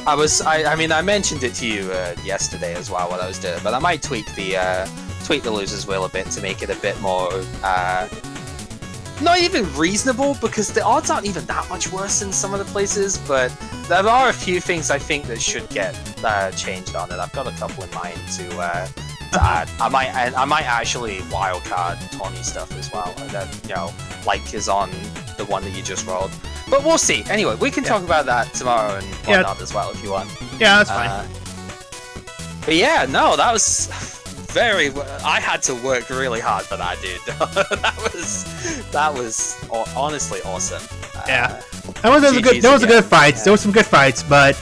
I mentioned it to you yesterday as well what I was doing, but I might tweak the losers wheel a bit to make it a bit more not even reasonable, because the odds aren't even that much worse in some of the places, but there are a few things I think that should get changed on it. I've got a couple in mind to add. I might actually wildcard Tawny stuff as well, that like is on the one that you just rolled. But we'll see. Anyway, we can talk about that tomorrow and whatnot as well if you want. Yeah, that's fine. But yeah, no, that was I had to work really hard for that, dude. that was honestly awesome. Yeah, those were good fights. Yeah. There were some good fights, but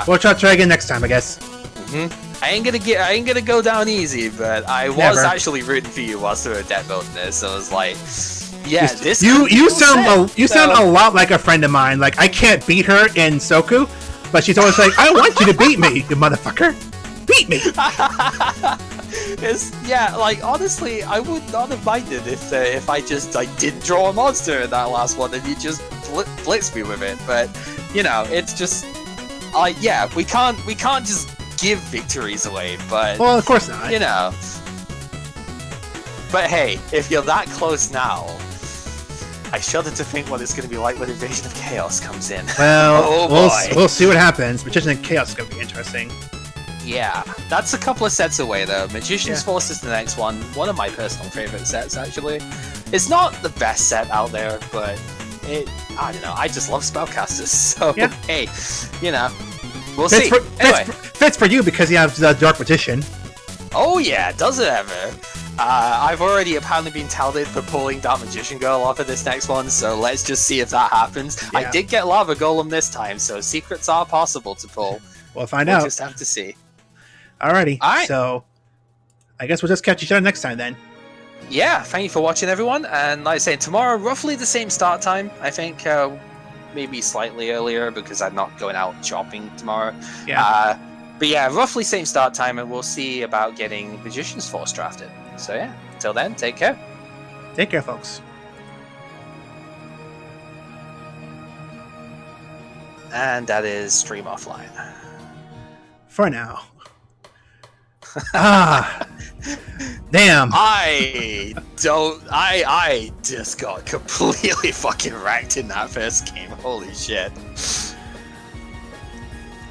we'll try again next time, I guess. Mm-hmm. I ain't gonna go down easy, but I was actually rooting for you whilst we were deck building this. So I was like, this. You sound a lot like a friend of mine. Like I can't beat her in Soku, but she's always like, I want you to beat me, you motherfucker. Beat me. Honestly, I would not have minded if I just didn't draw a monster in that last one and you just blitzed me with it. But it's just we can't just give victories away. But well, of course not. But hey, if you're that close now, I shudder to think what it's going to be like when Invasion of Chaos comes in. Well, we'll see what happens. Magician of Chaos is going to be interesting. Yeah, that's a couple of sets away though. Magician's Force is the next one of my personal favorite sets actually. It's not the best set out there, but I don't know, I just love spellcasters, so hey, we'll see. Fits for you because you have the Dark Magician. Oh yeah, does it ever? I've already apparently been touted for pulling Dark Magician Girl off of this next one, so let's just see if that happens. Yeah. I did get Lava Golem this time, so secrets are possible to pull. We'll find out. We'll just have to see. Alrighty. All right. So I guess we'll just catch each other next time then. Yeah, thank you for watching, everyone. And like I say, tomorrow, roughly the same start time. I think maybe slightly earlier because I'm not going out shopping tomorrow. Yeah. But yeah, roughly same start time, and we'll see about getting Magician's Force drafted. So yeah, until then, take care. Take care, folks. And that is stream offline. For now. Damn. I just got completely fucking wrecked in that first game. Holy shit.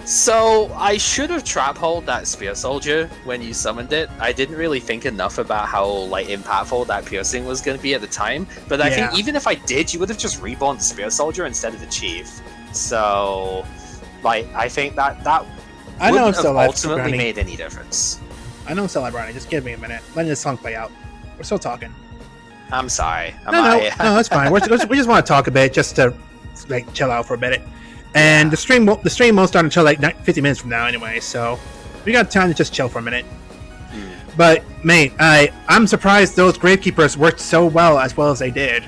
So I should have trap holed that Spear Soldier when you summoned it. I didn't really think enough about how impactful that piercing was going to be at the time. But I think even if I did, you would have just reborn the Spear Soldier instead of the Chief. So I think that wouldn't have ultimately made any difference. I know I'm still Brownie. Just give me a minute. Letting this song play out. We're still talking. I'm sorry. No, that's fine. we just want to talk a bit, just to chill out for a minute. And the stream won't start until 50 minutes from now anyway. So we got time to just chill for a minute. But mate, I'm surprised those Gravekeepers worked so well as they did.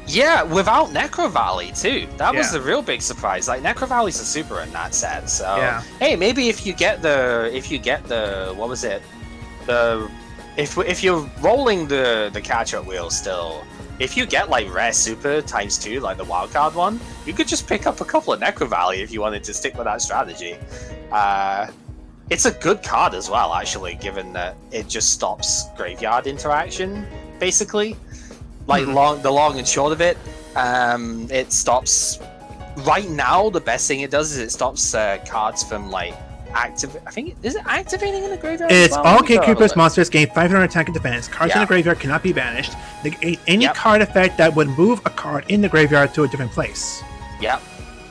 Yeah, without Necro Valley too. That was a real big surprise. Necro Valley's a super in that set. So hey, maybe if you get the what was it? If you're rolling the catch-up wheel still, if you get rare super ×2, the wildcard one, you could just pick up a couple of Necro Valley if you wanted to stick with that strategy. It's a good card as well, actually, given that it just stops graveyard interaction, basically. The long and short of it, it stops. Right now, the best thing it does is it stops cards from is it activating in the graveyard? It's all Gatekeepers monsters gain 500 attack and defense. Cards in the graveyard cannot be banished. Negate any card effect that would move a card in the graveyard to a different place. Yep.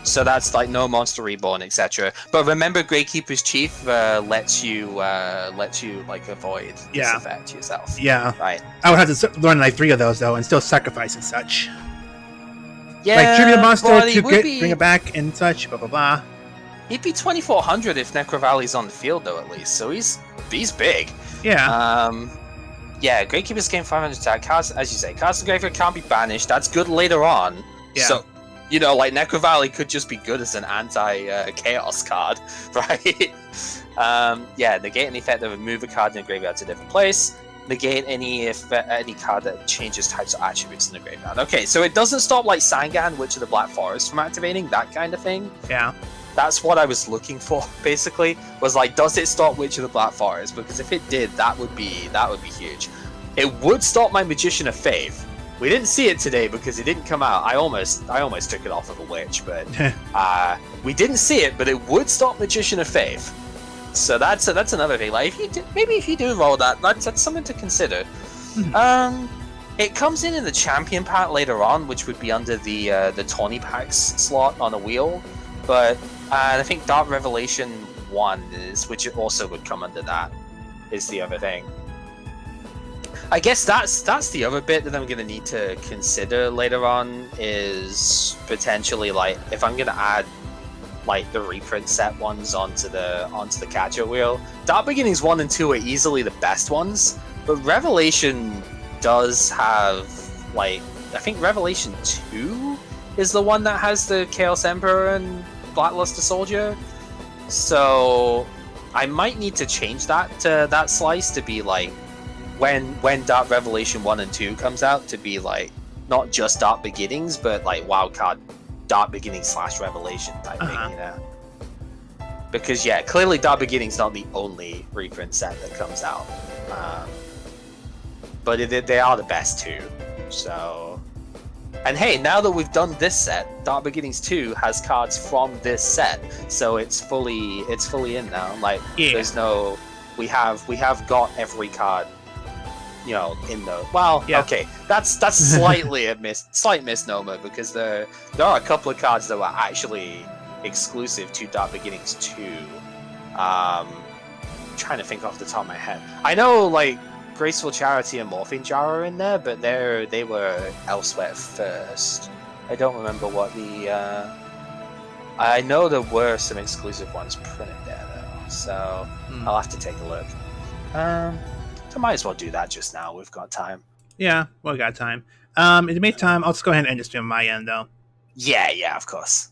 So that's like no monster reborn, etc. But remember, Gravekeeper's Chief lets you like avoid this effect yourself. Yeah. Right. I would have to learn like 3 of those though, and still sacrifice and such. Yeah. Like tribute the monster to bring it back and such. Blah blah blah. He'd be 2400 if Necro Valley's on the field though, at least. So he's big. Yeah. Yeah. Gravekeeper's gain 500 attack. Cards, as you say, cards in the graveyard can't be banished. That's good later on. Yeah. So, like Necro Valley could just be good as an anti-chaos card, right? Negate any effect that would move a card in the graveyard to a different place. Negate any card that changes types or attributes in the graveyard. Okay, so it doesn't stop like Sangan, Witch of the Black Forest from activating, that kind of thing. Yeah. That's what I was looking for, basically, was like, does it stop Witch of the Black Forest? Because if it did, that would be huge. It would stop my Magician of Faith. We didn't see it today because it didn't come out. I almost took it off of a witch, but we didn't see it. But it would stop Magician of Faith, so that's another thing. Like if you do roll that, that's something to consider. It comes in the champion pack later on, which would be under the Tawny packs slot on a wheel. But I think Dark Revelation 1 which it also would come under that, is the other thing. I guess that's the other bit that I'm gonna need to consider later on, is potentially like if I'm gonna add like the reprint set ones onto the catcher wheel. Dark Beginnings 1 and 2 are easily the best ones, but Revelation does have like, I think Revelation 2 is the one that has the Chaos Emperor and Blackluster Soldier. So I might need to change that to that slice to be like, when Dark Revelation 1 and 2 comes out, to be like not just Dark Beginnings, but like wildcard Dark Beginnings / Revelation type thing, you know? Because yeah, clearly Dark Beginnings not the only reprint set that comes out, but they are the best too. So, and hey, now that we've done this set, Dark Beginnings 2 has cards from this set, so it's fully in now. Like there's no, we have got every card, you know, in the okay, that's slightly slight misnomer, because there are a couple of cards that were actually exclusive to Dark Beginnings 2. Trying to think off the top of my head. I know like Graceful Charity and Morphine Jar are in there, but they were elsewhere first. I don't remember what the I know there were some exclusive ones printed there though, so I'll have to take a look. I might as well do that just now. We've got time. Yeah, well, we got time. In the meantime, I'll just go ahead and end the stream on my end, though. Yeah, of course.